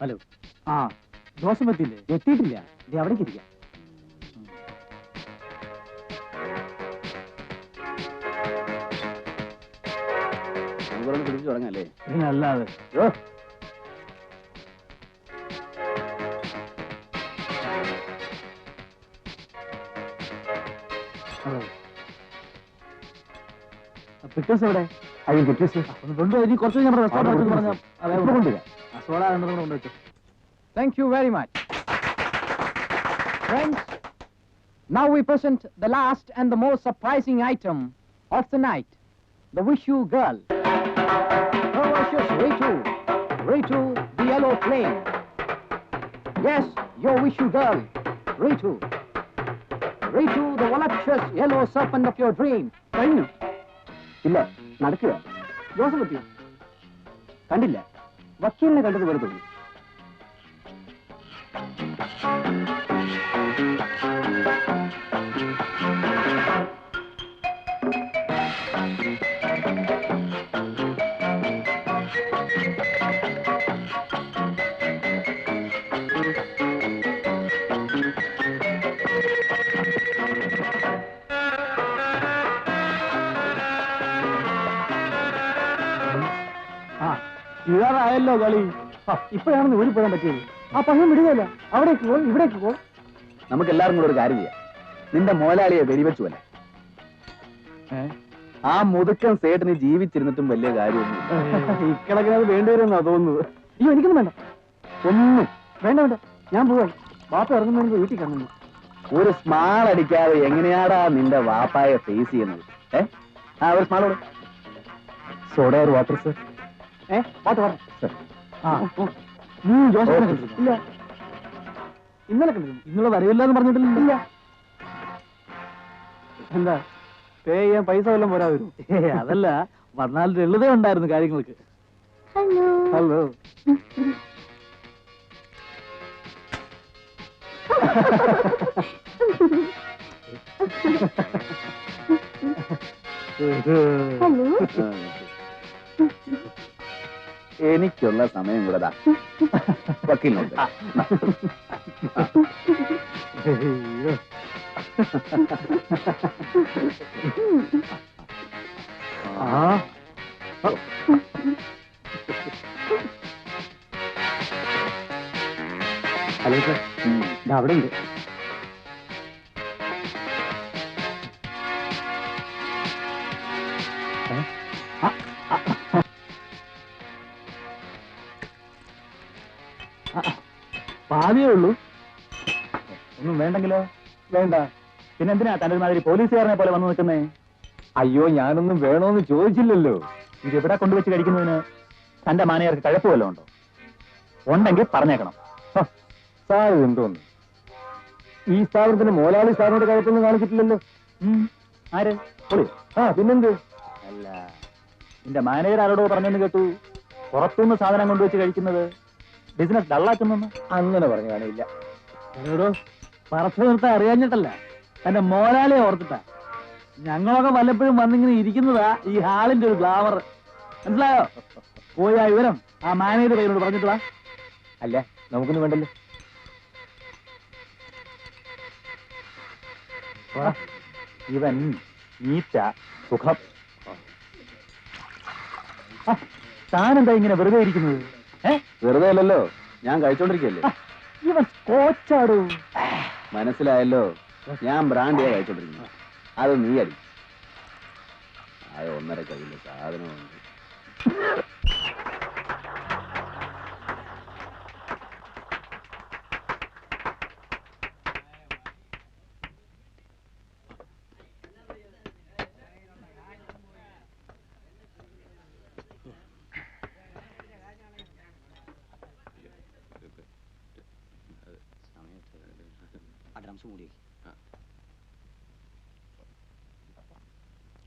Hello. ആ Joseph എത്തിയില്ലേ? എത്തിയിട്ടില്ല. ഇത് അവിടേക്ക് ഇരിക്കാം. പിടിച്ചു തുടങ്ങല്ലേ? അല്ലാതെ പിക്ചേഴ്സ് എവിടെ? അയ്യോ പിക്ചേഴ്സ് ഒന്ന് കൊണ്ടുപോയി. ഇനി കുറച്ച് നമ്മുടെ റെസ്റ്റോറൻറ്റ് പറഞ്ഞാൽ കൊണ്ടുവരാം. സോഡ രണ്ടെണ്ണം കൊണ്ടുവച്ചു. Thank you very much. Friends, now we present the last and the most surprising item of the night, the Wish You Girl. Ferocious Ritu, Ritu the Yellow Flame. Yes, your Wish You Girl, Ritu. Ritu the voluptuous yellow serpent of your dream. കഴിഞ്ഞു? ഇല്ല, നടക്കുക. Joseph എത്തിയോ? കണ്ടില്ല. വക്കീലിനെ കണ്ടത് പോലെ തോന്നി. ഇതാറായല്ലോ കളി. ഇപ്പോഴാണെന്ന് ഊരി പോകാൻ പറ്റിയത്. ആ പയ്യൻ വിടുകയല്ല. അവിടേക്ക് പോ, ഇവിടേക്ക് പോ. നമുക്ക് എല്ലാവരും കൂടെ ഒരു കാര്യം ചെയ്യാം. നിന്റെ മോലാളിയെ വെടിവെച്ചുവല്ലേ? ആ മുതുക്കൻ സേട്ടിന് ജീവിച്ചിരുന്നിട്ടും വലിയ കാര്യമൊന്നും ഇക്കണക്കിനത് വേണ്ടിവരുമെന്നാ തോന്നുന്നത്. അയ്യോ എനിക്കൊന്നും വേണ്ട. ഒന്നും വേണ്ട വേണ്ട. ഞാൻ പോവാ. വാപ്പ ഇറങ്ങുന്നതിന് വീട്ടിൽ കണ്ണു. ഒരു സ്മാൾ അടിക്കാതെ എങ്ങനെയാടാ നിന്റെ വാപ്പായെ ഫേസ് ചെയ്യുന്നത്? ഒരു സ്മാളോട് സോഡ ഒരു water sir. Water water sir. നീ ജോസഫിനെ കണ്ടിരുന്നു? ഇല്ല. ഇന്നലെ കണ്ടിരുന്നു. ഇന്നലെ വരവില്ല എന്ന് പറഞ്ഞിട്ടില്ല. എന്താ പേ ചെയ്യാൻ പൈസ വല്ലതും പോരാ വരും? അതല്ല, വന്നാൽ ലളിത ഉണ്ടായിരുന്നു കാര്യങ്ങൾക്ക്. ഹലോ. എനിക്കുള്ള സമയം കൂടെ വക്കീലിനോട്. ഹലോ സാർ, അവിടെ ഉണ്ട്. പാതിയേ ഉള്ളൂ. ഒന്നും വേണ്ടെങ്കിലോ? വേണ്ട. പിന്നെന്തിനാ തന്റെ മാതിരി പോലീസുകാരനെ പോലെ വന്നു നിൽക്കുന്നേ? അയ്യോ, ഞാനൊന്നും വേണോന്ന് ചോദിച്ചില്ലല്ലോ. ഇതെവിടെ കൊണ്ടുവച്ച് കഴിക്കുന്നതിന് തന്റെ മാനേജർക്ക് കഴപ്പ് വല്ലതും ഉണ്ടോ? ഉണ്ടെങ്കിൽ പറഞ്ഞേക്കണം. സാർ എന്തോന്ന് ഈ സ്ഥാപനത്തിന് മോലാളി സാറിനോട് കഴപ്പൊന്നും കാണിച്ചിട്ടില്ലല്ലോ. ആര്? പിന്നെന്ത്? അല്ല, നിന്റെ മാനേജർ ആരോടോ പറഞ്ഞെന്ന് കേട്ടു. പുറത്തുനിന്ന് സാധനം കൊണ്ടുവച്ച് കഴിക്കുന്നത് ബിസിനസ് ഡള്ളാക്കുന്നു. അങ്ങനെ പറഞ്ഞു കാണില്ല. എന്നോടോ പറച്ചു നിർത്താൻ അറിയാഞ്ഞിട്ടല്ല, തന്റെ മോലാളിയെ ഓർത്തിട്ടാ. ഞങ്ങളൊക്കെ വല്ലപ്പോഴും വന്നിങ്ങനെ ഇരിക്കുന്നതാ ഈ ഹാളിന്റെ ഒരു ഗ്ലാമർ. മനസ്സിലായോ? പോയി ആ വിവരം ആ മാനേജർ കയ്യിലോട് പറഞ്ഞിട്ടുള്ള. അല്ല, നമുക്കൊന്നും വേണ്ടല്ലോ. ഇവൻ നീറ്റ സുഖം. താനെന്താ ഇങ്ങനെ വെറുതെ ഇരിക്കുന്നത്? വെറുതെ അല്ലല്ലോ, ഞാൻ കഴിച്ചോണ്ടിരിക്കല്ലേ. ഇവൻ കോച്ചാടൂ. മനസ്സിലായല്ലോ, ഞാൻ ബ്രാൻഡിയാ കഴിച്ചോണ്ടിരിക്കുന്നു. അത് നീ അടി. അത് 1.5 കയ്യിലെ സാധനമുണ്ട്.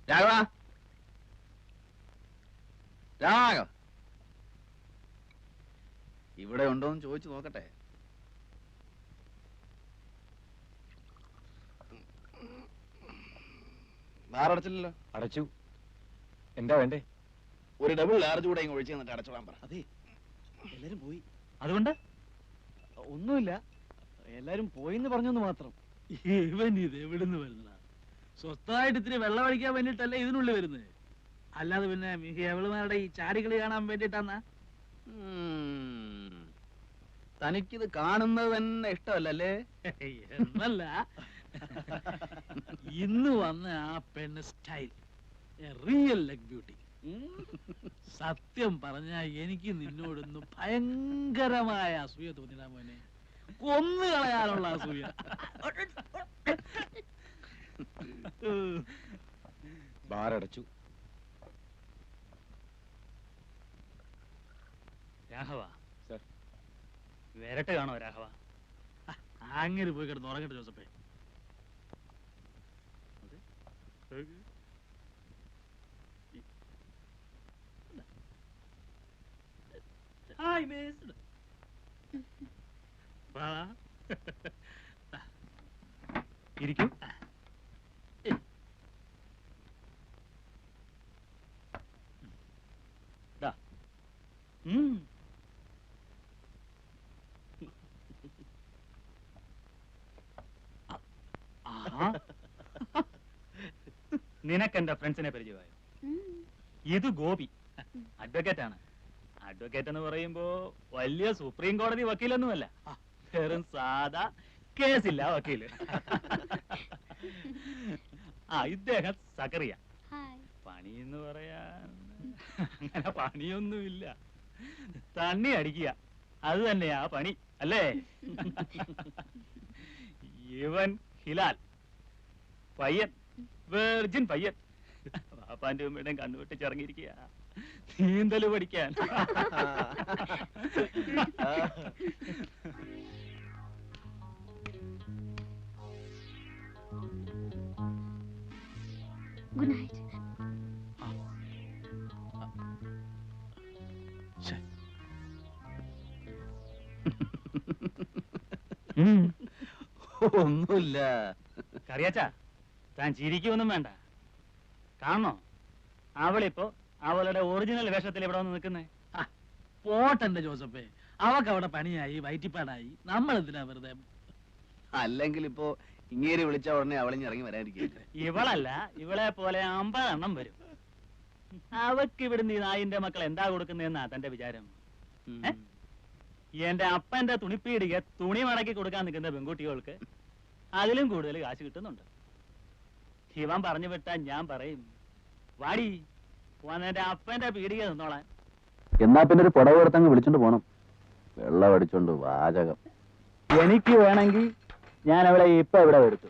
രാഘവ, രാഘവ ഇവിടെ ഉണ്ടോന്ന് ചോദിച്ചു നോക്കട്ടെ. ബാറടച്ചില്ലല്ലോ? അടച്ചു. എന്താ വേണ്ടേ? ഒരു ഡബിൾ ലാർജ് കൂടെ ഇങ്ങ് ഒഴിച്ചു തന്നിട്ട് അടച്ചോളാൻ പറ. അതെ, എല്ലാരും പോയി. അതുകൊണ്ട് ഒന്നുമില്ല, എല്ലാരും പോയിന്ന് പറഞ്ഞെന്ന് മാത്രം. ഇവൻ ഇത് എവിടുന്ന് വരുന്നതാ? സ്വസ്ഥമായിട്ട് ഇത്തിരി വെള്ളം അടിക്കാൻ വേണ്ടിട്ടല്ലേ ഇതിനുള്ളിൽ വരുന്നത്, അല്ലാതെ പിന്നെ എവളുമാരുടെ ഈ ചാടികളി കാണാൻ വേണ്ടിട്ടാന്നാ? തനിക്കിത് കാണുന്നത് തന്നെ ഇഷ്ടമല്ലേ? എന്നല്ല, ഇന്ന് വന്ന ആ പെണ്ണ് സ്റ്റൈൽ റിയൽ ലെഗ് ബ്യൂട്ടി. സത്യം പറഞ്ഞ എനിക്ക് നിന്നോടൊന്ന് ഭയങ്കരമായ അസൂയ തോന്നിടാ മോനെ, കൊന്നു കളയാനുള്ള അസൂയ. ബാറടച്ചു. രാഘവ സർ. വരട്ടെ കാണോ രാഘവ? അങ്ങനെ പോയി കിടന്ന് ഉറങ്ങട്ടെ ജോസഫേ. Hi miss. വാ. ഇരിക്കൂ. ദാ. നിനക്ക് എന്റെ ഫ്രണ്ട്സിനെ പരിചയമായോ? ഇത് ഗോപി, അഡ്വക്കേറ്റ് ആണ്. അഡ്വക്കേറ്റ് എന്ന് പറയുമ്പോ വലിയ സുപ്രീം കോടതി വക്കീലൊന്നുമല്ല, വെറും സാധാ കേസില്ല വക്കീല്. ഇദ്ദേഹം സക്കറിയ. പണി എന്ന് പറയാൻ അങ്ങനെ പണിയൊന്നുമില്ല, തണ്ണി അടിക്കുക, അത് തന്നെയാ പണി അല്ലേ? ഇവൻ ഹിലാൽ, പയ്യൻ, വെർജിൻ പയ്യൻ. പാപ്പാന്റെ ഉമ്മയുടെയും കണ്ണുവിട്ട് ചിറങ്ങിയിരിക്കുക നീന്തല് പഠിക്കാൻ. Good night. ഒന്നുമില്ല. കറിയാച്ചാ, താൻ ചിരിക്കൊന്നും വേണ്ട. കാണണോ, അവളിപ്പോ അവളുടെ ഒറിജിനൽ വേഷത്തിൽ ഇവിടെ വന്ന് നിൽക്കുന്നേ. പോട്ടെന്റെ ജോസഫേ, അവക്ക് അവിടെ പണിയായി വയറ്റിപ്പാടായി, നമ്മൾ എന്തിനാ വെറുതെ? അല്ലെങ്കിൽ ഇപ്പോ ഇങ്ങേരി വിളിച്ച ഉടനെ അവളിഞ്ഞിറങ്ങി വരാതിരിക്കും. ഇവളല്ല, ഇവളെ പോലെ 50 എണ്ണം വരും. അവക്ക് ഇവിടുന്ന് ഈ നായിന്റെ മക്കൾ എന്താ കൊടുക്കുന്നതെന്നാ തന്റെ വിചാരം? എന്റെ അപ്പന്റെ തുണിപ്പീടിക തുണി മടക്കി കൊടുക്കാൻ നിൽക്കുന്ന പെൺകുട്ടികൾക്ക് അതിലും കൂടുതൽ കാശ് കിട്ടുന്നുണ്ട്. ഇവൻ പറഞ്ഞു വിട്ടാ ഞാൻ പറയും, വാടി വന്നെന്റെ അപ്പന്റെ പീടിക നിന്നോളാൻ. എന്നാ പിന്നെ ഒരു പുടവ് എടുത്തങ്ങ് വിളിച്ചോണ്ട് പോണം. വെള്ളം അടിച്ചോണ്ട് വാചകം. എനിക്ക് വേണമെങ്കിൽ ഞാൻ അവളെ ഇപ്പൊ ഇവിടെ വരുത്തു.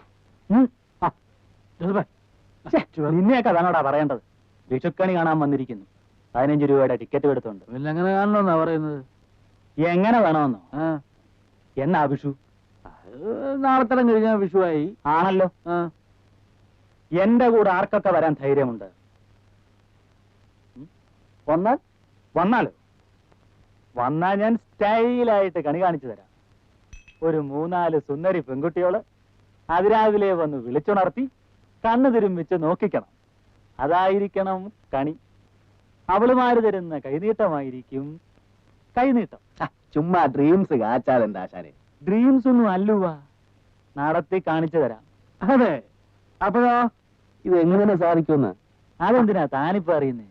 നിന്നെയൊക്കെ അതാണോടാ പറയേണ്ടത്? വിഷുക്കണി കാണാൻ വന്നിരിക്കുന്നു, 15 രൂപയുടെ ടിക്കറ്റ് എടുത്തോണ്ട്. എങ്ങനെ കാണണമെന്നാ പറയുന്നത്? എങ്ങനെ വേണമെന്നോ? എന്നാ വിഷു? നാളെ തരം കഴിഞ്ഞാൽ വിഷുവായി. ആണല്ലോ. എന്റെ കൂടെ ആർക്കൊക്കെ വരാൻ ധൈര്യമുണ്ട്? വന്നാലോ? വന്നാ ഞാൻ സ്റ്റൈലായിട്ട് കണി കാണിച്ചു തരാം. ഒരു 3-4 സുന്ദരി പെൺകുട്ടിയോള് അതിരാവിലെ വന്ന് വിളിച്ചുണർത്തി കണ്ണു തിരുമ്മിച്ച് നോക്കിക്കണം. അതായിരിക്കണം കണി. അവളുമാര് തരുന്ന കൈനീട്ടമായിരിക്കും കൈനീട്ടം. ചുമ്മാ ഡ്രീംസ് കാച്ചാലെന്താ ആശാനെ? ഡ്രീംസ് ഒന്നും അല്ലുവാ, നടത്തി കാണിച്ചു തരാം. അതെ, അപ്പോഴോ ഇത് എങ്ങനെ സാധിക്കുമെന്ന്? അതെന്തിനാ താനിപ്പോ അറിയുന്നേ?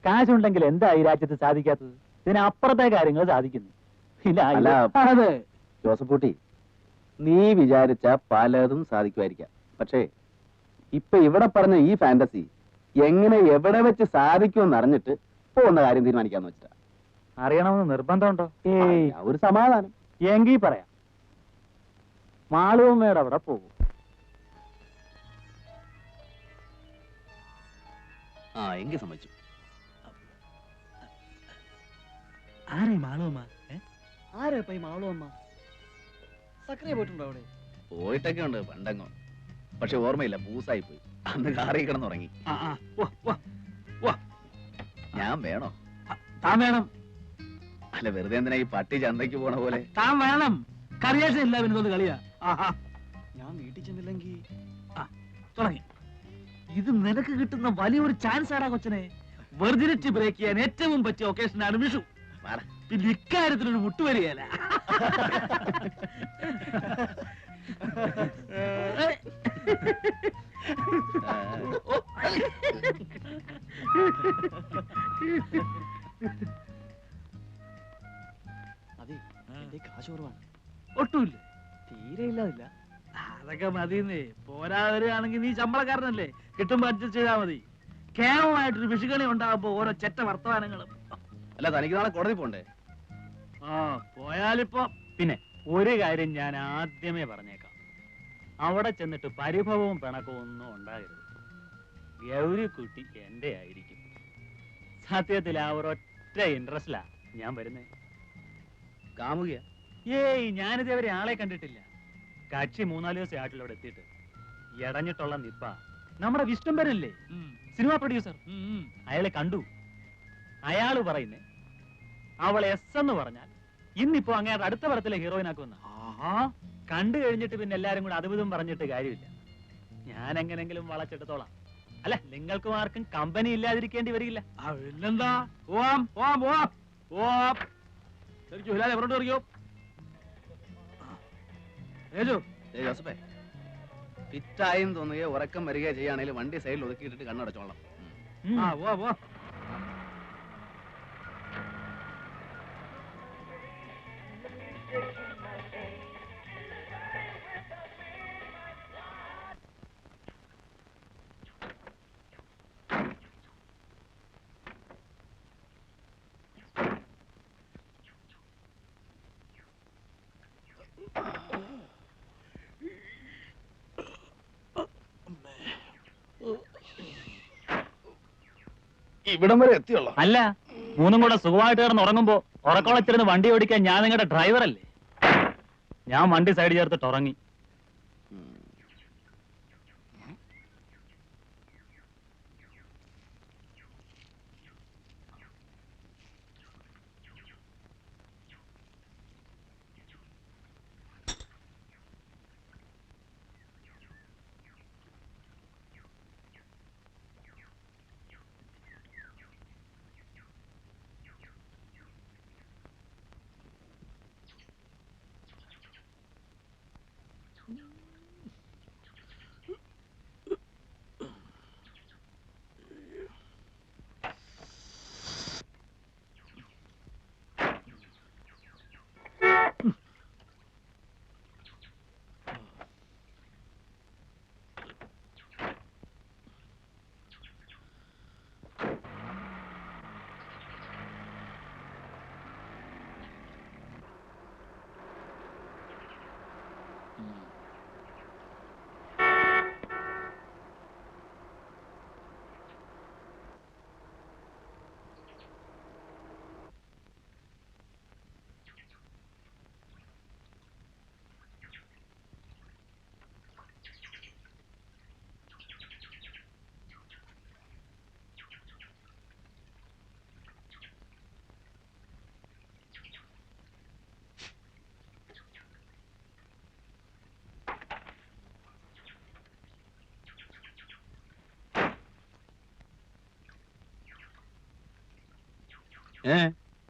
കാശുണ്ടെങ്കിൽ എന്താ ഈ രാജ്യത്ത് സാധിക്കാത്തത്? ഇതിനപ്പുറത്തെ കാര്യങ്ങൾ സാധിക്കുന്നു. അതെ ജോസഫ് കുട്ടി, നീ വിചാരിച്ച പലതും സാധിക്കുമായിരിക്കാം. പക്ഷേ ഇപ്പൊ ഇവിടെ പറഞ്ഞ ഈ ഫാന്റസി എങ്ങനെ എവിടെ വെച്ച് സാധിക്കുമെന്ന് അറിഞ്ഞിട്ട് പോകുന്ന കാര്യം തീരുമാനിക്കാന്ന് വെച്ചിട്ടാ. അറിയണമെന്ന് നിർബന്ധമുണ്ടോ? ഒരു സമാധാനം. എങ്കി പറയാം. മാളുവമ്മയുടെ അവിടെ പോകും. എങ്കിൽ സമ്മതിച്ചു. ആരെ മാളുവമ്മ? ആരാ ഇപ്പൊ ഈ മാളുവമ്മ? സക്രിയ പോയിട്ടുണ്ടോ അവിടെ? പോയിട്ടൊക്കെ ഉണ്ട് പണ്ടങ്ങോ, പക്ഷെ ഓർമ്മയില്ല, പൂസായി പോയി. അന്ന് കാറി കിടന്നുറങ്ങി. ഞാൻ വേണോ? താൻ വേണം. അല്ല, വെറുതെ എന്തിനാ ഈ പട്ടി ചന്തയ്ക്ക് പോണ പോലെ? താൻ വേണം. കറിയാച്ച ഇല്ല പിന്നെ കളിയാ. ഞാൻ വീട്ടിൽ ചെന്നില്ലെങ്കിൽ തുടങ്ങി. ഇത് നിനക്ക് കിട്ടുന്ന വലിയൊരു ചാൻസ് ആടാ കൊച്ചനെ. വെർജിനിറ്റി ബ്രേക്ക് ചെയ്യാൻ ഏറ്റവും പറ്റിയ ഒക്കേഷനാണ് വിഷു. പിന്നെ ഇക്കാര്യത്തിനൊരു മുട്ടുവരികയല്ല. അതെ, എന്റെ കാശ് കുറവാണ്. ഒട്ടുമില്ല. തീരെ ഇല്ലാതില്ല. അതൊക്കെ മതിന്നേ. പോരാതെയാണെങ്കിൽ നീ ശമ്പളക്കാരനല്ലേ, കിട്ടുമ്പോ അഡ്ജസ്റ്റ് ചെയ്താൽ മതി. കേവലമായിട്ടൊരു വിഷുകണി ഉണ്ടാകുമ്പോ ഓരോ ചെറ്റ വർത്തമാനങ്ങളും. അല്ല, തനിക്ക് നാളെ കോടതി പോണ്ടേ? ആ പോയാലിപ്പോ പിന്നെ ഒരു കാര്യം ഞാൻ ആദ്യമേ പറഞ്ഞേക്കാം, അവിടെ ചെന്നിട്ട് പരിഭവവും പിണക്കവും ഒന്നും ഉണ്ടാകരുത്. ഗൗരിക്കുട്ടി എന്റെ ആയിരിക്കും. സത്യത്തിൽ ആ ഒരൊറ്റ ഇൻട്രസ്റ്റിലാ ഞാൻ വരുന്നേ. കാമുകിയ? ഏയ്, ഞാനിതേവരെ ആളെ കണ്ടിട്ടില്ല. കക്ഷി 3-4 ദിവസം ആയിട്ടില്ല അവിടെ എത്തിയിട്ട്. എടഞ്ഞിട്ടുള്ള നിപ്പ നമ്മുടെ വിഷ്ണുംബരല്ലേ, സിനിമാ പ്രൊഡ്യൂസർ, അയാളെ കണ്ടു. അയാള് പറയുന്നേ അവൾ എസ് എന്ന് പറഞ്ഞാൽ ഇന്നിപ്പോ അങ്ങയുടെ അടുത്ത പടത്തിലെ ഹീറോയിനാക്കുമെന്ന. കണ്ടു കഴിഞ്ഞിട്ട് പിന്നെ എല്ലാരും കൂടെ അതും പറഞ്ഞിട്ട് കാര്യമില്ല. ഞാൻ എങ്ങനെങ്കിലും വളച്ചെടുത്തോളാം. അല്ല, നിങ്ങൾക്കും ആർക്കും കമ്പനി ഇല്ലാതിരിക്കേണ്ടി വരില്ല. പിന്നെന്താ? പോവാം പോവാം പോവാം പോവാം. ശരിക്കും ഹിലാൽ എവരോട്ട് അറിയോ? ജോസഫേ, ഫിറ്റായും തോന്നുകയോ ഉറക്കം വരികയോ ചെയ്യുകയാണെങ്കിൽ വണ്ടി സൈഡിൽ ഒതുക്കിയിട്ടിട്ട് കണ്ണടച്ചോളാം. ആ പോവാ പോവാ. ഇവിടം വരെ എത്തിയുള്ളൂ. അല്ല, മൂന്നും കൂടെ സുഖമായിട്ട് കിടന്ന് ഉറങ്ങുമ്പോ ഉറക്കോളച്ചിരുന്ന് വണ്ടി ഓടിക്കാൻ ഞാൻ നിങ്ങളുടെ ഡ്രൈവറല്ലേ? ഞാൻ വണ്ടി സൈഡ് ചേർത്തിട്ട് ഉറങ്ങി.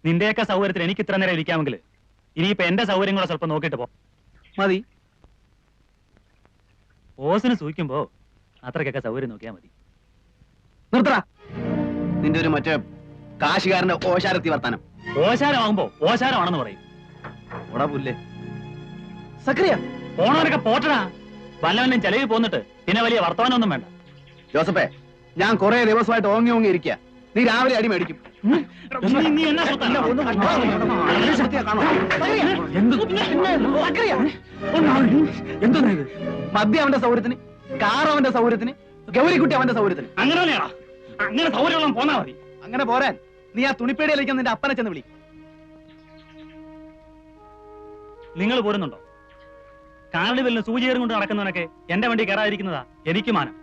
നിന്റെയൊക്കെ സൗകര്യത്തിൽ എനിക്ക് ഇത്ര നേരം ഇരിക്കാമെങ്കിൽ ഇനിയിപ്പോ എന്റെ സൗകര്യം കൂടെ സ്വല്പം നോക്കിയിട്ട് പോ. മതി. ഓസിന് സൂഹിക്കുമ്പോ അത്രക്കൊക്കെ സൗകര്യം നോക്കിയാൽ മതി. നിർത്തറ നിന്റെ ഒരു മറ്റേ കാശുകാരന്റെ ഓശാരത്തി വർത്താനം. ഓശാരമാകുമ്പോ ഓശാരമാണെന്ന് പറയും. ഓടാ പുല്ലേ. സക്രിയ പോണവരൊക്കെ പോട്ടടാ. വല്ലവനും ചെലവിൽ പോന്നിട്ട് പിന്നെ വലിയ വർത്തമാനമൊന്നും വേണ്ട. ജോസഫേ, ഞാൻ കുറെ ദിവസമായിട്ട് ഓങ്ങി ഓങ്ങി ഇരിക്കുക. നീ രാവിലെ അടി മേടിക്കും. മദ്യം അവന്റെ സൗകര്യത്തിന്, കാർ അവന്റെ സൗകര്യത്തിന്, ഗൗരിക്കുട്ടി അവന്റെ സൗകര്യത്തിന്. അങ്ങനെ സൗകര്യം പോന്നാ മതി. അങ്ങനെ പോരാൻ നീ ആ തുണിപ്പേടിയിലേക്ക് നിന്റെ അപ്പനെ ചെന്ന് വിളി. നിങ്ങൾ പോരുന്നുണ്ടോ? കാർണിവലിന് സൂചിയേറും കൊണ്ട് നടക്കുന്നവനൊക്കെ എന്റെ വണ്ടി കയറാതിരിക്കുന്നതാ എനിക്ക് മാനം.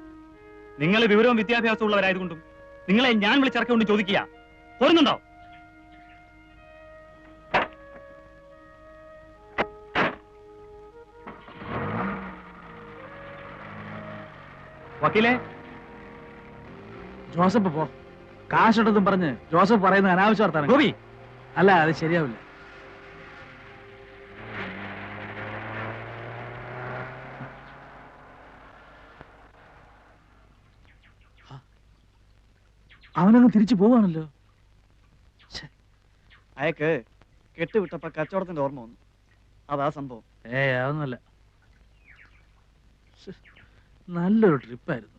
നിങ്ങൾ വിവരവും വിദ്യാഭ്യാസവും ഉള്ളവരായതുകൊണ്ടും നിങ്ങളെ ഞാൻ വിളിച്ചിറക്കൊണ്ട് ചോദിക്കുക, പോരുന്നുണ്ടോ? വക്കീലേ, ജോസഫ് പോ. കാശെടുത്തും പറഞ്ഞ് ജോസഫ് പറയുന്ന അനാവശ്യ വർത്താനം. ഗോപി, അല്ല അത് ശരിയാവില്ല. അവനങ്ങ് തിരിച്ചു പോവാണല്ലോ. അയക്ക് കെട്ടുവിട്ടപ്പോ കച്ചവടത്തിന്റെ ഓർമ്മ വന്നു. അതാ സംഭവം. അതൊന്നുമല്ല. നല്ലൊരു ട്രിപ്പായിരുന്നു.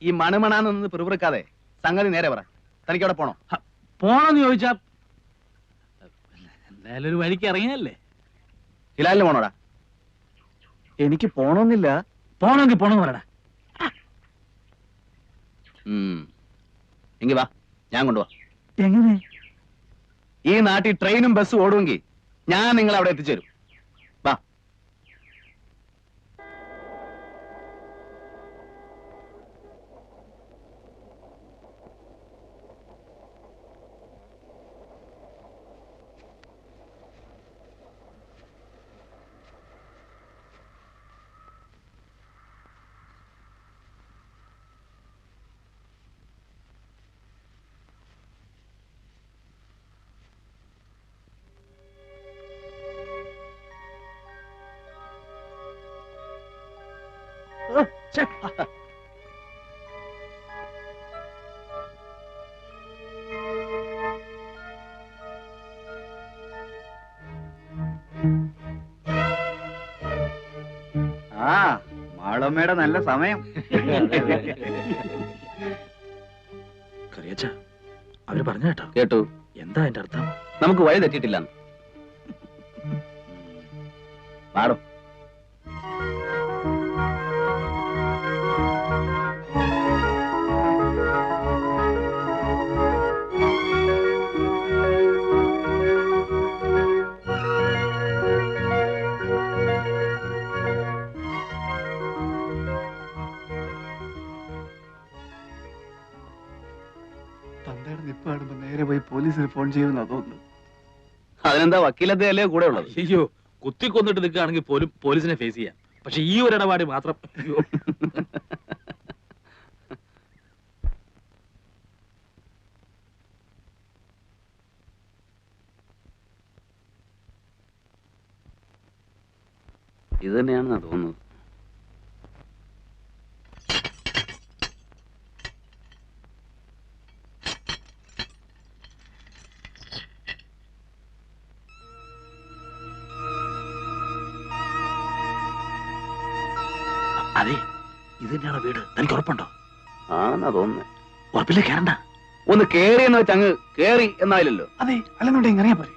ഈ മണമണാന്ന് പിറുപിറുക്കാതെ സംഗതി നേരെ പറ. തനിക്ക് അവിടെ പോണോ? പോണോന്ന് ചോദിച്ചാ എന്തായാലും ഒരു വഴിക്ക് ഇറങ്ങിയല്ലേ. ഹിലാലിന് പോണോടാ? എനിക്ക് പോണമെന്നില്ല. പോണമെങ്കിൽ പോണെന്ന് പറയടാ. എങ്കി വാ, ഞാൻ കൊണ്ടുപോവാ. എങ്ങനെ? ഈ നാട്ടിൽ ട്രെയിനും ബസ്സും ഓടുമെങ്കിൽ ഞാൻ നിങ്ങളെ അവിടെ എത്തിച്ചേരും. വാ. ആ മാളമ്മയുടെ നല്ല സമയം. കറിയച്ച അവര് പറഞ്ഞ കേട്ടോ? കേട്ടു. എന്താ അതിന്റെ അർത്ഥം? നമുക്ക് വഴി തെറ്റിയിട്ടില്ല. പാടും. തന്തയുടെ നിപ്പ് കാണുമ്പോ നേരെ പോയി പോലീസിന് ഫോൺ ചെയ്യുമെന്നാ തോന്നുന്നു. അതിനെന്താ വക്കീലതയല്ലേ കൂടെ ഉള്ളത്? അയ്യോ, കുത്തിക്കൊന്നിട്ട് നിൽക്കുകയാണെങ്കിൽ പോലും പോലീസിനെ ഫേസ് ചെയ്യാം. പക്ഷെ ഈ ഒരു ഇടപാട് മാത്രം അയ്യോ. ഇത് തന്നെയാണെന്നാ തോന്നുന്നത്. അതെ, ഇത് തന്നെയാണോ വീട്? തനിക്ക് ഉറപ്പുണ്ടോ? ആണെന്നാ തോന്നുന്നത്. ഉറപ്പില്ല, കയറണ്ട. ഒന്ന് കേറി എന്ന് വെച്ച് അങ്ങ് കേറി എന്നായില്ലല്ലോ. അതെ, അല്ലെന്നുണ്ടെങ്കിൽ അറിയാൻ പോരെ.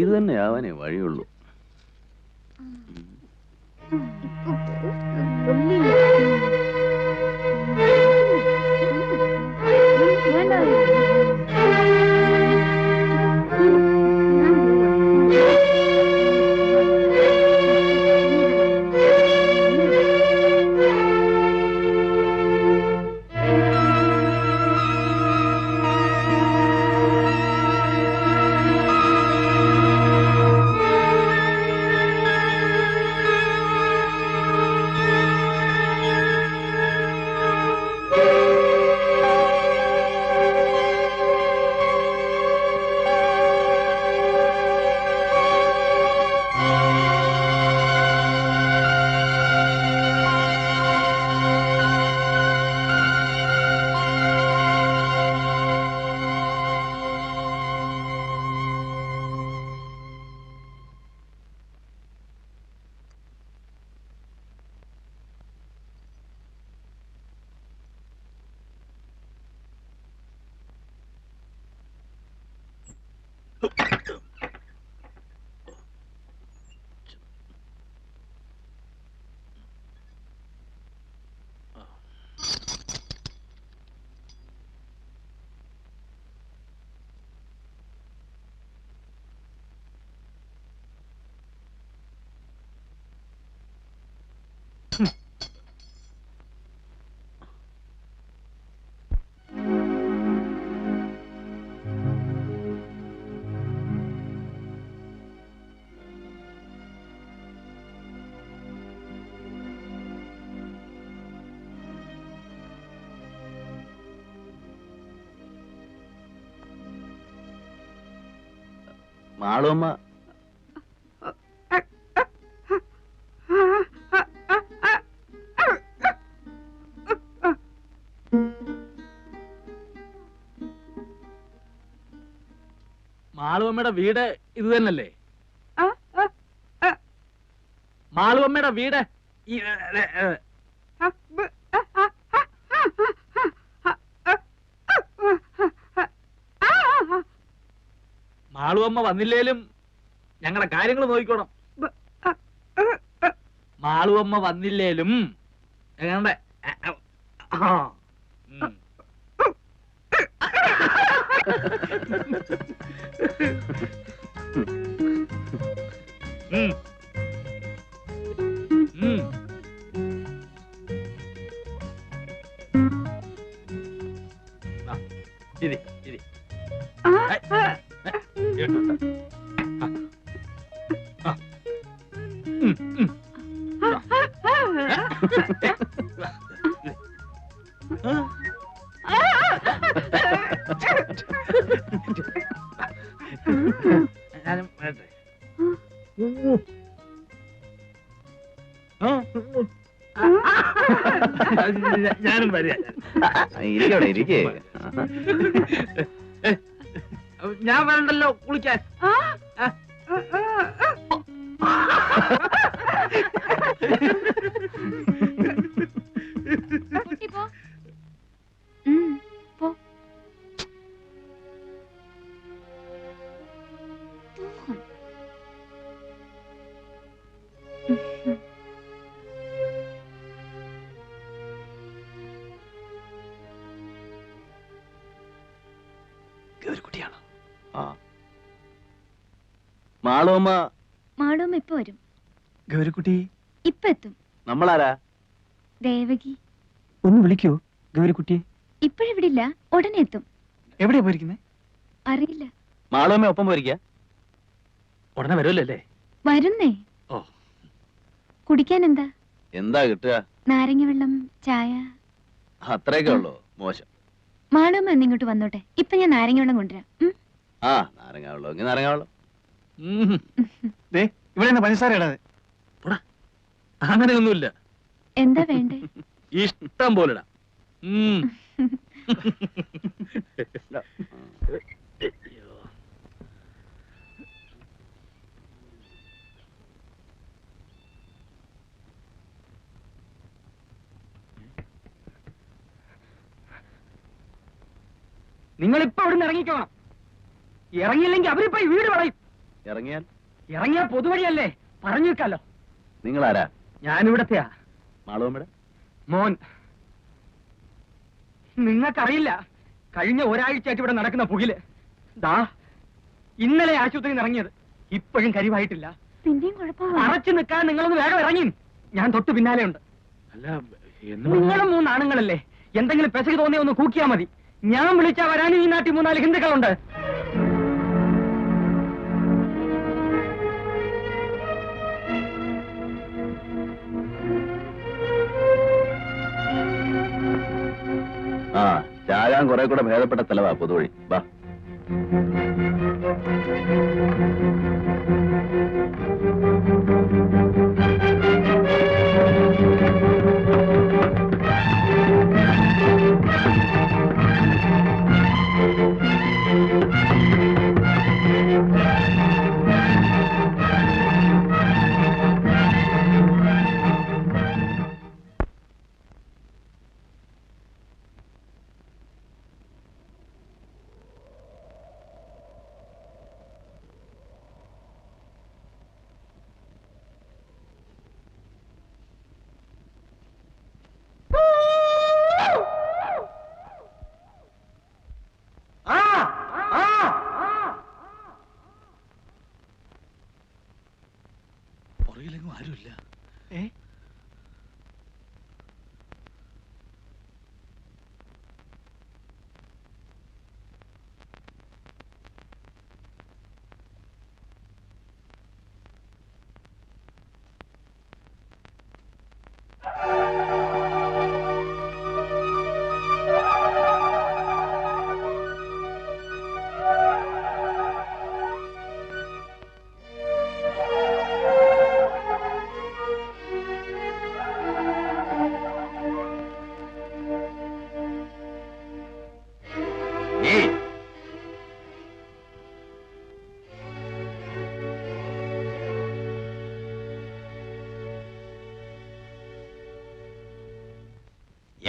ഇത് തന്നെ ആവാനേ വഴിയുള്ളൂ. വേണ്ട മാളുമ്മ മാളുവമ്മയുടെ വീട് ഇത് തന്നല്ലേ? മാളുവമ്മയുടെ വീട് മാളുവമ്മ വന്നില്ലേലും ഞങ്ങളുടെ കാര്യങ്ങൾ നോക്കിക്കോണം. മാളുവമ്മ വന്നില്ലേലും ഞങ്ങളുടെ ഇരി ഇരി ഞാനും വരട്ടെ. ഞാനും വരിക. ഇരിക്കവിടെ ഇരിക്കേ. ഞാൻ വരണ്ടല്ലോ കുളിക്കാൻ. ഗൗരിക്കുട്ടിയാണ്. മാളുമ്മ മാളുമ്മ ഇപ്പൊ വരും. ഗൗരിക്കുട്ടി ഇപ്പൊ എത്തും. നമ്മളാരാ? ദേവകി. ഒന്ന് വിളിക്കൂ ഗൗരിക്കുട്ടി. ഇപ്പോഴിവിടില്ല, ഉടനെ എത്തും. എവിടെയാ പോയിരിക്കുന്നേ? അറിയില്ല. മാളുമ്മ ഒപ്പം പോയിരിക്ക? ഉടനെ വരുമല്ലേ? വരുന്നേ. ഓ, കുടിക്കാൻ എന്താ? എന്താ കിട്ടുക? നാരങ്ങ വെള്ളം, ചായ. അത്രയൊക്കെ ഉള്ളൂ? മോശം. മാളുമ്മ ഒന്ന് ഇങ്ങോട്ട് വന്നോട്ടെ. ഇപ്പൊ ഞാൻ നാരങ്ങ വെള്ളം കൊണ്ടുവരാം. ആ, നാരങ്ങ വെള്ളം എങ്കിൽ നാരങ്ങ വെള്ളം. ഇവിടെ പഞ്ചസാര ഇടാതെ. അങ്ങനെയൊന്നുമില്ല. എന്താ വേണ്ടേ? ഇഷ്ടം പോലെ ഇടാം. നിങ്ങളിപ്പോ ഇവിടുന്ന് ഇറങ്ങിക്കോണം. ഇറങ്ങിയില്ലെങ്കിൽ അവരിപ്പോ ഈ വീട് കളയും. ഇറങ്ങിയാൽ? ഇറങ്ങിയാ പൊതുവഴിയല്ലേ, പറഞ്ഞു വെക്കാലോ. നിങ്ങളാരാ? ഞാനിവിടത്തെയാ. മാളുമ്മയുടെ മോൻ. നിങ്ങൾക്കറിയില്ല, കഴിഞ്ഞ ഒരാഴ്ചയായിട്ട് ഇവിടെ നടക്കുന്ന പുകില്. ദാ ഇന്നലെ ആശുപത്രിയിൽ നിന്ന് ഇറങ്ങിയത്, ഇപ്പോഴും കരിവായിട്ടില്ല. പിന്നെയും കുഴപ്പമില്ല. അറച്ചു നിൽക്കാൻ നിങ്ങളൊന്ന് വേഗം ഇറങ്ങി. ഞാൻ തൊട്ട് പിന്നാലെ ഉണ്ട്. അല്ല, നിങ്ങളും 3 ആണുങ്ങളല്ലേ, എന്തെങ്കിലും പെശക് തോന്നിയ ഒന്ന് കൂക്കിയാ മതി. ഞാൻ വിളിച്ചാ വരാനും ഈ നാട്ടിൽ 3-4 ഹിന്ദുക്കളുണ്ട്. ആ, ചാകാൻ കുറെ കൂടെ ഭേദപ്പെട്ട സ്ഥലവാ പൊതുവഴി. വാ. പുറകിലെങ്ങും ആരുമില്ല.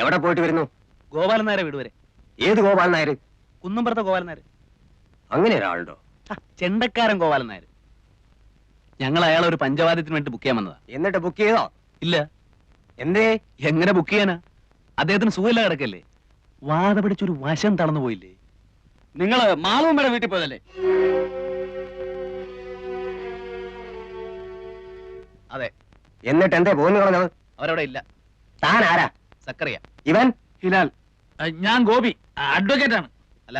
എവിടെ പോയിട്ട് വരുന്നു? ഗോപാലൻ നായരെ വീട് വരെ. ഏത് ഗോപാലൻ നായർ? കുന്നമ്പുറത്തെ ഗോപാലൻ നായർ. അങ്ങനെ ഒരാളുണ്ടോ? ചെണ്ടക്കാരൻ ഗോപാലൻ നായർ. ഞങ്ങൾ അയാളെ ഒരു പഞ്ചവാദ്യത്തിന് വേണ്ടി ബുക്ക് ചെയ്യാൻ വന്നതാ. എന്നിട്ട് ബുക്ക് ചെയ്തോ? ഇല്ല. എന്തേ? എങ്ങനെ ബുക്ക് ചെയ്യാനാ? അദ്ദേഹത്തിന് സുഖമില്ല കിടക്കല്ലേ. വാത പിടിച്ചൊരു വശം തളർന്നു പോയില്ലേ? നിങ്ങള് മാളുമ്മയുടെ വീട്ടിൽ പോയതല്ലേ? അതെ. എന്നിട്ട് എന്തേ പോന്നു കളഞ്ഞത്? അവരവിടെ ഇല്ല. താൻ ആരാ? സക്കറിയ. ഇവൻ ഹിലാൽ. ഞാൻ ഗോപി, അഡ്വക്കേറ്റ് ആണ്. അല്ല,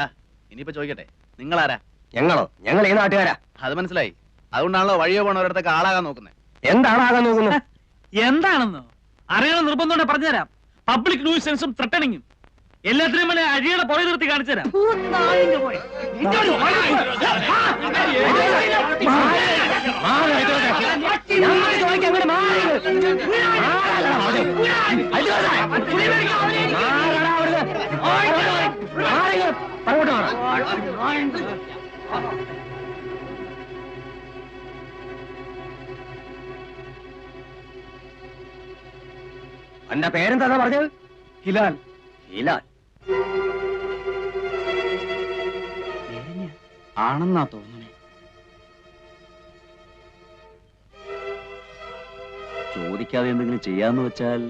ഇനിയിപ്പോ ചോദിക്കട്ടെ, നിങ്ങളാരാ? ഞങ്ങളോ? ഞങ്ങൾ ഈ നാട്ടുകാരാ. അത് മനസ്സിലായി. അതുകൊണ്ടാണല്ലോ വഴിയോ പോണവരടുത്തൊക്കെ ആളാകാൻ നോക്കുന്നത്. എന്താണാകാൻ നോക്കുന്നത്? എന്താണെന്നോ അറിയണം നിർബന്ധം പറഞ്ഞുതരാം. പബ്ലിക് ന്യൂസൻസും ത്രട്ടണിങ്ങും എല്ലാത്തിനും വേണ്ടി അഴിയുടെ പുറകെ നിർത്തി കാണിച്ചു തരാം. എന്റെ പേരെന്താ പറഞ്ഞത്? ഹിലാൽ. ഹിലാൽ ആണെന്നാ തോന്നുന്നേ. ചോദിക്കാതെ എന്തെങ്കിലും ചെയ്യാന്ന് വെച്ചാൽ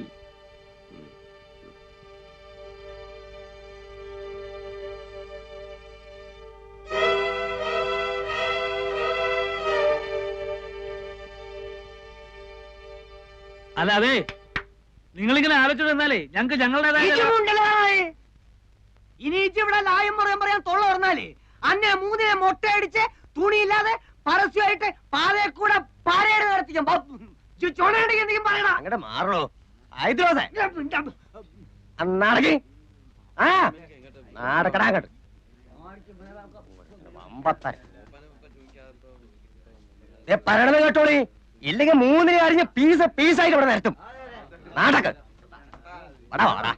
അല്ലാതെ നിങ്ങളിങ്ങനെ ആലോചിച്ചു തന്നാലേ ഞങ്ങൾക്ക് ഞങ്ങളുടേതായ ഇനി ഇവിടെ ലായം പറയാൻ തൊള്ള പറഞ്ഞാലേ അന്നെ മൂന്നിനെ മൊട്ടയടിച്ച് തുണിയില്ലാതെ പരസ്യമായിട്ട് പാതയെ കൂടെ പാരയുടെ നടത്തിക്കും. ചുണയുണ്ടെങ്കിൽ എന്തെങ്കിലും പറയണ. അങ്ങടെ മാറോ നടക്കി. ആ നടക്കടാ അങ്ങോട്ട്. പറയണത് കേട്ടോളി, ഇല്ലെങ്കിൽ മൂന്നിനെ അറിഞ്ഞ് പീസ് പീസായിട്ട് ഇവിടെ നിരത്തും. നാടക്ക് വടാ വാടാ.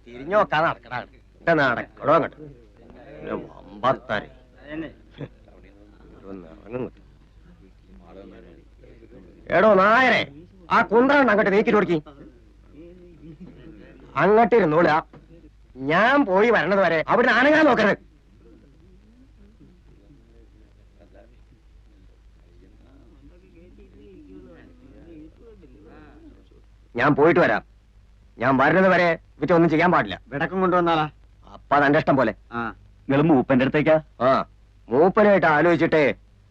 തിരിഞ്ഞു നോക്കാതെ നടക്കടാ. നടക്കടോ അങ്ങോട്ട്. വമ്പത്താര് എടോ നായരെ, ആ കുന്ത്രണ്ട് അങ്ങോട്ട് നീക്കിട്ട് കൊടുക്കി. അങ്ങോട്ടിരുന്നോള. ഞാൻ പോയി വരണത് വരെ അവിടെ അനങ്ങാൻ നോക്കരുത്. ഞാൻ പോയിട്ട് വരാം. ഞാൻ വരുന്നത് വരെ ഇവറ്റൊന്നും ചെയ്യാൻ പാടില്ല. വിടക്കം കൊണ്ടുവന്നാളാ. അപ്പ തന്റെ ഇഷ്ടം പോലെ. നിങ്ങൾ മൂപ്പന്റെ അടുത്തേക്കാ? ആ മൂപ്പനായിട്ട് ആലോചിച്ചിട്ട്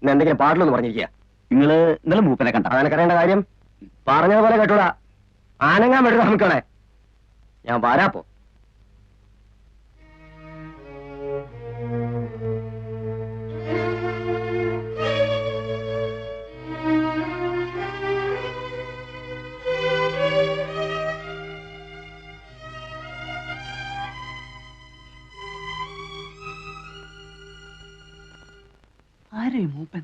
ഇന്ന് എന്തെങ്കിലും പാടില്ലെന്ന് പറഞ്ഞിരിക്കുക. നിങ്ങള് ഇന്നലെ മൂപ്പനെ കണ്ട? അതെനിക്കറിയേണ്ട കാര്യം. പറഞ്ഞതുപോലെ കേട്ടൂടാ. ആനങ്ങാൻ വിടുക നമുക്കണേ. ഞാൻ വരാപ്പോ. ആരേ മൂപ്പൻ?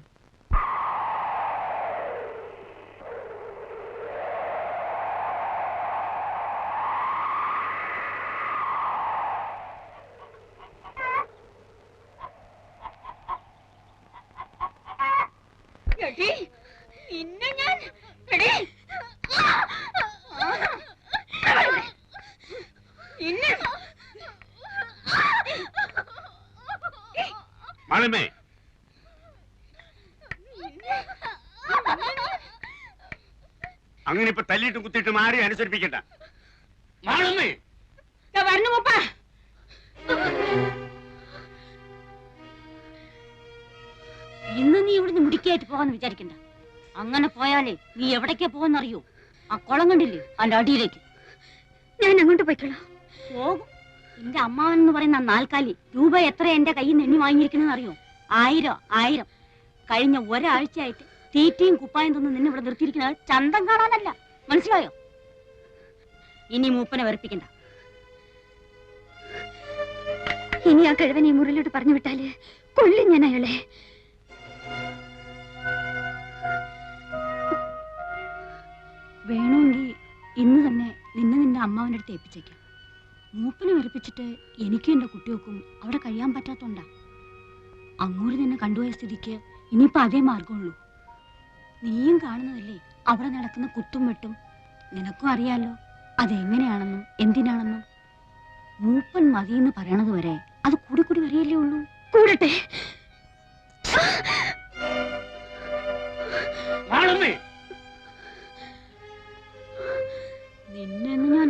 മാളമ്മേ, അങ്ങനെ ഇപ്പൊ തല്ലിയിട്ടും കുത്തിയിട്ടും ആരെയും അനുസരിപ്പിക്കണ്ട. മാളമ്മേ, ഇന്ന് നീ ഇവിടുന്ന് മുടിക്കായിട്ട് പോകാന്ന് വിചാരിക്കണ്ട. അങ്ങനെ പോയാലേ നീ എവിടേക്കാ പോകാന്നറിയോ? ആ കുളം കണ്ടില്ലേ, അതിന്റെ അടിയിലേക്ക്. ഞാൻ അങ്ങോട്ട് പോയിക്കോളാം. പോകും. എന്റെ അമ്മാവൻ എന്ന് പറയുന്ന നാൽക്കാലി രൂപ എത്ര എന്റെ കയ്യിൽ നിന്ന് എണ്ണി വാങ്ങിയിരിക്കണെന്ന് അറിയോ? 1000. കഴിഞ്ഞ ഒരാഴ്ചയായിട്ട് തീറ്റയും കുപ്പായം തന്നു നിന്നെ ഇവിടെ നിർത്തിയിരിക്കുന്നത് ചന്തം കാണാനല്ല, മനസ്സിലായോ? ഇനി മൂപ്പനെ വെറുപ്പിക്കണ്ട. ഇനി ആ കിഴവനെ ഈ മുറിയിലോട്ട് പറഞ്ഞു വിട്ടാല് കൊല്ലും ഞാൻ അയാളെ. വേണമെങ്കിൽ ഇന്ന് തന്നെ നിന്റെ അമ്മാവന്റെ അടുത്ത് ഏൽപ്പിച്ചേക്കാം. മൂപ്പനെ വെറുപ്പിച്ചിട്ട് എനിക്കും എന്റെ കുട്ടികൾക്കും അവിടെ കഴിയാൻ പറ്റാത്തോണ്ടാ. അങ്ങോട്ട് നിന്നെ കണ്ടുപോയ സ്ഥിതിക്ക് ഇനിയിപ്പോ അതേ മാർഗമുള്ളൂ. നീയും കാണുന്നതല്ലേ അവിടെ നടക്കുന്ന കുത്തും വെട്ടും. നിനക്കും അറിയാലോ അതെങ്ങനെയാണെന്നും എന്തിനാണെന്നും. മൂപ്പൻ മതിയെന്ന് പറയണത് വരെ അത് കൂടി കൂടി വരികയല്ലേ ഉള്ളൂ. കൂടട്ടെ. നിന്നെന്ന് ഞാൻ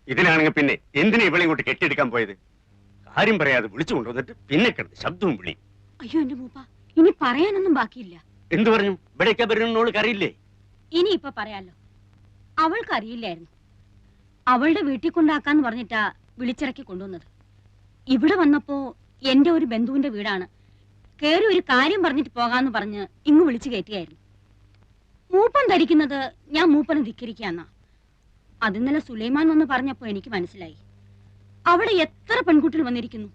ഇതിനാണെങ്കിൽ പിന്നെ എന്തിനാ ഇവളെ ഇങ്ങോട്ട് കെട്ടിയെടുക്കാൻ പോയത്? കാര്യം പറയാതെ വിളിച്ചു കൊണ്ടുവന്നിട്ട് പിന്നെ കിടന്ന് ശബ്ദവും വിളി. അയ്യോ എന്റെ മൂപ്പ, ഇനി പറയാനൊന്നും ബാക്കിയില്ല. എന്തു പറഞ്ഞു? ഇവിടേക്കാ വരുന്നോൾക്ക് അറിയില്ലേ? ഇനി ഇപ്പൊ പറയാലോ. അവൾക്ക് അറിയില്ലായിരുന്നു. അവളുടെ വീട്ടിൽ കൊണ്ടാക്കാന്ന് പറഞ്ഞിട്ടാ വിളിച്ചിറക്കി കൊണ്ടുവന്നത്. ഇവിടെ വന്നപ്പോ എന്റെ ഒരു ബന്ധുവിന്റെ വീടാണ്. കേറി ഒരു കാര്യം പറഞ്ഞിട്ട് പോകാന്ന് പറഞ്ഞ് ഇങ്ങ് വിളിച്ചു കയറ്റിയായിരുന്നു. മൂപ്പൻ ധരിക്കുന്നത് ഞാൻ മൂപ്പനെ ധിക്കരിക്കാന്നാ. അതിന്നലെ സുലൈമാൻ വന്ന് പറഞ്ഞപ്പോ എനിക്ക് മനസ്സിലായി. അവിടെ എത്ര പെൺകുട്ടികൾ വന്നിരിക്കുന്നു.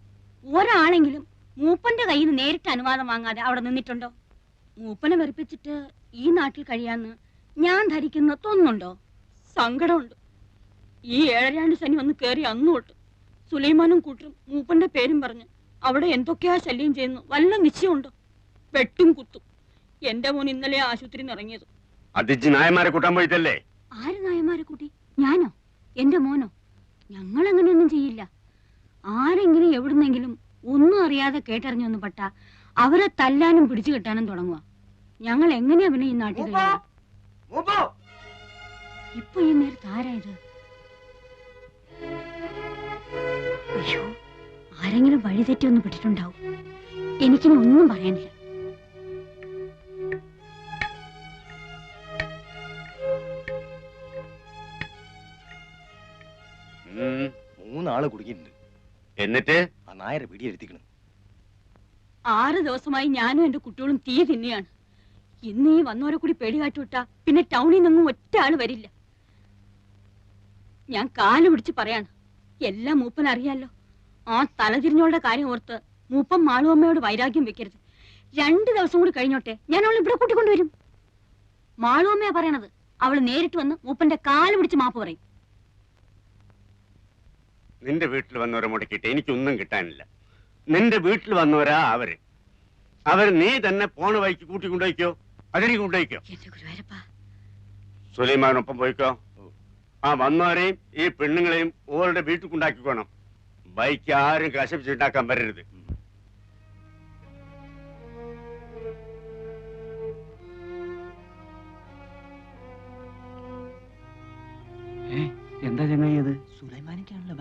ഒരാളെങ്കിലും മൂപ്പന്റെ കയ്യിൽ നിന്ന് നേരിട്ട് അനുവാദം വാങ്ങാതെ അവിടെ നിന്നിട്ടുണ്ടോ? മൂപ്പനെ വെറുപ്പിച്ചിട്ട് ഈ നാട്ടിൽ കഴിയാന്ന് ഞാൻ ധരിക്കുന്ന തോന്നുന്നുണ്ടോ? സങ്കടമുണ്ട്. ഈ 7 ശനി വന്ന് കയറി അന്നു തൊട്ട് സുലൈമാനും കൂട്ടരും മൂപ്പന്റെ പേരും പറഞ്ഞ് അവിടെ എന്തൊക്കെയാ ശല്യം ചെയ്യുന്നു വല്ല നിശ്ചയമുണ്ടോ? വെട്ടും കുത്തും. എന്റെ മോൻ ഇന്നലെ ആശുപത്രിയിൽ നിന്ന് ഇറങ്ങിയത്. അതിജ് നായന്മാരെ കൂട്ടാൻ പോയിട്ടല്ലേ? ആര് നായന്മാരെ കൂട്ടി? ഞാനോ? എന്റെ മോനോ? ഞങ്ങൾ അങ്ങനെയൊന്നും ചെയ്യില്ല. ആരെങ്കിലും എവിടുന്നെങ്കിലും ഒന്നും അറിയാതെ കേട്ടറിഞ്ഞൊന്നും പെട്ട അവരെ തല്ലാനും പിടിച്ചു കെട്ടാനും തുടങ്ങുക. ഞങ്ങൾ എങ്ങനെയാ പിന്നെ ഈ നാട്ടിൽ ഇപ്പൊ ഈ നേരത്ത് ആരായത്? അയ്യോ, ആരെങ്കിലും വഴിതെറ്റി ഒന്ന് പെട്ടിട്ടുണ്ടാവും. എനിക്കിനി ഒന്നും പറയാനില്ല. മൂന്നാള് കുടുങ്ങിയിട്ടുണ്ട്. എന്നിട്ട് ആ നായരെ പിടിയെടുത്തിക്കണം. 6 ദിവസമായി ഞാനും എന്റെ കുട്ടികളും തീ തിന്നെയാണ്. ഇന്ന് ഈ വന്നവരെ കൂടി പേടി കാട്ടുവിട്ടാ പിന്നെ ടൗണിൽ നിന്നും ഒറ്റ ആള് വരില്ല. ഞാൻ കാല് പിടിച്ച് പറയാണ്, എല്ലാം മൂപ്പൻ അറിയാലോ. ആ തലതിരിഞ്ഞോളുടെ കാര്യം ഓർത്ത് മൂപ്പൻ മാളുവമ്മയോട് വൈരാഗ്യം വെക്കരുത്. 2 ദിവസം കൂടി കഴിഞ്ഞോട്ടെ, ഞാൻ അവളെ ഇവിടെ കൂട്ടിക്കൊണ്ടുവരും. മാളുവമ്മയാ പറയണത്. അവള് നേരിട്ട് വന്ന് മൂപ്പന്റെ കാല് പിടിച്ച് മാപ്പ് പറയും. നിന്റെ വീട്ടിൽ വന്നവരെ മുടക്കിയിട്ട് എനിക്കൊന്നും കിട്ടാനില്ല. നിന്റെ വീട്ടിൽ വന്നവരാ അവര് നീ തന്നെ പോണ വഴിക്ക് കൂട്ടിക്കൊണ്ടുപോയിക്കോ. അതിലേക്ക് കൊണ്ടുപോയിക്കോ. എന്റെ ഗുരുവായൂരപ്പാ. സുലൈമാനൊപ്പം പോയിക്കോ. ആ വന്നവരെയും ഈ പെണ്ണുങ്ങളെയും ഓരുടെ വീട്ടിൽ കൊണ്ടാക്കിക്കോണം. ബൈക്ക് ആരും കശപ്പിച്ചുണ്ടാക്കാൻ വരരുത്. എന്താ ചങ്ങായത്? സുലൈമാനിക്കാണല്ലോ.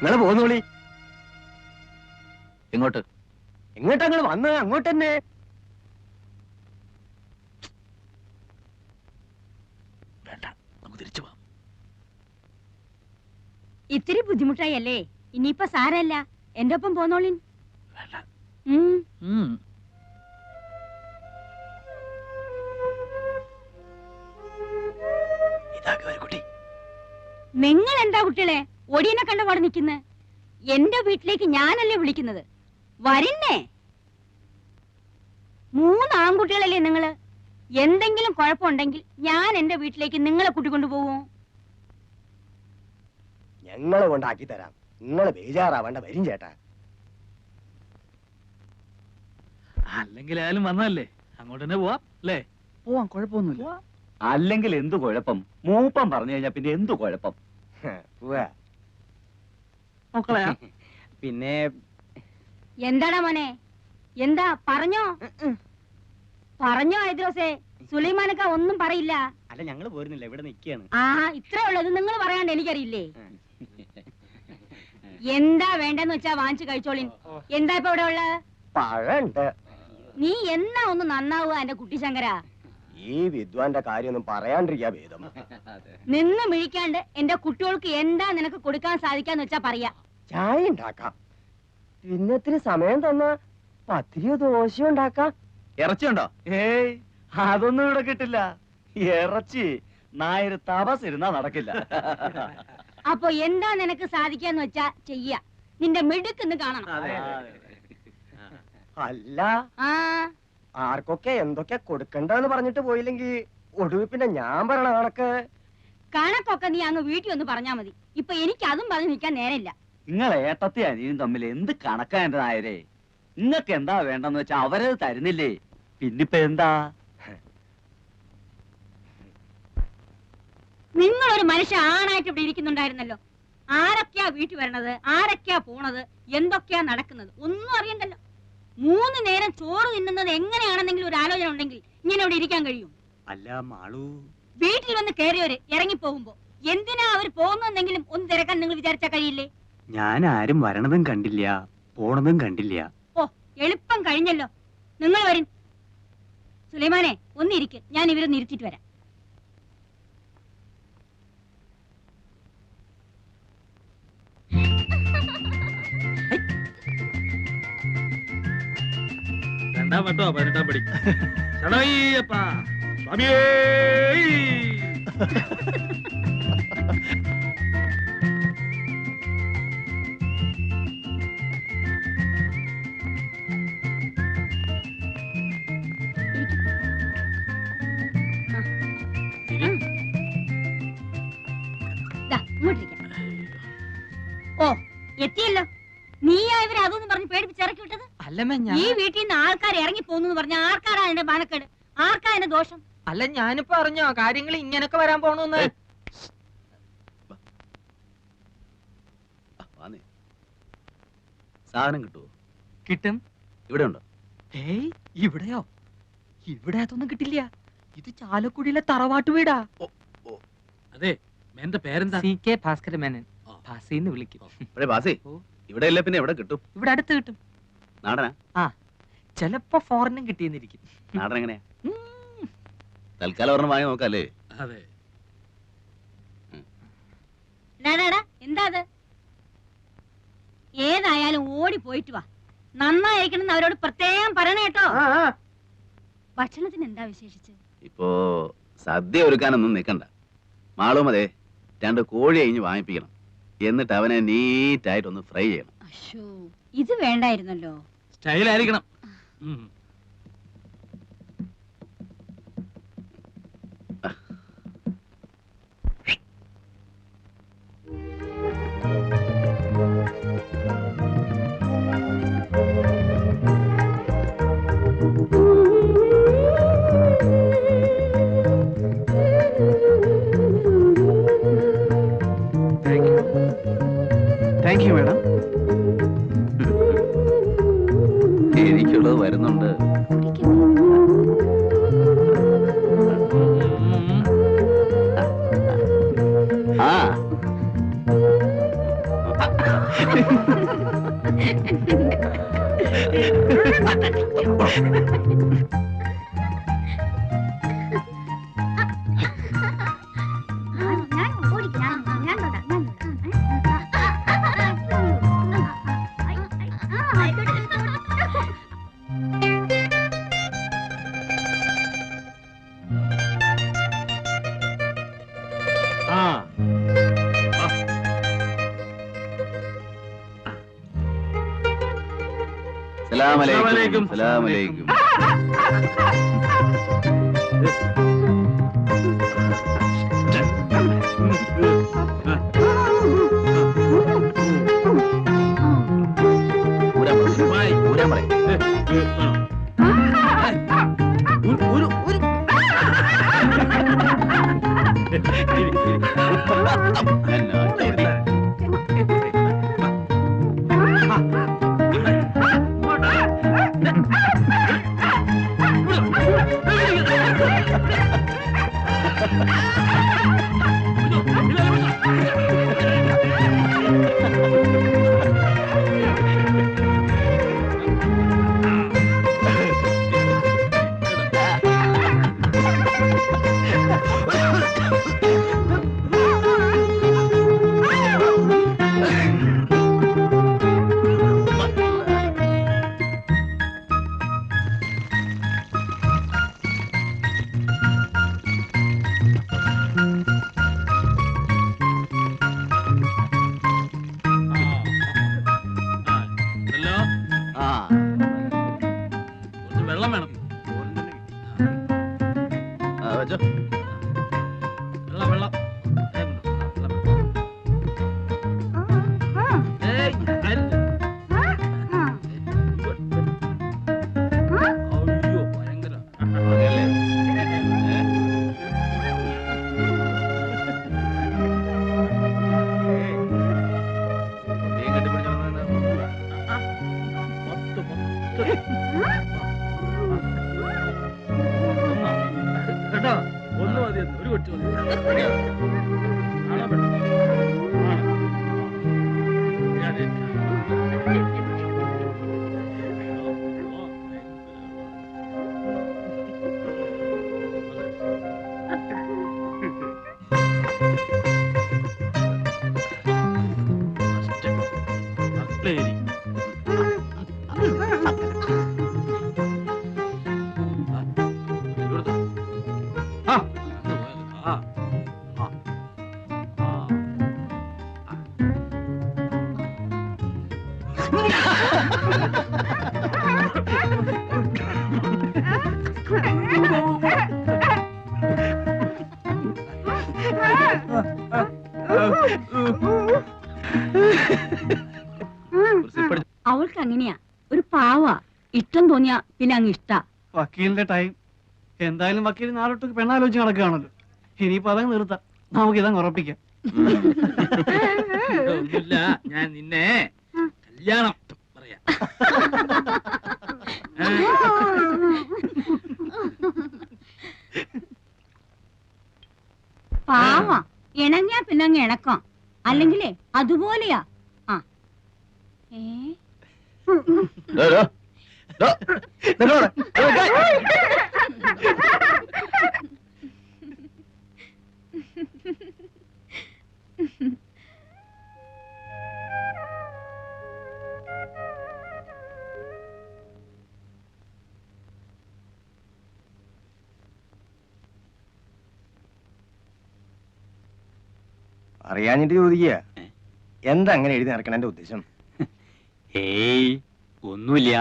നിങ്ങള് പോന്നോളി. എങ്ങോട്ട്? എങ്ങോട്ടാ നിങ്ങൾ വന്ന്? അങ്ങോട്ട് തന്നെ. വേണ്ട, നമുക്ക് തിരിച്ചു പോവാം. ഇത്തിരി ബുദ്ധിമുട്ടായി അല്ലേ? ഇനിയിപ്പൊ സാരല്ല, എന്റെ ഒപ്പം പോന്നോളിൻ. വേണ്ട. കുട്ടി, നിങ്ങൾ എന്താ കുട്ടികളെ ഒടിയനെ കണ്ടപാട് നിൽക്കുന്നത്? എന്റെ വീട്ടിലേക്ക് ഞാനല്ലേ വിളിക്കുന്നത്? വരിന്നേ. 3 ആൺകുട്ടികളല്ലേ നിങ്ങള്? എന്തെങ്കിലും കുഴപ്പമുണ്ടെങ്കിൽ ഞാൻ എന്റെ വീട്ടിലേക്ക് നിങ്ങളെ കൂട്ടിക്കൊണ്ടു പോവോ? ഞങ്ങളെ കൊണ്ടാക്കി തരാം. നിങ്ങള് ബേജാറാവേണ്ട. വരും ചേട്ടാ. അല്ലെങ്കിലായാലും വന്നതല്ലേ, അങ്ങോട്ട് തന്നെ പോവാം അല്ലേ? പോവാം, കുഴപ്പമൊന്നുമില്ല. അല്ലെങ്കിൽ എന്തു കുഴപ്പം? മൂപ്പം പറഞ്ഞു കഴിഞ്ഞാ പിന്നെ എന്തു കുഴപ്പം? മക്കളെ പിന്നെ എന്താടാ മോനെ, എന്താ പറഞ്ഞോ? പറഞ്ഞോ ഐദ്രോസേ? സുലൈമാനക്ക ഒന്നും പറയില്ല. അല്ല, ഞങ്ങള് പോരുന്നില്ല, ഇവിടെ നിൽക്കുകയാണ്. ആഹാ, ഇത്രേ ഉള്ളത് നിങ്ങൾ പറയാണ്ട് എനിക്കറിയില്ലേ? എന്താ വേണ്ടെന്ന് വെച്ചാ വാങ്ങിച്ചു കഴിച്ചോളിൻ. എന്താ ഇപ്പൊ ഇവിടെ ഉള്ളത്? പഴണ്ട്. നീ എന്നാ ഒന്ന് നന്നാവുക എന്റെ കുട്ടി ശങ്കര. ഈ വിദ്വാന്റെ കാര്യമൊന്നും പറയാണ്ടിരിക്കാ ഭേദം. നിന്ന് മിഴിക്കാണ്ട് എന്റെ കുട്ടികൾക്ക് എന്താ നിനക്ക് കൊടുക്കാൻ സാധിക്കാന്ന് വെച്ചാ പറയാ. ചായ ഉണ്ടാക്കാം, പിന്നെ ഇത്തിരി സമയം തന്ന പത്തിരിയോ ദോശയോ ഉണ്ടാക്കാം. ഇറച്ചിയുണ്ടോ? ഏയ്, അതൊന്നും ഇവിടെ കിട്ടില്ല. ഇറച്ചി നായര് തപസിരുന്നാ നടക്കില്ല. അപ്പൊ എന്താ നിനക്ക് സാധിക്കാന്ന് വെച്ചാ ചെയ്യ. നിന്റെ മിടുക്കെന്ന് കാണണം. അല്ല, ആ ആർക്കൊക്കെ എന്തൊക്കെ കൊടുക്കണ്ടെന്ന് പറഞ്ഞിട്ട് പോയില്ലെങ്കിൽ ഒടുവിൽ പിന്നെ ഞാൻ പറയണ കണക്ക്. കണക്കൊക്കെ നീ അങ്ങ് വീട്ടിൽ ഒന്ന് പറഞ്ഞാ മതി. ഇപ്പൊ എനിക്ക് അതും പറഞ്ഞ് നിൽക്കാൻ നേരമില്ല. നിങ്ങളെ ഏട്ടത്തി അനിയും തമ്മിൽ എന്ത് കണക്കാ എന്റെ നായരെ? നിങ്ങക്ക് എന്താ വേണ്ടെന്ന് വെച്ചാ അവരത് തരുന്നില്ലേ? പിന്നിപ്പ എന്താ? നിങ്ങളൊരു മനുഷ്യ ആണായിട്ട് ഇവിടെ ഇരിക്കുന്നുണ്ടായിരുന്നല്ലോ. ആരൊക്കെയാ വീട്ടിൽ വരണത്, ആരൊക്കെയാ പോണത്, എന്തൊക്കെയാ നടക്കുന്നത് ഒന്നും അറിയണ്ടല്ലോ. 3 നേരം ചോറ് തിന്നുന്നത് എങ്ങനെയാണെന്നെങ്കിലും ഒരു ആലോചന ഉണ്ടെങ്കിൽ ഇങ്ങനെ ഇവിടെ ഇരിക്കാൻ കഴിയും? അല്ല മാളു, വീട്ടിൽ വന്ന് കയറിയവര് ഇറങ്ങി പോകുമ്പോ എന്തിനാ അവർ പോകുന്നെങ്കിലും ഒന്ന് തിരക്കാൻ നിങ്ങൾ വിചാരിച്ചാ കഴിയില്ലേ? ഞാൻ ആരും വരണതും കണ്ടില്ല, പോണതും കണ്ടില്ല. ഓ, എളുപ്പം കഴിഞ്ഞല്ലോ. നിങ്ങൾ വരും. സുലൈമാനെ ഒന്നിരിക്ക്, ഞാൻ ഇവരൊന്ന് ഇരുത്തിട്ട് വരാം. രണ്ടാം വട്ടോ 18ാം പടി. ശരണയ്യപ്പ സ്വാമിയേ. ദാ, ഇങ്ങോട്ടിരിക്കാം. ഓ, എത്തിയല്ലോ. നീയാ ഇവരെ അതൊന്നും പറഞ്ഞ് പേടിപ്പിച്ചിറക്കി വിട്ടത്? അല്ലമ്മ, ഈ വീട്ടിൽ നിന്ന് ആൾക്കാർ ഇറങ്ങി പോകുന്നു പറഞ്ഞ ആർക്കാരാ അതിന്റെ ബാണക്കേട്? ആർക്കാ അതിന്റെ ദോഷം? അല്ല, ഞാനിപ്പോ അറിഞ്ഞോ കാര്യങ്ങൾ ഇങ്ങനൊക്കെ വരാൻ പോണെന്ന്? സാധനം കിട്ടുമോ? കിട്ടും. ഇവിടെ ഉണ്ടോ? ഏയ്, ഇവിടെയോ? ഇവിടെ അതൊന്നും കിട്ടില്ല. ഇത് ചാലക്കുടിയിലെ തറവാട്ട് വീടാ. അതെ, എന്റെ പേരെന്താ? CK ഭാസ്കര മേനൻ. ഭാസിന്ന് വിളിക്കും. ഇവിടെ ബാസി, ഇവിടെ ഇല്ല പിന്നെ എവിടെ കിട്ടും? ഇവിടെ അടുത്ത് കിട്ടും. നാടനാ? ചിലപ്പോ ഫോറിനും കിട്ടിയെന്നിരിക്കും. നാടൻ എങ്ങനെയാ? തൽക്കാലം ഒരെണ്ണം വാങ്ങി നോക്കാല്ലേ? അതെ. എന്താ അത്? ഏതായാലും ഓടി പോയിട്ട് വാ. നന്നായിരിക്കണം അവരോട് പ്രത്യേകം പറയണ കേട്ടോ. ഭക്ഷണത്തിന് എന്താ വിശേഷിച്ച്? ഇപ്പോ സദ്യ ഒരുക്കാനൊന്നും നിൽക്കണ്ട. മാളും അതെ 2 കോഴി കഴിഞ്ഞ് വാങ്ങിപ്പിക്കണം. എന്നിട്ട് അവനെ നീറ്റായിട്ടൊന്ന് ഫ്രൈ ചെയ്യണം. അശ്ശോ, ഇത് വേണ്ടായിരുന്നല്ലോ. സ്റ്റൈലായിരിക്കണം. Thank you madam. എനിക്കുള്ളത് വരുന്നുണ്ട്. ആ സലാമലൈക്കും. സലാമലൈക്കും. ഊരാൻ പറയ്. വെള്ളം വേണം. വെള്ളം വെള്ളം. അയ്യോ ഭയങ്കര. കേട്ടോ ഒന്ന് മതി, ഒരു കൊച്ചു മതി. ആണോ പെട്ടോ? അവൾക്ക് അങ്ങനെയാ, ഒരു പാവാ. ഇഷ്ടം തോന്നിയാ പിന്നെ അങ്ങ് ഇഷ്ടാ. വക്കീലിന്റെ ടൈം. എന്തായാലും വക്കീൽ നാളൊട്ടൊക്കെ പെണ്ണാലോചിച്ച് നടക്കുകയാണല്ലോ. ഇനിയിപ്പോ അതങ്ങ് നിർത്താം, നമുക്ക് ഇതങ്ങ് ഉറപ്പിക്കാം. ഒന്നുമില്ല, ഞാൻ നിന്നെ കല്യാണം പറയാം. പാവാ, ഇണങ്ങിയാ പിന്നെ അങ്ങ് ഇണക്കാം. അല്ലെങ്കിലേ അതുപോലെയാ. ആ അറിയാഞ്ഞിട്ട് ചോദിക്കുക, എന്താ അങ്ങനെ എഴുതി നടക്കണ എന്റെ ഉദ്ദേശം? ഏയ് ഒന്നുമില്ല,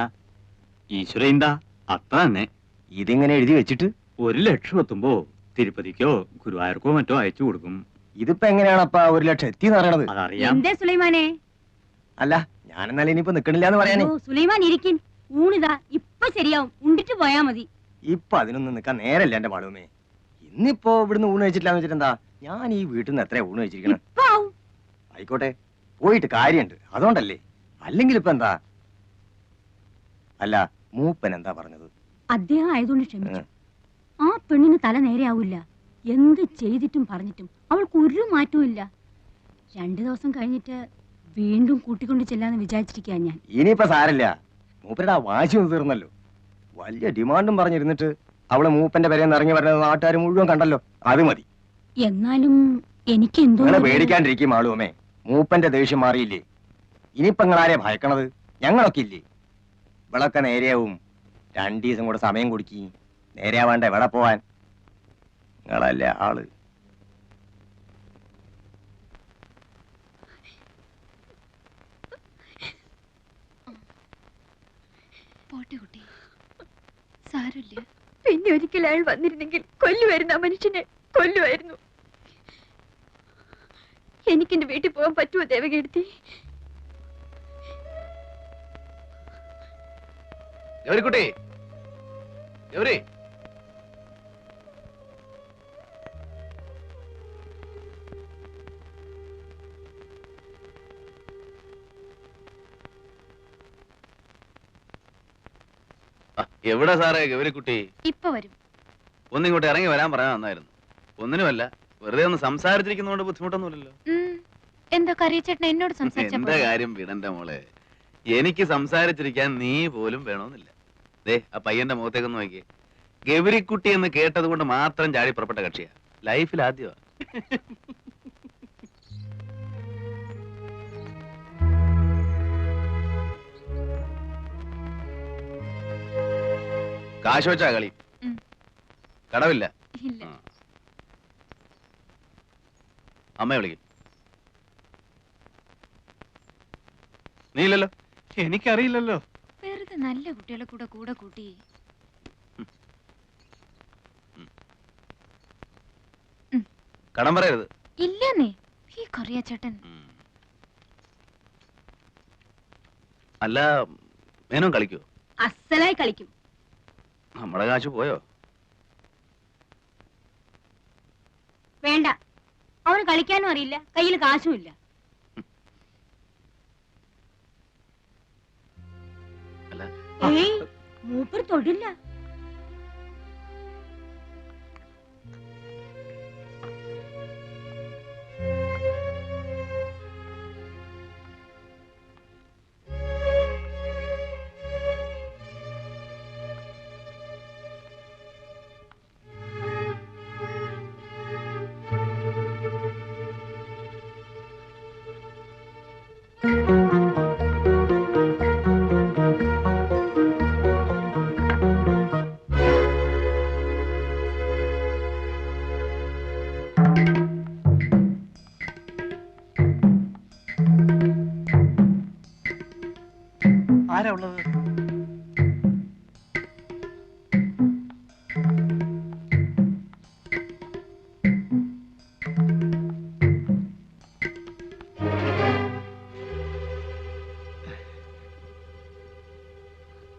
ഈശ്വര എന്താ അത്ര തന്നെ. ഇതിങ്ങനെ എഴുതി വെച്ചിട്ട് 1,00,000 എത്തുമ്പോ തിരുപ്പതിക്കോ ഗുരുവായൂർക്കോ മറ്റോ അയച്ചു കൊടുക്കും. ഇതിപ്പോ എങ്ങനെയാണപ്പാ 1,00,000 എത്തിന്ന് പറയണത്? അതറിയാം. എന്തേ സുലൈമാനെ? അല്ല, ഞാനെന്നാലും ഇനിയിപ്പോ നിക്കണില്ല എന്ന് പറയാനേ. ഓ, സുലൈമാൻ ഇരിക്കും, ഊണിതാ ഇപ്പൊ ശരിയാവും, ഉണ്ടിട്ട് പോയാ മതി. ഇപ്പൊ അതിനൊന്നും നിക്കാൻ നേരല്ല എന്റെ മാളുമേ. ഇന്നിപ്പോ ഇവിടുന്ന് ഊണ് കഴിച്ചിട്ടില്ലാന്ന് വെച്ചിട്ടെന്താ, ഞാൻ ഈ വീട്ടിൽ നിന്ന് എത്രയാ ഊണ് കഴിച്ചിരിക്കണം? ഇപ്പൊ ആവും. ആയിക്കോട്ടെ, പോയിട്ട് കാര്യമുണ്ട്, അതുകൊണ്ടല്ലേ. അല്ലെങ്കിൽ ഇപ്പൊ എന്താ? അല്ല, മൂപ്പൻ എന്താ പറഞ്ഞത്? അദ്ദേഹം ആയതുകൊണ്ട് ക്ഷമിച്ചു. ആ പെണ്ണിന് തല നേരെയാവില്ല. എന്ത് ചെയ്തിട്ടും പറഞ്ഞിട്ടും അവൾക്ക് ഒരു മാറ്റവും ഇല്ല. 2 ദിവസം കഴിഞ്ഞിട്ട് വീണ്ടും കൂട്ടിക്കൊണ്ട് ചെല്ലാന്ന് വിചാരിച്ചിരിക്കാ ഞാൻ. ഇനിയിപ്പോ സാരല്ല, മൂപ്പരുടെ ആ വാശി ഒന്ന് തീർന്നല്ലോ. വലിയ ഡിമാൻഡും പറഞ്ഞിരുന്നിട്ട് അവള് മൂപ്പന്റെ പേരെന്ന് ഇറങ്ങി വരുന്നത് നാട്ടുകാർ മുഴുവൻ കണ്ടല്ലോ, അത് മതി. എന്നാലും എനിക്ക് എന്തോ നിങ്ങളെ പേടിക്കാണ്ടിരിക്കും ആളുമേ. മൂപ്പന്റെ ദേഷ്യം മാറിയില്ലേ? ഇനിയിപ്പോ നിങ്ങളാരെ ഭയക്കണത്? ഞങ്ങളൊക്കെ ഇല്ലേ? ഇവളൊക്കെ നേരെയാവും. 2 ദിവസം കൂടെ സമയം കൊടുക്കി. നേരെയാവാണ്ട എവിടെ പോവാൻ? നിങ്ങളല്ലേ ആള്. പോട്ടെ കുട്ടി, സാരമില്ല. പിന്നെ ഒരിക്കൽ അയാൾ വന്നിരുന്നെങ്കിൽ കൊല്ലുമായിരുന്നു, ആ മനുഷ്യനെ കൊല്ലുമായിരുന്നു. എനിക്കെന്റെ വീട്ടിൽ പോകാൻ പറ്റുമോ ദേവകീർത്തി? ഗൗരിക്കുട്ടി, ഗൗരി, എവിടെ സാറേ ഗൗരിക്കുട്ടി? ഇപ്പൊ വരും. ഒന്നിങ്ങോട്ട് ഇറങ്ങി വരാൻ പറയാൻ നന്നായിരുന്നു. ഒന്നിനുമല്ല, വെറുതെ ഒന്ന് സംസാരിച്ചിരിക്കുന്നതുകൊണ്ട് ബുദ്ധിമുട്ടൊന്നുമില്ലല്ലോ. എന്താ കറിയച്ചേട്ടൻ എന്നോട് എന്റെ കാര്യം വിടണ്ട മോളെ. എനിക്ക് സംസാരിച്ചിരിക്കാൻ നീ പോലും വേണമെന്നില്ല. ദേ ആ പയ്യന്റെ മുഖത്തേക്കൊന്ന് നോക്കിയേ. ഗൗരിക്കുട്ടി എന്ന് കേട്ടത് കൊണ്ട് മാത്രം ചാടി പുറപ്പെട്ട കക്ഷിയാ. ലൈഫിൽ ആദ്യമാ. കാശ് വെച്ചാ കളി? കടവില്ല. അമ്മയെ വിളിക്കും. നീ ഇല്ലല്ലോ. എനിക്കറിയില്ലല്ലോ. വെറുതെ നല്ല കുട്ടികളെ കൂടെ കൂടെ കൂട്ടി. കടം പറയരുത്. ഇല്ലെന്നേ ഈ കറിയച്ചേട്ടൻ. അല്ല, മേനോൻ കളിക്കോ? അസലായി കളിക്കും. നമ്മുടെ കാശ് പോയോ? വേണ്ട, അവന് കളിക്കാനും അറിയില്ല, കയ്യിൽ കാശും ഇല്ല. ഏയ്, മൂപ്പർ തൊടില്ല. ആരാ ഉള്ളത്?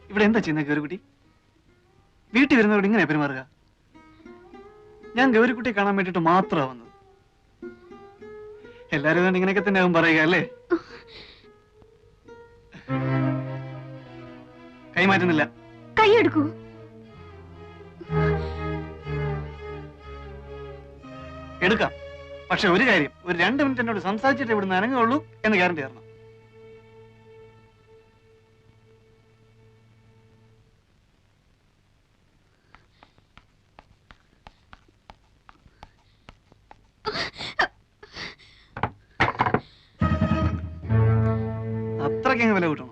ഇവിടെ എന്താ ചെയ്യുന്നത് ഗൗരിക്കുട്ടി? വീട്ടിൽ വരുന്നവരോട് ഇങ്ങനെ പെരുമാറുക? ഞാൻ ഗൗരിക്കുട്ടിയെ കാണാൻ വേണ്ടിട്ട് മാത്രമാണ് വന്നത്. എല്ലാരും തന്നെ ഇങ്ങനെയൊക്കെ തന്നെ ആവും പറയുക അല്ലേ? കൈമാറ്റുന്നില്ല. കൈയെടുക്കൂ. എടുക്കാം, പക്ഷെ ഒരു കാര്യം, ഒരു 2 മിനിറ്റ് എന്നോട് സംസാരിച്ചിട്ട് ഇവിടുന്ന് അനങ്ങുള്ളൂ എന്ന് ഗ്യാരണ്ടി തരണം. അത്രയ്ക്കങ്ങ് വില കൂട്ടണം.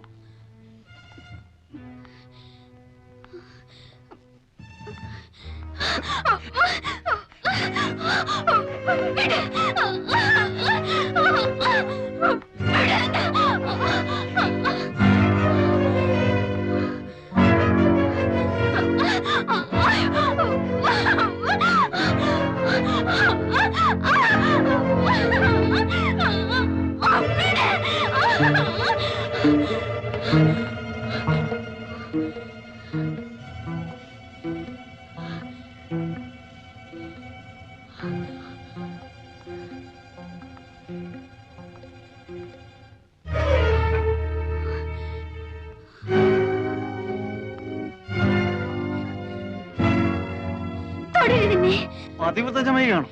പതിവ്രതമായി കാണും.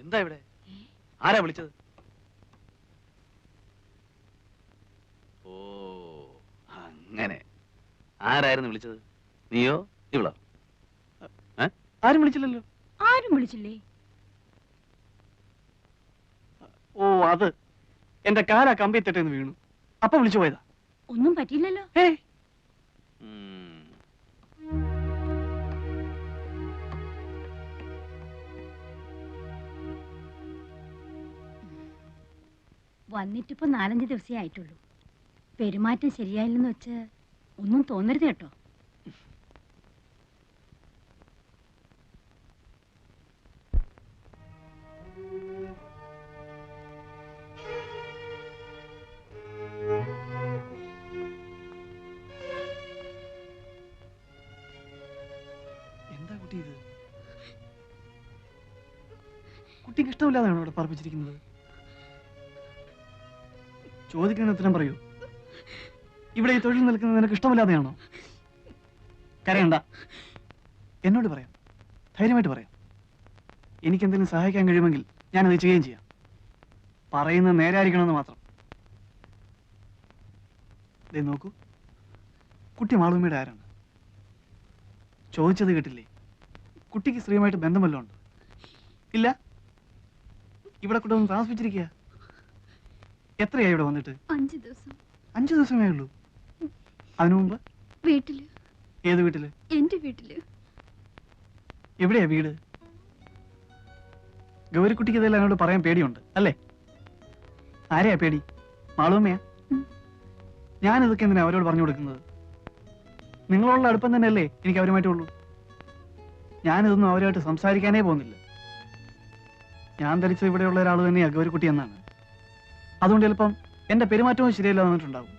എന്താ ഇവിടെ? ആരാ വിളിച്ചത്? ഓ അങ്ങനെ. ആരായിരുന്നു വിളിച്ചത്? നീയോ ഇവളോ? ആരും വിളിച്ചില്ലല്ലോ. ആരും വിളിച്ചില്ലേ? ഓ അത് എന്റെ കാലാ കമ്പി തെറ്റെന്ന് വീണു. അപ്പൊ വിളിച്ചു പോയതാ. ഒന്നും പറ്റിയില്ലല്ലോ. വന്നിട്ടിപ്പോ 4-5 ദിവസമേ ആയിട്ടുള്ളൂ. പെരുമാറ്റം ശരിയായില്ലെന്ന് വെച്ച് ഒന്നും തോന്നരുത് കേട്ടോ. എന്താ കുട്ടി ഇത്? കുട്ടിക്ക് ഇഷ്ടമില്ലാതെയാണോ ഇവിടെ പറപ്പിച്ചിരിക്കുന്നത്? ചോദിക്കുന്ന ഉത്തരം പറയൂ. ഇവിടെ ഈ തൊഴിൽ നിൽക്കുന്നത് നിനക്ക് ഇഷ്ടമില്ലാതെയാണോ? കരയണ്ട, എന്നോട് പറയാം, ധൈര്യമായിട്ട് പറയാം. എനിക്കെന്തെങ്കിലും സഹായിക്കാൻ കഴിയുമെങ്കിൽ ഞാനത് ചെയ്യുകയും ചെയ്യാം. പറയുന്നത് നേരായിരിക്കണമെന്ന് മാത്രം. ദേ നോക്കൂ, കുട്ടി മാളൂമ്മയുടെ ആരാണ്? ചോദിച്ചത് കേട്ടില്ലേ? കുട്ടിക്ക് സ്ത്രീയുമായിട്ട് ബന്ധം വല്ലതും ഉണ്ട്? ഇല്ല. ഇവിടെ കൂടെ ഒന്ന് താമസിപ്പിച്ചിരിക്കുക. എത്രയായി ഇവിടെ വന്നിട്ട്? 5 ദിവസം. 5 ദിവസമേ ഉള്ളൂ. അതിനു മുമ്പ് വീട്ടില്. ഏത് വീട്ടില്? എന്റെ വീട്ടില്. എവിടെയാ വീട്? ഗൗരിക്കുട്ടിക്ക് ഇതെല്ലാം എന്നോട് പറയാൻ പേടിയുണ്ട് അല്ലേ? ആരെയാ പേടി? മാളൂമ്മയാ? ഞാനിതൊക്കെ എന്തിനാ അവരോട് പറഞ്ഞു കൊടുക്കുന്നത്? നിങ്ങളുള്ള അടുപ്പം തന്നെയല്ലേ എനിക്ക് അവരുമായിട്ടുള്ളൂ. ഞാനിതൊന്നും അവരുമായിട്ട് സംസാരിക്കാനേ പോകുന്നില്ല. ഞാൻ ധരിച്ചത് ഇവിടെയുള്ള ഒരാൾ തന്നെയാ ഗൗരിക്കുട്ടി എന്നാണ്. അതുകൊണ്ട് ചിലപ്പം എന്റെ പെരുമാറ്റവും ശരിയല്ല വന്നിട്ടുണ്ടാവും.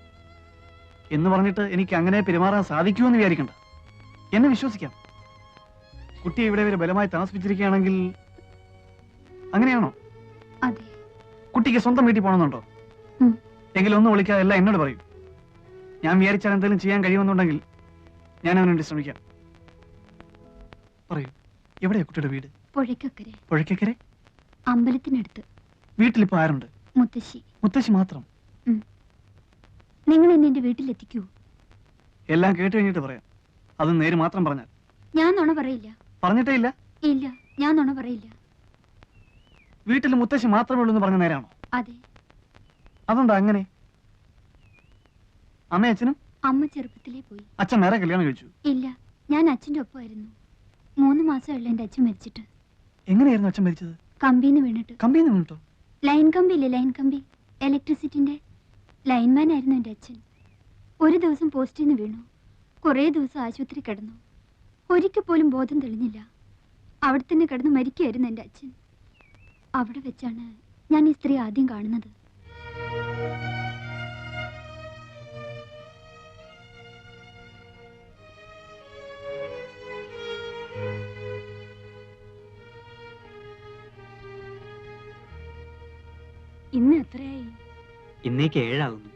എന്ന് പറഞ്ഞിട്ട് എനിക്ക് അങ്ങനെ പെരുമാറാൻ സാധിക്കുമെന്ന് വിചാരിക്കണ്ട. എന്നെ വിശ്വസിക്കാം. കുട്ടിയെ ഇവിടെ വരെ ബലമായി താമസിപ്പിച്ചിരിക്കുകയാണെങ്കിൽ അങ്ങനെയാണോ? അതെ. കുട്ടിക്ക് സ്വന്തം വീട്ടിൽ പോകണമെന്നുണ്ടോ? എങ്കിലും ഒന്നും വിളിക്കാതെ എല്ലാം എന്നോട് പറയും. ഞാൻ വിചാരിച്ചാൽ എന്തെങ്കിലും ചെയ്യാൻ കഴിയുമെന്നുണ്ടെങ്കിൽ ഞാൻ അവന് വേണ്ടി ശ്രമിക്കാം. പറയൂ, എവിടെയാ കുട്ടിയുടെ വീട്? പുഴയ്ക്കക്കരെ. പുഴയ്ക്കക്കരെ? അമ്പലത്തിനടുത്ത്. വീട്ടിലിപ്പോ ആരുണ്ട്? മുത്തശ്ശി. മുത്തശ്ശി മാത്രം? നിങ്ങൾ എന്നെ എന്റെ വീട്ടിലെത്തിക്കൂ. എല്ലാം കേട്ട് കഴിഞ്ഞിട്ട് പറയാം. അത് നേര് മാത്രം പറഞ്ഞാൽ. ഞാൻ നുണ പറയില്ല. പറഞ്ഞിട്ടേ ഇല്ല? ഇല്ല, ഞാൻ നുണ പറയില്ല. വീട്ടിൽ മുത്തശ്ശി മാത്രമേ ഉള്ളൂ എന്ന് പറഞ്ഞ നേരാണോ? അതെ. അതെന്താ അങ്ങനെ? അമ്മ അച്ഛനും? അമ്മ ചെറുപ്പത്തിലേ പോയി. അച്ഛൻ വേറെ കല്യാണം കഴിച്ചു? ഇല്ല, ഞാൻ അച്ഛന്റെ ഒപ്പമായിരുന്നു. 3 മാസമുള്ള എന്റെ അച്ഛൻ മരിച്ചിട്ട്. എങ്ങനെയായിരുന്നു അച്ഛൻ മരിച്ചത്? കമ്പിന്ന് വീണിട്ട്. കമ്പിന്ന് വീണിട്ടോ? ലൈൻ കമ്പി ഇല്ലേ, ലൈൻ കമ്പി, ഇലക്ട്രിസിറ്റിന്റെ ലൈൻമാൻ ആയിരുന്നു എന്റെ അച്ഛൻ. ഒരു ദിവസം പോസ്റ്റിൽ നിന്ന് വീണു. കുറേ ദിവസം ആശുപത്രി കിടന്നു. ഒരിക്കൽ പോലും ബോധം തെളിഞ്ഞില്ല. അവിടെ തന്നെ കിടന്ന് മരിക്കുകയായിരുന്നു എന്റെ അച്ഛൻ. അവിടെ വെച്ചാണ് ഞാൻ ഈ സ്ത്രീ ആദ്യം കാണുന്നത്. ഇന്ന് എത്രയായി? ഇന്നേക്ക് 7 ആകുന്നു.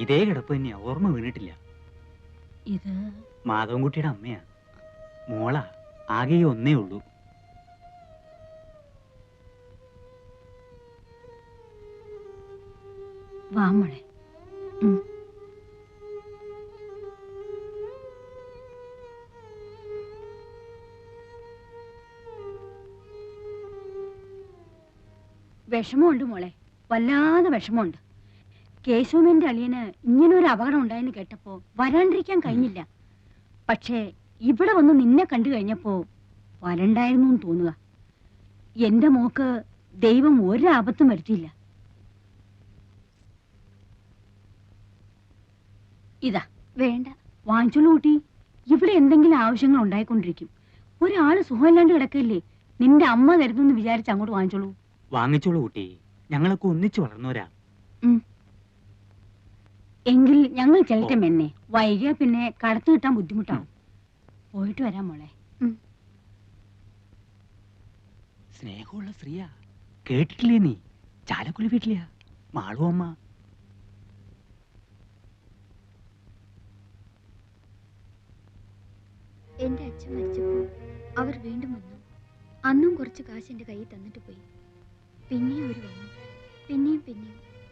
ഇതേ കിടപ്പ് തന്നെയാ, ഓർമ്മ വീണിട്ടില്ല. ഇത് മാധവൻകുട്ടിയുടെ അമ്മയാ. മോളാ, ആകെ ഒന്നേ ഉള്ളൂ. വാ മോളെ. വിഷമമുണ്ട് മോളെ, വല്ലാതെ വിഷമമുണ്ട്. കേശവന്റെ അളിയന് ഇങ്ങനൊരു അപകടം ഉണ്ടായെന്ന് കേട്ടപ്പോ വരാണ്ടിരിക്കാൻ കഴിഞ്ഞില്ല. പക്ഷേ ഇവിടെ വന്ന് നിന്നെ കണ്ടു കഴിഞ്ഞപ്പോ വരണ്ടായിരുന്നു എന്ന് തോന്നുക. എന്റെ മോക്ക് ദൈവം ഒരു ആപത്തും വരുത്തിയില്ല. ഇതാ വേണ്ട, വാങ്ങിച്ചോളൂ കൂട്ടി. ഇവിടെ എന്തെങ്കിലും ആവശ്യങ്ങൾ ഉണ്ടായിക്കൊണ്ടിരിക്കും. ഒരാള് സുഖമില്ലാണ്ട് കിടക്കില്ലേ, നിന്റെ അമ്മ തരുന്നെന്ന് വിചാരിച്ച് അങ്ങോട്ട് വാങ്ങിച്ചോളൂ. വാങ്ങിച്ചോളൂ കുട്ടി, ഞങ്ങളൊക്കെ ഒന്നിച്ചു വളർന്നവരാ. എങ്കിൽ ഞങ്ങൾ ചെല്ലട്ടെ മെന്നെ, വൈകിയ പിന്നെ കടത്തു കിട്ടാൻ ബുദ്ധിമുട്ടാവും. പോയിട്ട് വരാം മോളെ. സ്നേഹമുള്ള സ്ത്രീയാ, കേട്ടിട്ടില്ലേ നീ? ചാലക്കുടി വീട്ടിലെയാ മാളു അമ്മ. എന്റെ അച്ഛൻ മരിച്ചപ്പോ അവർ വീണ്ടും വന്നു. അന്നും കുറച്ച് കാശ് എന്റെ കയ്യിൽ തന്നിട്ട് പോയി. പിന്നെയും അവർ വന്നു, പിന്നെയും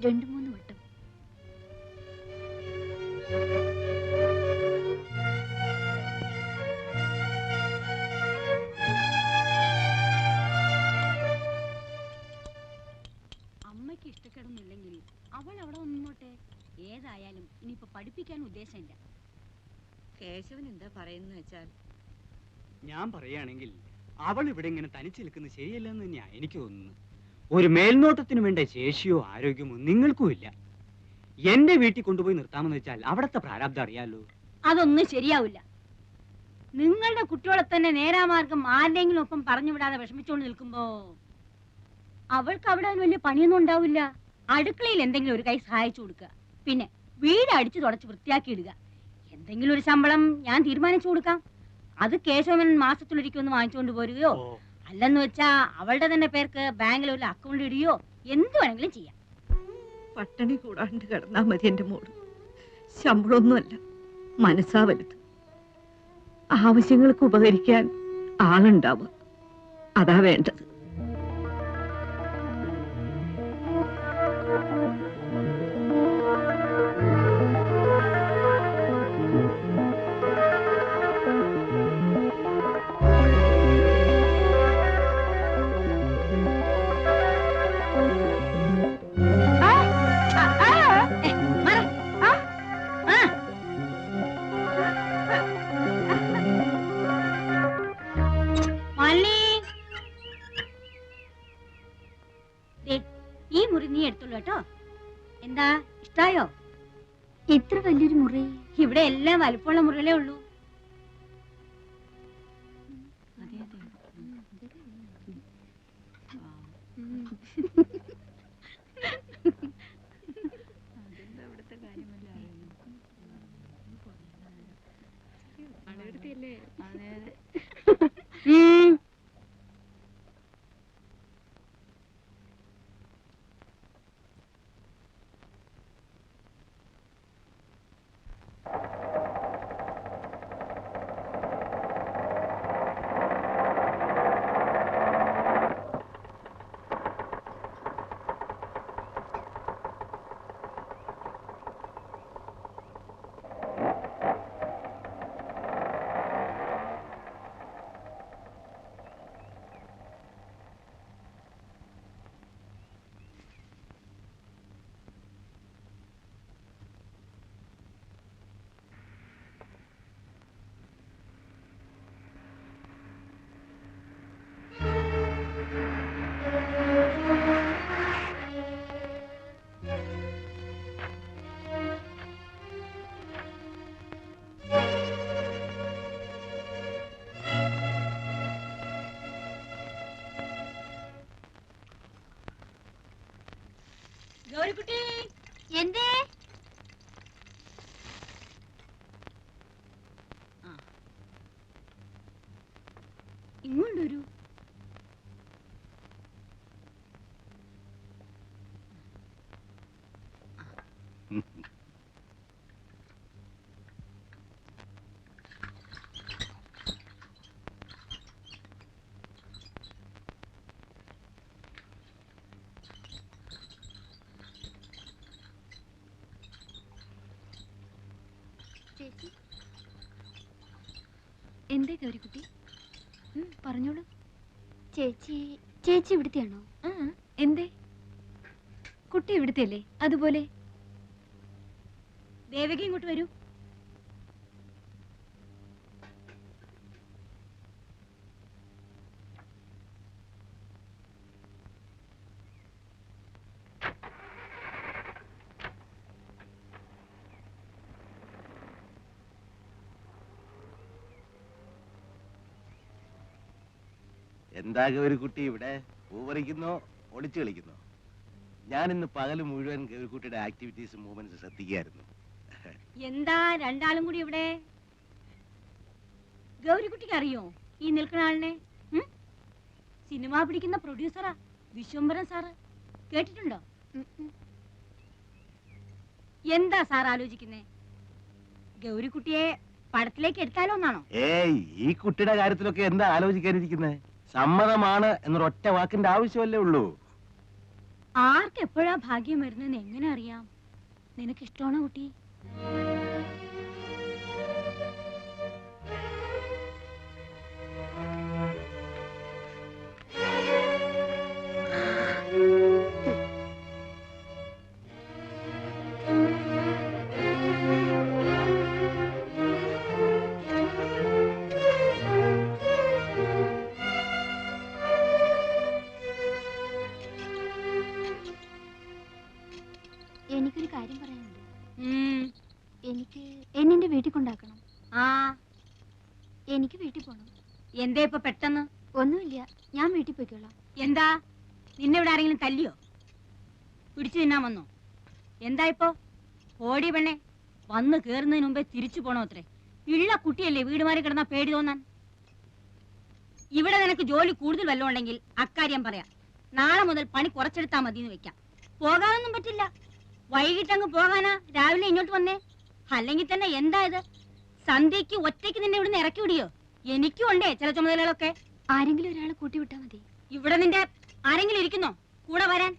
2-3 വട്ടം. അമ്മയ്ക്ക് ഇഷ്ടപ്പെടുന്നില്ലെങ്കിൽ അവൾ അവിടെ നിന്നോട്ടെ. ഏതായാലും ഇനിയിപ്പോ പഠിപ്പിക്കാൻ ഉദ്ദേശമില്ല. കേശവൻ എന്താ പറയുന്ന വെച്ചാൽ, ഞാൻ പറയുകയാണെങ്കിൽ അവൾ ഇവിടെ ഇങ്ങനെ തനിച്ച് നിൽക്കുന്നത് ശരിയല്ലെന്ന് തന്നെയാ എനിക്ക് തോന്നുന്നത്. ഒരു മേൽനോട്ടത്തിന് വേണ്ട ശേഷിയോ ആരോഗ്യമോ നിങ്ങൾക്കും ഇല്ല. എന്റെ വീട്ടിൽ കൊണ്ടുപോയി നിർത്താമെന്ന് വെച്ചാൽ അവിടത്തെ പ്രാരാബ്ദം അറിയാലോ. അതൊന്നും ശരിയാവില്ല. നിങ്ങളുടെ കുട്ടികളെ തന്നെ നേരാമാർഗം ആരുടെങ്കിലും ഒപ്പം പറഞ്ഞു വിടാതെ വിഷമിച്ചുകൊണ്ട് നിൽക്കുമ്പോ അവൾക്ക് അവിടെ വലിയ പണിയൊന്നും ഉണ്ടാവില്ല. അടുക്കളയിൽ എന്തെങ്കിലും ഒരു കൈ സഹായിച്ചു കൊടുക്കുക, പിന്നെ വീട് അടിച്ചു തുടച്ച് വൃത്തിയാക്കി ഇടുക. എന്തെങ്കിലും ഒരു ശമ്പളം ഞാൻ തീരുമാനിച്ചു കൊടുക്കാം. അത് കേശവൻ മാസത്തിലൊരിക്കൽ ഒന്ന് വാങ്ങിച്ചുകൊണ്ട് പോരുകയോ അല്ലെന്ന് വെച്ചാ അവളുടെ തന്നെ പേർക്ക് ബാങ്കിൽ ഒരു അക്കൗണ്ട് ഇടുകയോ എന്ത് വേണമെങ്കിലും ചെയ്യാം. പട്ടിണി കൂടാണ്ട് കിടന്നാ മതി എന്റെ മോള്. ശമ്പളമൊന്നുമല്ല, മനസ്സാ വലുത്. ആവശ്യങ്ങൾക്ക് ഉപകരിക്കാൻ ആളുണ്ടാവുക, അതാ വേണ്ടത്. ഈ മുറി നീ എടുത്തോളൂ കേട്ടോ. എന്താ ഇഷ്ടായോ? ഇത്ര വലിയൊരു മുറി ഇവിടെ എല്ലാം വലുപ്പമുള്ള മുറികളേ ഉള്ളൂ. ഗൗരിക്കുട്ടി എന്തേ? ഇങ്ങോട്ടൊരു എന്തേ ഗൗരിക്കുട്ടി? പറഞ്ഞോളൂ. ചേച്ചി ചേച്ചി ഇവിടുത്തെയാണോ? എന്തേ? കുട്ടി ഇവിടുത്തെ അല്ലേ? അതുപോലെ ദേവകി ഇങ്ങോട്ട് വരൂ. എന്താ ഗൗരിക്കുട്ടി ഇവിടെ പൂവറിക്കുന്നോ ഒളിച്ചു കളിക്കുന്നോ? ഞാൻ ഇന്ന് പകല് മുഴുവൻ ഗൗരിക്കുട്ടിയുടെ ആക്ടിവിറ്റീസും മൂവ്മെന്റ്സ് ശ്രദ്ധിക്കുകയായിരുന്നു. എന്താ രണ്ടാളും കൂടി ഇവിടെ? ഗൗരിക്കുട്ടിക്ക് അറിയോ ഈ നിൽക്കുന്ന ആളിനെ? സിനിമ പിടിക്കുന്ന പ്രൊഡ്യൂസറാ, വിശ്വംഭരൻ സാറ്. കേട്ടിട്ടുണ്ടോ? എന്താ സാർ ആലോചിക്കുന്നേ? ഗൗരിക്കുട്ടിയെ പടത്തിലേക്ക് എടുത്താലോ എന്നാണോ? ഏയ്, ഈ കുട്ടിയുടെ കാര്യത്തിലൊക്കെ എന്താ ആലോചിക്കാനിരിക്കുന്നത്? സമ്മതമാണ് എന്നൊരൊറ്റ വാക്കിന്റെ ആവശ്യമല്ലേ ഉള്ളൂ. ആർക്ക് എപ്പോഴാ ഭാഗ്യം വരുന്നതെന്ന് എങ്ങനെ അറിയാം? നിനക്ക് ഇഷ്ടമാണോ കുട്ടി? എനിക്ക് വീട്ടിൽ പോണം. എന്തേ ഇപ്പൊ പെട്ടെന്ന്? ഒന്നുമില്ല, ഞാൻ വീട്ടിൽ പോയിക്കോളാം. എന്താ, നിന്നെ ഇവിടെ ആരെങ്കിലും തല്ലിയോ? പിടിച്ചു തിന്നാൻ വന്നോ? എന്താ ഇപ്പോ? ഓടി പെണ്ണെ, വന്ന് കേറുന്നതിന് മുമ്പേ തിരിച്ചു പോണോ അത്രേ? ഇള്ള കുട്ടിയല്ലേ വീട് മാറി കിടന്നാ പേടി തോന്നാൻ. ഇവിടെ നിനക്ക് ജോലി കൂടുതൽ വല്ലതും ഉണ്ടെങ്കിൽ അക്കാര്യം പറയാം. നാളെ മുതൽ പണി കുറച്ചെടുത്താൽ മതി എന്ന് വെക്കാം. പോകാനൊന്നും പറ്റില്ല. വൈകിട്ടങ്ങ് പോകാനാ രാവിലെ ഇങ്ങോട്ട് വന്നേ? അല്ലെങ്കിൽ തന്നെ എന്താ ഇത്? സന്ധ്യക്ക് ഒറ്റയ്ക്ക് നിന്നെ ഇവിടുന്ന് ഇറക്കി വിടിയോ? എനിക്കും ഉണ്ടേ ചില ചുമതലകളൊക്കെ. ആരെങ്കിലും ഒരാളെ കൂട്ടിവിട്ടാ മതി. ഇവിടെ നിന്റെ ആരെങ്കിലും ഇരിക്കുന്നോ കൂടെ വരാൻ?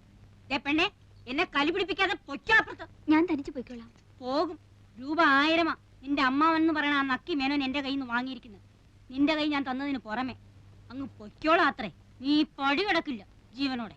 പെണ്ണെ, എന്നെ കലി പിടിപ്പിക്കാതെ പൊയ്ക്കാപ്പുറത്ത്. ഞാൻ തനിച്ച് പോയിക്കോളാം. പോകും. രൂപ 1000 നിന്റെ അമ്മാവെന്ന് പറയണ ആ നക്കി മേനോൻ എന്റെ കയ്യിൽ നിന്ന് വാങ്ങിയിരിക്കുന്നത്. നിന്റെ കൈ ഞാൻ തന്നതിന് പുറമെ അങ്ങ് പൊയ്ക്കോളാം അത്രേ. നീ പടി കിടക്കില്ല ജീവനോടെ.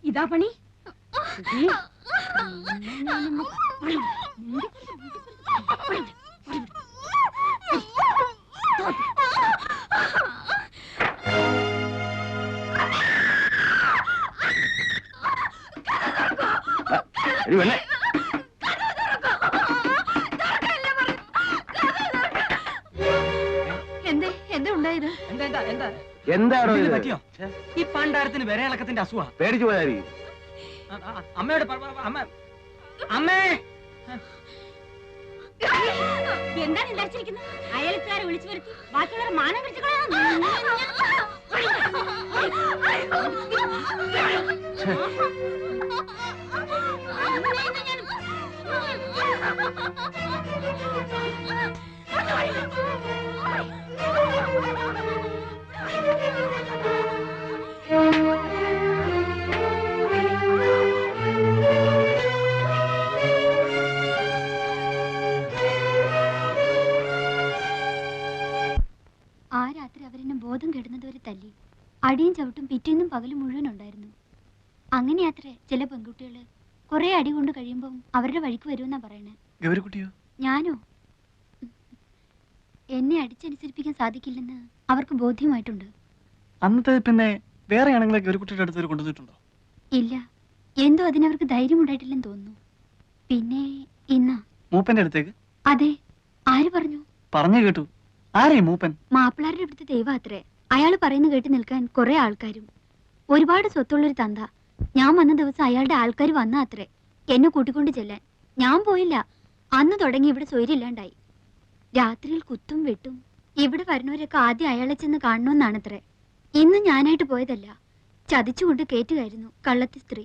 ഇതാ പണി. എന്താ ഉണ്ടായത്? എന്താണോ ഇത്? പറ്റിയോ? ഈ പണ്ടാരത്തിന് വിരയിളക്കത്തിന്റെ അസുഖ. പേടിച്ചു പോയായിരിക്കും. അമ്മയോട് അമ്മേ, എന്താണ് വിചാരിച്ചിരിക്കുന്നത്? അയൽക്കാരെ വിളിച്ചു വരുത്തി ബാക്കിയുള്ളവരെ മാനം പിടിച്ചു ആ രാത്രി അവരെന്നെ ബോധം കെടുന്നതുവരെ തല്ലി. അടിയും ചവിട്ടും പിറ്റേന്നും പകലും മുഴുവൻ ഉണ്ടായിരുന്നു. അങ്ങനെയാത്രേ ചില പെൺകുട്ടികള് കുറെ അടി കൊണ്ട് കഴിയുമ്പം അവരുടെ വഴിക്ക് വരുമെന്നാ പറയണേ. ഗൗരിക്കുട്ടിയോ? ഞാനോ? എന്നെ അടിച്ചനുസരിപ്പിക്കാൻ സാധിക്കില്ലെന്ന് അവർക്ക് ബോധ്യമായിട്ടുണ്ട്. അന്നത്തെ പിന്നെ വേറെ ആണെങ്കിലും ഗൗരിക്കുട്ടിയുടെ അടുത്ത് കൊണ്ടുവന്നിട്ടുണ്ടോ? ഇല്ല, എന്തോ അതിനവർക്ക് ധൈര്യമുണ്ടായിട്ടില്ലെന്ന് തോന്നുന്നു. പിന്നെ ഇന്നാ മൂപ്പന്റെ അടുത്തേക്ക്? അതെ. ആര് പറഞ്ഞു? പറഞ്ഞു കേട്ടു. ആരേ മൂപ്പൻ? മാപ്പിളാരുടെ അടുത്ത് ദൈവം അത്രേ. അയാൾ പറയുന്ന കേട്ട് നിൽക്കാൻ കുറെ ആൾക്കാരും. ഒരുപാട് സ്വത്തുള്ളൊരു തന്ത. ഞാൻ വന്ന ദിവസം അയാളുടെ ആൾക്കാർ വന്ന അത്രേ എന്നെ കൂട്ടിക്കൊണ്ട് ചെല്ലാൻ. ഞാൻ പോയില്ല. അന്ന് തുടങ്ങി ഇവിടെ സ്വൈര്യമില്ലാണ്ടായി. രാത്രിയിൽ കുത്തും വെട്ടും. ഇവിടെ വരുന്നവരൊക്കെ ആദ്യം അയാളെ ചെന്ന് കാണണമെന്നാണത്രേ. ഇന്ന് ഞാനായിട്ട് പോയതല്ല, ചതിച്ചുകൊണ്ട് കേറ്റുകയായിരുന്നു കള്ളത്തി സ്ത്രീ.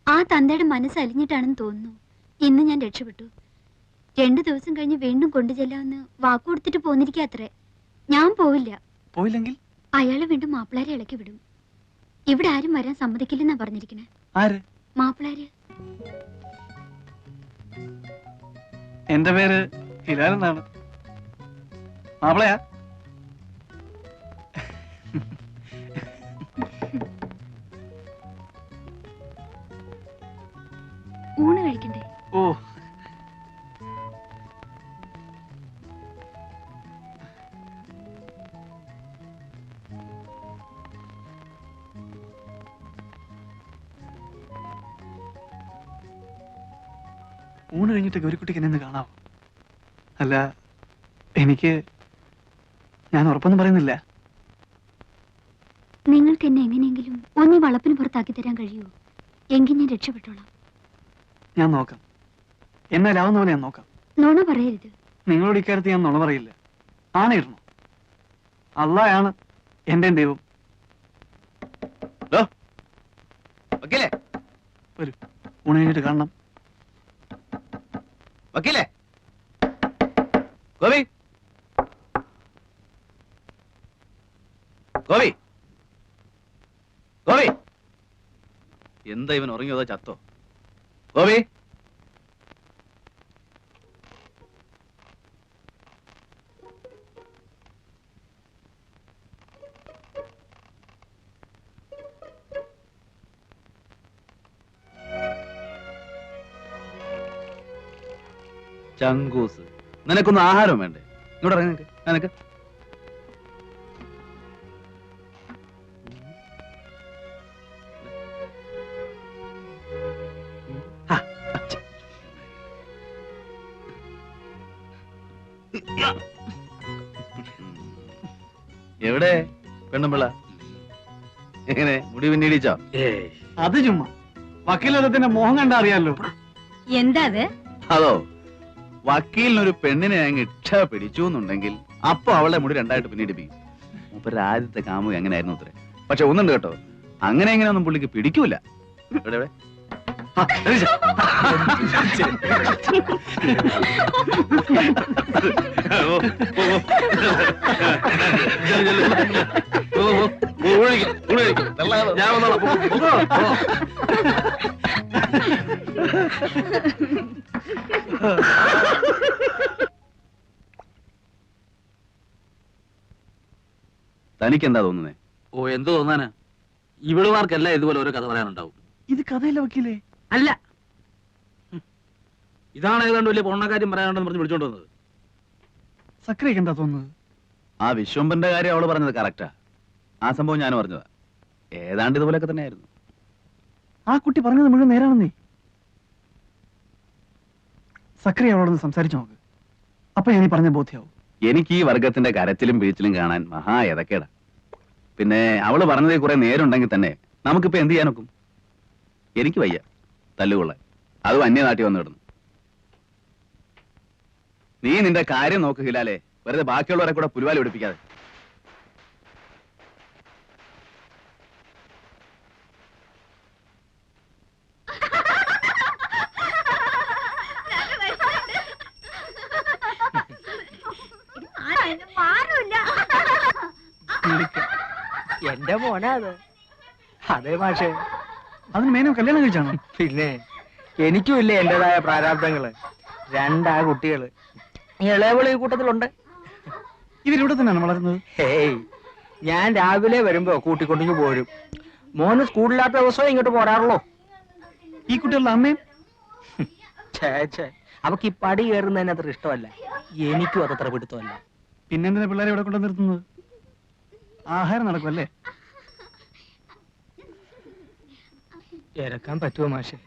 ആ തന്തയുടെ മനസ്സ് അലിഞ്ഞിട്ടാണെന്ന് തോന്നുന്നു ഇന്ന് ഞാൻ രക്ഷപ്പെട്ടു. 2 ദിവസം കഴിഞ്ഞ് വീണ്ടും കൊണ്ടുചെല്ലാമെന്ന് വാക്കുകൊടുത്തിട്ട് പോന്നിരിക്കാത്രേ. ഞാൻ പോവില്ല. പോയില്ലെങ്കിൽ അയാളെ വീണ്ടും മാപ്പിളാരെ ഇളക്കി വിടും. ഇവിടെ ആരും വരാൻ സമ്മതിക്കില്ലെന്നാ പറഞ്ഞിരിക്കണേ. ആര്? മാപ്പിളാര്. എന്റെ പേര് ഹിലാൽ എന്നാണ്. മാപ്പിളയാ? ഊണ് കഴിക്കണ്ടേ? ഓ, ഊണ് കഴിഞ്ഞിട്ട് ഗൗരിക്കുട്ടിക്ക് എന്നെ ഒന്ന് കാണാവോ? അല്ല, ഞാൻ ഉറപ്പൊന്നും പറയുന്നില്ല. നിങ്ങൾക്ക് എന്നെ എങ്ങനെയെങ്കിലും ഒന്നീ വളപ്പിന് പുറത്താക്കി തരാൻ കഴിയുമോ? എങ്കിൽ ഞാൻ രക്ഷപ്പെട്ടോളാം. ഞാൻ നോക്കാം, എന്നാലാവുന്ന പോലെ ഞാൻ നോക്കാം. നുണ പറയരുത്. നിങ്ങളോട് ഇക്കാര്യത്തിൽ ഞാൻ നുണ പറയില്ല. ആണയിരുന്നു, അള്ളായാണ് എന്റെ ദൈവം. വക്കീലേ, വരൂ, ഊണ് കഴിഞ്ഞിട്ട് കാണണം. വക്കീലേ, ഗോപി, ഗോപി, ഗോപി, എന്താ ഇവൻ ഉറങ്ങിയതോ ചത്തോ? ഗോപി, ചങ്കൂസ്, നിനക്കൊന്നും ആഹാരം വേണ്ടേ? ഇങ്ങോട്ട് ഇറങ്ങി നിനക്ക് നിനക്ക് എവിടെ പെണ്ണുമ്പിള്ള? എങ്ങനെ മുടി പിന്നീടിച്ചോ? അത് ചുമ്മാ വക്കീലത്തിന്റെ മോഹം കണ്ടാ അറിയാലോ. എന്താ അത്? അതോ, വക്കീലിനൊരു പെണ്ണിനെ അങ്ങ് ഇച്ഛ പിടിച്ചു എന്നുണ്ടെങ്കിൽ അപ്പൊ അവളെ മുടി രണ്ടായിട്ട് പിന്നീടിപ്പിക്കും. മൂപ്പര് ആദ്യത്തെ കാമുക എങ്ങനെയായിരുന്നു ഉത്തരേ. പക്ഷെ ഒന്നുണ്ട് കേട്ടോ, അങ്ങനെ എങ്ങനെയൊന്നും പുള്ളിക്ക് പിടിക്കൂല. എവിടെ എവിടെ? ആ, രതീശ. ഓ, ഓ, ഓ. ചെല്ല്, ചെല്ല്. ഓ, ഓ, ഓ, ഊഴിക്ക്, ഊഴിക്ക്. ഞാൻ വന്നോളാം. പോ, പോ, പോ. തനിക്കെന്താ തോന്നുന്നേ? ഓ, എന്ത് തോന്നാനാ? ഇവളുമാർക്കെല്ലാം ഇതുപോലെ ഓരോ കഥ പറയാനുണ്ടാവും. ഇത് കഥയല്ല വക്കീലേ. അല്ല, ഇതാണ് ഏതാണ്ട് വലിയ പൊണ്ണക്കാര്യം പറയാനുണ്ടെന്ന് പറഞ്ഞ് വിളിച്ചോണ്ട് വന്നത്. സക്രിയക്ക് എന്താ തോന്നുന്നത്? ആ വിശ്വംബന്റെ കാര്യം അവള് പറഞ്ഞത് കറക്റ്റാ. ആ സംഭവം ഞാനും പറഞ്ഞതാ. ഏതാണ്ട് ഇതുപോലെയൊക്കെ തന്നെയായിരുന്നു. ആ കുട്ടി പറഞ്ഞത് മുഴുവൻ നേരാണെന്നേ. സക്രിയ അവളോടൊന്ന് സംസാരിച്ചു നോക്ക്, അപ്പൊ ഞാൻ പറഞ്ഞ ബോധ്യാവും. എനിക്ക് ഈ വർഗത്തിന്റെ കരച്ചിലും വീഴ്ചിലും കാണാൻ മഹാ എതക്കേടാ. പിന്നെ അവള് പറഞ്ഞതിൽ കുറെ നേരുണ്ടെങ്കിൽ തന്നെ നമുക്കിപ്പോ എന്ത് ചെയ്യാനൊക്കും? എനിക്ക് വയ്യ തല്ലുകൊള്ളാൻ, അതും അന്യനാട്ടി വന്നു കിടന്നു. നീ നിന്റെ കാര്യം നോക്ക് ഹിലാലെ, വെറുതെ ബാക്കിയുള്ളവരെ കൂടെ പുലുവാലി പിടിപ്പിക്കാതെ. എന്റെ മോനാ അത്. അതെ മാഷേ, അതിന് മേനോ കല്യാണം കഴിച്ചാണോ? പിന്നെ എനിക്കും ഇല്ലേ എന്റേതായ പ്രാരാബ്ദങ്ങള്. രണ്ടാ കുട്ടികള്, ഇളയവള് ഈ കൂട്ടത്തിലുണ്ട്. ഇവരിവിടെ തന്നെയാണ് വളരുന്നത്? ഹേയ്, ഞാൻ രാവിലെ വരുമ്പോ കൂട്ടിക്കൊണ്ടിങ്ങ് പോരും. മോന് സ്കൂളില്ലാത്ത ദിവസവും ഇങ്ങോട്ട് പോരാറുള്ളൂ. ഈ കുട്ടികളുടെ അമ്മയും? ഛേ, അവക്ക് ഈ പടി കയറുന്നതിന് അത്ര ഇഷ്ടമല്ല. എനിക്കും അതത്ര പിടുത്തമല്ല. പിന്നെന്തിനാ പിള്ളേരെ ഇവിടെ കൊണ്ടു നിർത്തുന്നത്? ആഹാരം നടക്കുമല്ലേ? ഇറക്കാൻ പറ്റുമോ മാഷെ?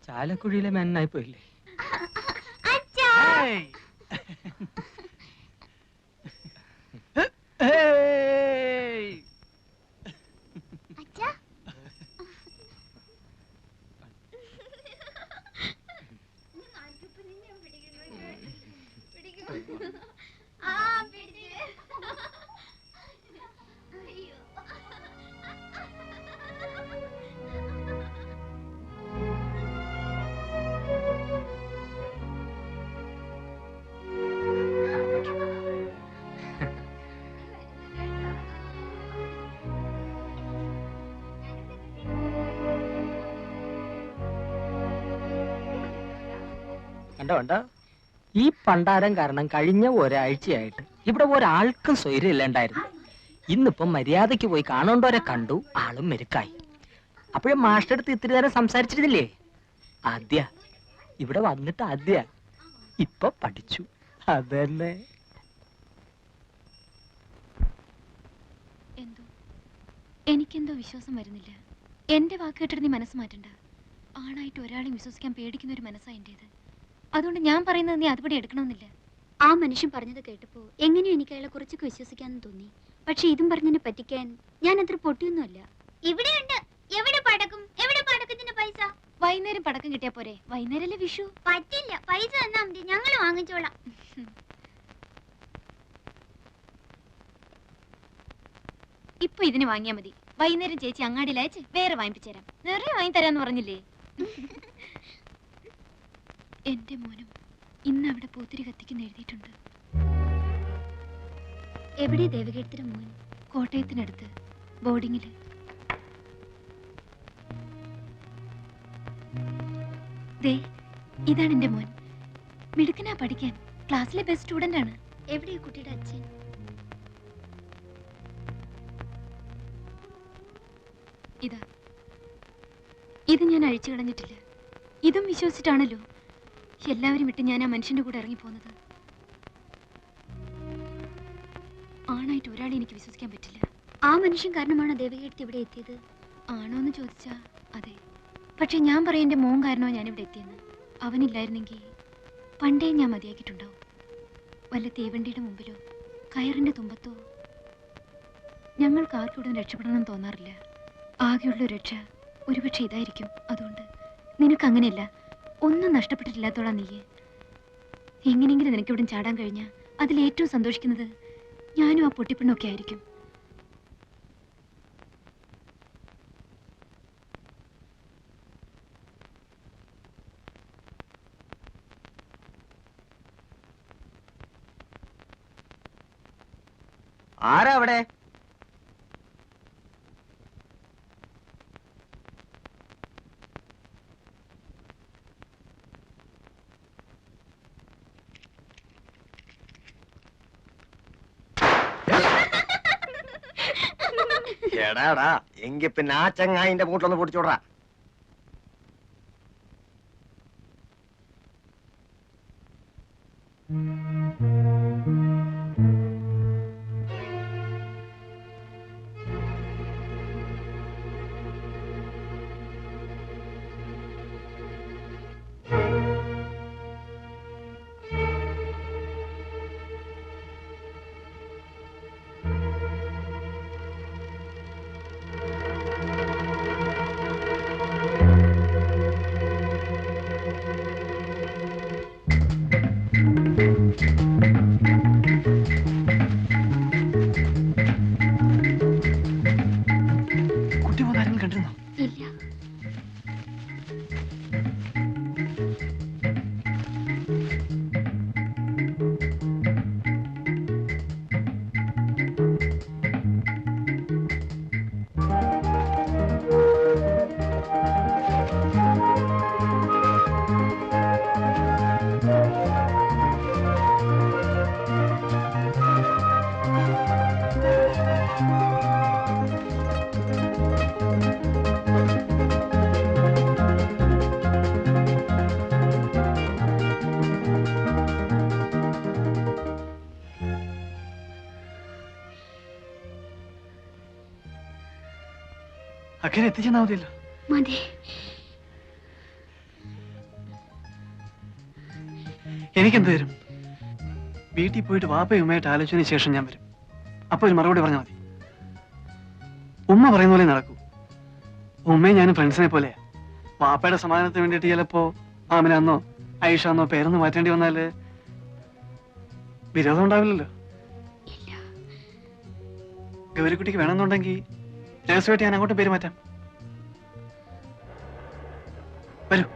ചാലക്കുഴിയിലെ മെന്നായി പോയില്ലേ? കണ്ടോ, ഈ പണ്ടാരം കാരണം കഴിഞ്ഞ ഒരാഴ്ചയായിട്ട് ഇവിടെ ഒരാൾക്കും സ്വൈര്യം ഇല്ലാണ്ടായിരുന്നു. ഇന്നിപ്പം മര്യാദയ്ക്ക് പോയി കാണേണ്ടവരെ കണ്ടു, ആളും മെരുക്കായി. അപ്പോഴും മാസ്റ്റർ അടുത്ത് ഇത്തിരി നേരം സംസാരിച്ചിരുന്നില്ലേ? ആദ്യ ഇവിടെ വന്നിട്ട് ആദ്യ ഇപ്പൊ പഠിച്ചു. അതന്നെ. എനിക്കെന്തോ വിശ്വാസം വരുന്നില്ല. എന്റെ വാക്ക് കേട്ടിട്ട് നീ മനസ്സ് മാറ്റണ്ട. ആണായിട്ട് ഒരാളെയും വിശ്വസിക്കാൻ പേടിക്കുന്ന ഒരു മനസ്സാ എന്റേത്. അതുകൊണ്ട് ഞാൻ പറയുന്നത് നീ അതുപടി എടുക്കണമെന്നില്ല. ആ മനുഷ്യൻ പറഞ്ഞത് കേട്ടപ്പോ എങ്ങനെയോ എനിക്ക് അയാളെ കുറച്ചൊക്കെ വിശ്വസിക്കാന്ന് തോന്നി. പക്ഷെ ഇതും പറഞ്ഞതിനെ പറ്റിക്കാൻ ഞാൻ അത്ര പൊട്ടിയൊന്നുമല്ല. ഇവിടെയുണ്ട്, എവിടെ പടക്കും, എവിടെ പടക്കത്തിന്റെ പൈസ? വൈകുന്നേരം പടക്കം കിട്ടിയാ പോരെ? വൈകുന്നേരല്ലേ വിഷു. പറ്റില്ല, പൈസ തന്നാ മതി, ഞങ്ങൾ വാങ്ങിച്ചോളാം. ഇപ്പൊ ഇതിന് വാങ്ങിയാ മതി. വൈകുന്നേരം ചേച്ചി അങ്ങാടിയിൽ അയച്ച് വേറെ വാങ്ങിപ്പിച്ചേരാം. നിറയെ വാങ്ങി തരാന്ന് പറഞ്ഞില്ലേ? എന്റെ മോനും ഇന്ന് അവിടെ പൂത്തിരി കത്തിക്കുന്ന എഴുതിയിട്ടുണ്ട്. എവിടെ ദേവകേടത്തിന്റെ മോൻ? കോട്ടയത്തിനടുത്ത് ബോർഡിങ്ങില്. ദേ, ഇതാണ് എന്റെ മോൻ. മിടുക്കനാ പഠിക്കാൻ. ക്ലാസ്സിലെ ബെസ്റ്റ് സ്റ്റുഡന്റ് ആണ്. എവിടെ കുട്ടിയുടെ അച്ഛൻ? ഇതാ, ഇത് ഞാൻ അഴിച്ചു കളഞ്ഞിട്ടില്ല. ഇതും വിശ്വസിച്ചിട്ടാണല്ലോ എല്ലാവരും വിട്ട് ഞാൻ ആ മനുഷ്യന്റെ കൂടെ ഇറങ്ങിപ്പോന്നത്. ആണായിട്ട് ഒരാളെ എനിക്ക് വിശ്വസിക്കാൻ പറ്റില്ല. ആ മനുഷ്യൻ കാരണമാണോ ദേവകീർത്തി ഇവിടെ എത്തിയത്? ആണോ എന്ന് ചോദിച്ചാ അതെ. പക്ഷെ ഞാൻ പറയാം എന്റെ മോൻ കാരണമോ ഞാനിവിടെ എത്തിയെന്ന്. അവനില്ലായിരുന്നെങ്കിൽ പണ്ടേ ഞാൻ മതിയാക്കിയിട്ടുണ്ടാവും. വല്ല തീവണ്ടിയുടെ മുമ്പിലോ കയറിന്റെ തുമ്പത്തോ. ഞങ്ങൾക്ക് ആർക്കൂടെ രക്ഷപ്പെടണമെന്ന് തോന്നാറില്ല. ആകെയുള്ള രക്ഷ ഒരുപക്ഷെ ഇതായിരിക്കും. അതുകൊണ്ട് നിനക്കങ്ങനെയല്ല, ഒന്നും നഷ്ടപ്പെട്ടിട്ടില്ലാത്തോളാം നീ. എങ്ങനെയെങ്കിലും നിനക്കിവിടെ ചാടാൻ കഴിഞ്ഞാൽ അതിലേറ്റവും സന്തോഷിക്കുന്നത് ഞാനും ആ പൊട്ടിപ്പെണ്ണൊക്കെ ആയിരിക്കും. ആരാ അവിടെ? എടാടാ, എങ്കി പിന്നെ ആ ചങ്ങായിന്റെ മൂട്ടിലൊന്ന് പൊടിച്ചോടാ. അക്കരെ എത്തിച്ചെന്നാ മതിയല്ലോ. മതി. എനിക്കെന്ത് തരും? വീട്ടിൽ പോയിട്ട് വാപ്പയും ഉമ്മയായിട്ട് ആലോചിച്ചതിന് ശേഷം ഞാൻ വരും. അപ്പൊ ഒരു മറുപടി പറഞ്ഞാൽ മതി. ഉമ്മ പറയുന്ന പോലെ നടക്കൂ. ഉമ്മയും ഞാനും ഫ്രണ്ട്സിനെ പോലെയാ. വാപ്പയുടെ സമാധാനത്തിന് വേണ്ടിയിട്ട് ചിലപ്പോ ആമിനാന്നോ ഐഷാന്നോ പേരൊന്ന് മാറ്റേണ്ടി വന്നാല് വിരോധം ഉണ്ടാവില്ലല്ലോ. ഗൗരിക്കുട്ടിക്ക് വേണമെന്നുണ്ടെങ്കിൽ രഹസ്യമായിട്ട് ഞാൻ അങ്ങോട്ട് പേര് മാറ്റാം. വരൂ.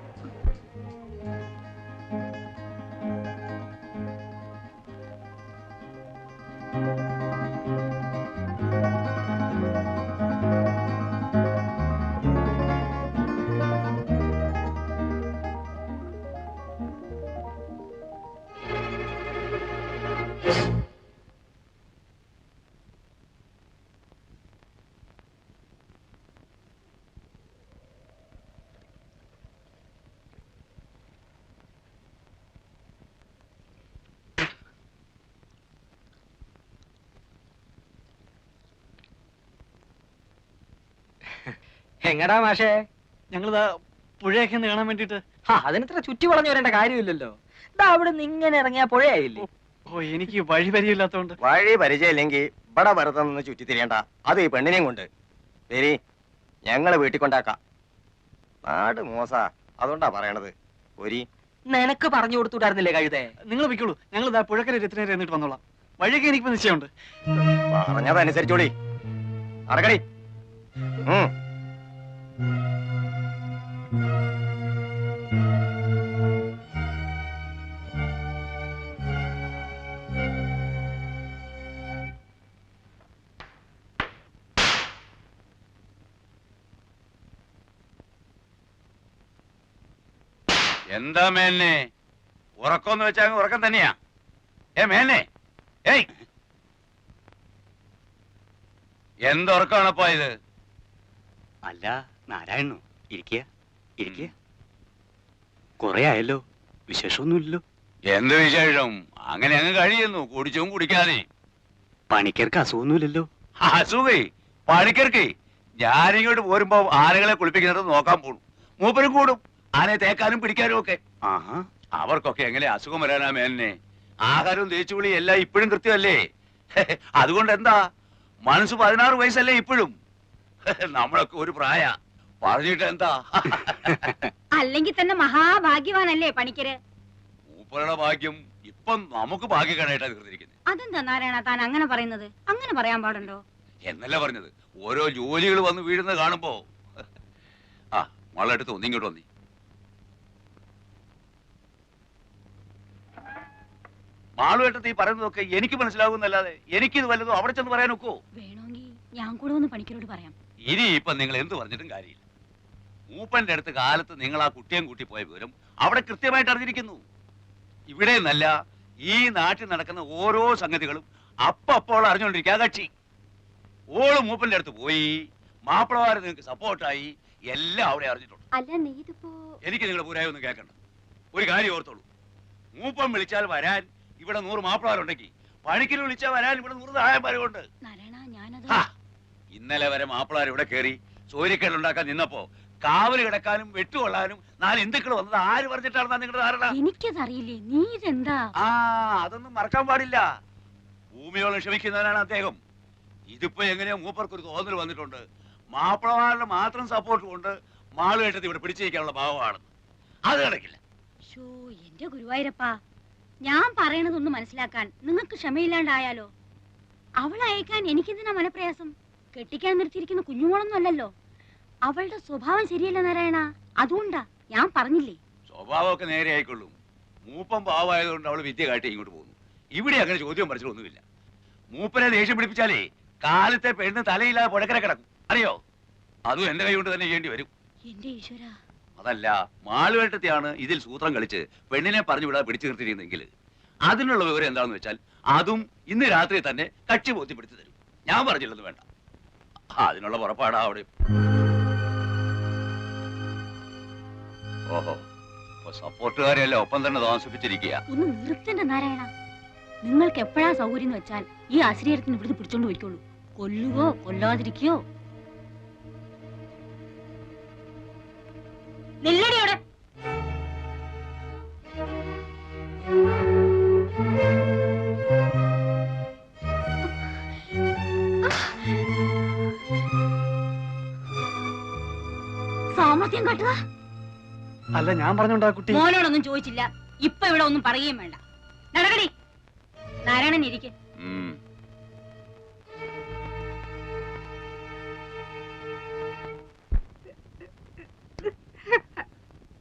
എങ്ങടാ മാഷേ? ഞങ്ങളിതാ പുഴയൊക്കെ ഒന്ന് കാണാൻ വേണ്ടിട്ട്. അതിനത്ര ചുറ്റി വളഞ്ഞു വരേണ്ട കാര്യമില്ലല്ലോ. അവിടെ നിന്ന് ഇങ്ങനെ ഇറങ്ങിയ പുഴയായില്ലേ. ഓ, എനിക്ക് വഴി പരിചയമില്ലാത്തോണ്ട്. വഴി പരിചയമില്ലെങ്കിൽ ഇവിടെ വെറുതെ നിന്ന് ചുറ്റിത്തിരിയണ്ട. അത് ഈ പെണ്ണിനെയും കൊണ്ട് വരി, ഞങ്ങള് വീട്ടിൽ കൊണ്ടാക്കാം. നാട് മോശ. അതുകൊണ്ടാ പറയണത്. ഒരു നിനക്ക് പറഞ്ഞു കൊടുത്തുവിടായിരുന്നില്ലേ കഴുതേ? നിങ്ങൾ വെക്കുള്ളൂ, ഞങ്ങൾ ഇതാ പുഴക്കര രത്തിനേരെ എന്നിട്ട് വന്നോളാം. വഴിയൊക്കെ എനിക്കിപ്പോ നിശ്ചയമുണ്ട്. പറഞ്ഞതനുസരിച്ചോടി. അറകടി. എന്താ മേന്നെ ഉറക്കമെന്ന് വെച്ചാൽ ഉറക്കം തന്നെയാ? മേന്നെ, ഏയ് എന്തുറക്കമാണപ്പോ ഇത്? അല്ല നാരായണോ, ഇരിക്കുക ഇരിക്കുക. കൊറേ ആയല്ലോ, വിശേഷമൊന്നുമില്ലല്ലോ. എന്ത് വിശേഷം? അങ്ങനെ അങ്ങ് കഴിയുന്നു, കുടിച്ചും കുടിക്കാതെ. പണിക്കർക്ക് അസുഖമൊന്നുമില്ലല്ലോ? അസുഖേ പണിക്കർക്ക്? ഞാനിങ്ങോട്ട് പോരുമ്പോ ആനകളെ കുളിപ്പിക്കുന്നത് നോക്കാൻ പോണു. മൂപ്പരും കൂടും ആനയെ തേക്കാനും പിടിക്കാനും ഒക്കെ. ആഹാ, അവർക്കൊക്കെ എങ്ങനെ അസുഖം വരാനാ മേന്നെ? ആഹാരവും തേച്ചുകുളി എല്ലാം ഇപ്പോഴും കൃത്യമല്ലേ? അതുകൊണ്ട് എന്താ, മനസ്സ് 16 വയസ്സല്ലേ ഇപ്പോഴും? നമ്മളൊക്കെ ഒരു പ്രായ പറഞ്ഞിട്ട് എന്താ? അല്ലെങ്കിൽ തന്നെ മഹാഭാഗ്യവാനല്ലേ പണിക്കര്? മൂപ്പരുടെ ഭാഗ്യം ഇപ്പം നമുക്ക് ഭാഗ്യക്കേടായിട്ടാ തീർന്നിരിക്കുന്നത്. അതെന്താ നാരായണ താൻ അങ്ങനെ പറയുന്നത്? അങ്ങനെ പറയാൻ പാടുണ്ടോ? എന്നല്ല പറഞ്ഞത്, ഓരോ ജോലികൾ വന്ന് വീഴുന്നത് കാണുമ്പോ. ആ മള്ളെടുത്ത് ഒന്നിങ്ങോട്ട് വന്നി. മാളുവേട്ടത്ത് ഈ പറയുന്നതൊക്കെ എനിക്ക് മനസ്സിലാകുന്നല്ലാതെ എനിക്കിത് വല്ലതും അവിടെ ചെന്ന് പറയാൻ ഒക്കോ? വേണമെങ്കിൽ ഞാൻ കൂടെ ഒന്ന് പണിക്കരോട് പറയാം. ഇനി ഇപ്പൊ നിങ്ങൾ എന്ത് പറഞ്ഞിട്ടും കാര്യമില്ല. മൂപ്പന്റെ അടുത്ത് കാലത്ത് നിങ്ങൾ ആ കുട്ടിയും കൂട്ടി പോയ വിവരം അവിടെ കൃത്യമായിട്ട് അറിഞ്ഞിരിക്കുന്നു. ഇവിടെ നിന്നല്ല, ഈ നാട്ടിൽ നടക്കുന്ന ഓരോ സംഗതികളും അപ്പോൾ അറിഞ്ഞുകൊണ്ടിരിക്കുക കക്ഷി. ഓള് മൂപ്പന്റെ അടുത്ത് പോയി, മാപ്പിളമാര് നിങ്ങൾക്ക് സപ്പോർട്ടായി, എല്ലാം അവിടെ അറിഞ്ഞിട്ടുണ്ട്. അല്ല നെയ്തിപ്പോ എനിക്ക് നിങ്ങളുടെ പൂരായി ഒന്നും കേൾക്കണ്ട. ഒരു കാര്യം ഓർത്തോളൂ, മൂപ്പം വിളിച്ചാൽ വരാൻ ഇവിടെ 100 മാപ്പിളമാരുണ്ടെങ്കിൽ പണിക്കൽ വിളിച്ചാൽ വരാൻ ഇവിടെ 100 സഹായന്മാരുണ്ട്. ഇന്നലെ വരെ മാപ്പിളമാർ ഇവിടെ കയറി സൂര്യക്കേടുണ്ടാക്കാൻ നിന്നപ്പോ കാവല് കിടക്കാനും വെട്ടുകൊള്ളാനും 4 ഹിന്ദുക്കൾ വന്നത് ആര് പറഞ്ഞിട്ടാണെന്നാ നിങ്ങളുടെ ധാരണ? എനിക്കതറിയില്ലേ, നീ ഇതെന്താ? അതൊന്നും മറക്കാൻ പാടില്ല. ഭൂമിയോളം ക്ഷമിക്കുന്നവനാണ് അദ്ദേഹം. ഇതിപ്പോ എങ്ങനെയോ മൂപ്പർക്കൊരു തോന്നൽ വന്നിട്ടുണ്ട്, മാപ്പിളമാരുടെ മാത്രം സപ്പോർട്ട് കൊണ്ട് മാളുകെട്ടത് ഇവിടെ പിടിച്ചിരിക്കാനുള്ള ഭാവമാണ്. അത് നടക്കില്ല. എന്റെ ഗുരുവായൂരപ്പാ, ഞാൻ പറയണതൊന്ന് മനസ്സിലാക്കാൻ നിങ്ങൾക്ക് ക്ഷമയില്ലാണ്ടായാലോ? അവളെ അയക്കാൻ എനിക്കെന്തിനാ മനപ്രയാസം? കെട്ടിക്കാൻ നിർത്തിയിരിക്കുന്ന കുഞ്ഞുമോളൊന്നും അല്ലല്ലോ. അവളുടെ സ്വഭാവം ശരിയല്ല നാരായണ, അതുകൊണ്ടാ ഞാൻ പറഞ്ഞില്ലേ. സ്വഭാവമൊക്കെ നേരെ ആയിക്കൊള്ളും. മൂപ്പം പാവമായതുകൊണ്ട് അവള് വിദ്യ കാട്ടി ഇങ്ങോട്ട് പോകുന്നു. ഇവിടെ അങ്ങനെ ചോദ്യം പറിച്ചിട്ടൊന്നുമില്ല. മൂപ്പനെ ദേഷ്യം പിടിപ്പിച്ചാലേ കാലത്തെ പെണ്ണ് തലയില്ലാതെ പുഴക്കര കിടക്കും, അറിയോ? അതും എന്റെ കൈ കൊണ്ട് തന്നെ ചെയ്യേണ്ടി വരും. എന്റെ ഈശ്വര, അതല്ല, മാളുവേട്ടത്തെയാണ് ഇതിൽ സൂത്രം കളിച്ച് പെണ്ണിനെ പറഞ്ഞു വിടാതെ പിടിച്ചു നിർത്തിയിരുന്നെങ്കിൽ അതിനുള്ള വിവരം എന്താണെന്ന് വെച്ചാൽ അതും ഇന്ന് രാത്രി തന്നെ കക്ഷി ബോധ്യപ്പെടുത്തി തരും. ഞാൻ പറഞ്ഞില്ലെന്ന് വേണ്ട, അതിനുള്ള പുറപ്പാടാ അവിടെ. ഓഹോ, സപ്പോർട്ടുകാരെയല്ല ഒപ്പം തന്നെ താമസിപ്പിച്ചിരിക്കുക. ഒന്ന് നിർത്തണ്ട നാരായണ. നിങ്ങൾക്ക് എപ്പോഴാ സൗകര്യം എന്ന് വെച്ചാൽ ഈ ആശ്രയത്തിന് ഇവിടുന്ന് പിടിച്ചോണ്ട് പോയിക്കോളൂ. കൊല്ലുകയോ കൊല്ലാതിരിക്കയോ. നെല്ലടിയോടെ സാമർത്ഥ്യം കാട്ടുക. അല്ല ഞാൻ പറഞ്ഞോണ്ടാ കുട്ടി. മോനോടൊന്നും ചോദിച്ചില്ല, ഇപ്പൊ ഇവിടെ ഒന്നും പറയുകയും വേണ്ട. നടക്കടി. നാരായണൻ ഇരിക്കെ.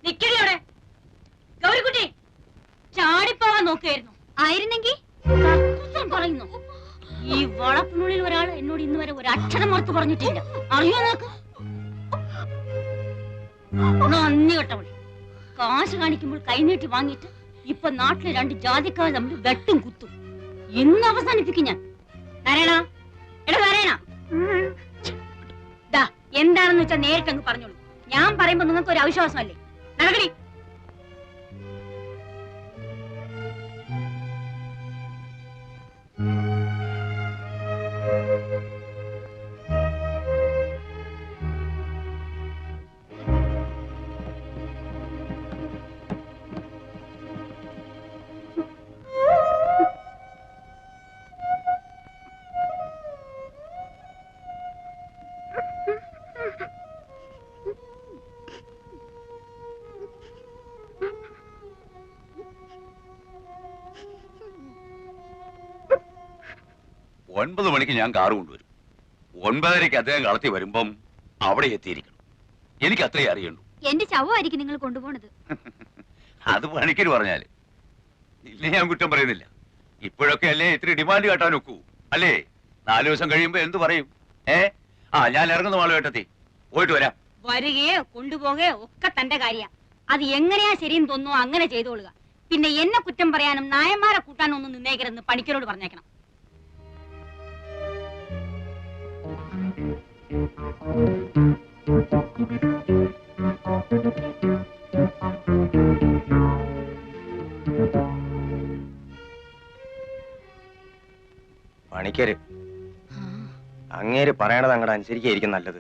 നിക്കടിയോടെ. ഗൗരിക്കുട്ടി ചാടിപ്പോവാൻ നോക്കുകയായിരുന്നു. ആയിരുന്നെങ്കിൽ പറയുന്നു. ഈ വളപ്പിനുള്ളിൽ ഒരാൾ എന്നോട് ഇന്ന് വരെ ഒരു അക്ഷരം മറുത്ത് പറഞ്ഞിട്ടില്ല, അറിയോ നിനക്ക്? നന്ദി കേട്ടവൾ. കാശ് കാണിക്കുമ്പോൾ കൈനീട്ടി വാങ്ങിയിട്ട് ഇപ്പൊ നാട്ടിലെ 2 ജാതിക്കാർ തമ്മിൽ വെട്ടും കുത്തും. ഇന്ന് അവസാനിപ്പിക്കും ഞാൻ. നാരായണ, എടാ നാരായണ, എന്താണെന്ന് വെച്ചാൽ നേരിട്ട് അങ്ങ് പറഞ്ഞോളൂ. ഞാൻ പറയുമ്പോ നിങ്ങൾക്ക് ഒരു അവിശ്വാസമല്ലേ? നടക്കടി. 9 മണിക്ക് ഞാൻ കാറ് കൊണ്ടുവരും. 9:30 അദ്ദേഹം കളത്തി വരുമ്പം അവിടെ എത്തിയിരിക്കണം. എനിക്ക് അത്രേ അറിയണ്ടു. എന്റെ ശവമായിരിക്കും നിങ്ങൾ കൊണ്ടുപോണത്. അത് പണിക്കര് പറഞ്ഞാല് ഇല്ല, ഞാൻ കുറ്റം പറയുന്നില്ല. ഇപ്പോഴൊക്കെ അല്ലേ ഇത്തിരി ഡിമാൻഡ് കേട്ടാൻ ഒക്കൂ, അല്ലേ? 4 ദിവസം കഴിയുമ്പോ എന്ത് പറയും? ഞാൻ ഇറങ്ങുന്ന മാളുവേട്ടത്തി, പോയിട്ട് വരാം. വരികയോ കൊണ്ടുപോകുകയോ ഒക്കെ തന്റെ കാര്യ. അത് എങ്ങനെയാ ശരിയെന്ന് തോന്നുന്നു അങ്ങനെ ചെയ്തോളുക. പിന്നെ എന്നെ കുറ്റം പറയാനും നായന്മാരെ കൂട്ടാനും ഒന്നും നിന്നേക്കരുന്ന് പണിക്കരോട് പറഞ്ഞേക്കണം. പണിക്കര് അങ്ങേര് പറയണത് അങ്ങോട്ട് അനുസരിക്കായിരിക്കും നല്ലത്.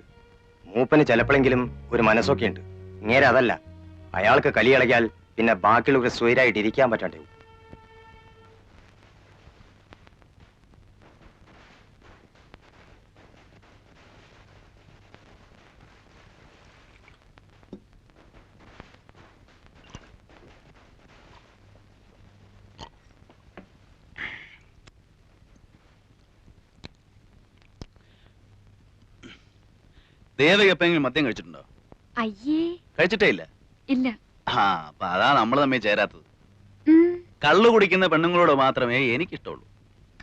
മൂപ്പന് ചിലപ്പോഴെങ്കിലും ഒരു മനസ്സൊക്കെ ഉണ്ട്. ഇങ്ങേര് അതല്ല. അയാൾക്ക് കലി കളിക്കാൽ പിന്നെ ബാക്കിയുള്ളവർക്ക് സ്വൈരായിട്ട് ഇരിക്കാൻ പറ്റാണ്ടേ. ദേവക എപ്പോഴെങ്കിലും മദ്യം കഴിച്ചിട്ടുണ്ടോ? അയ്യേ, കഴിച്ചിട്ടേ ഇല്ല. ഇല്ല. അപ്പൊ അതാ നമ്മൾ തമ്മിൽ ചേരാത്തത്. കള്ളു കുടിക്കുന്ന പെണ്ണുങ്ങളോട് മാത്രമേ എനിക്കിഷ്ടമുള്ളൂ.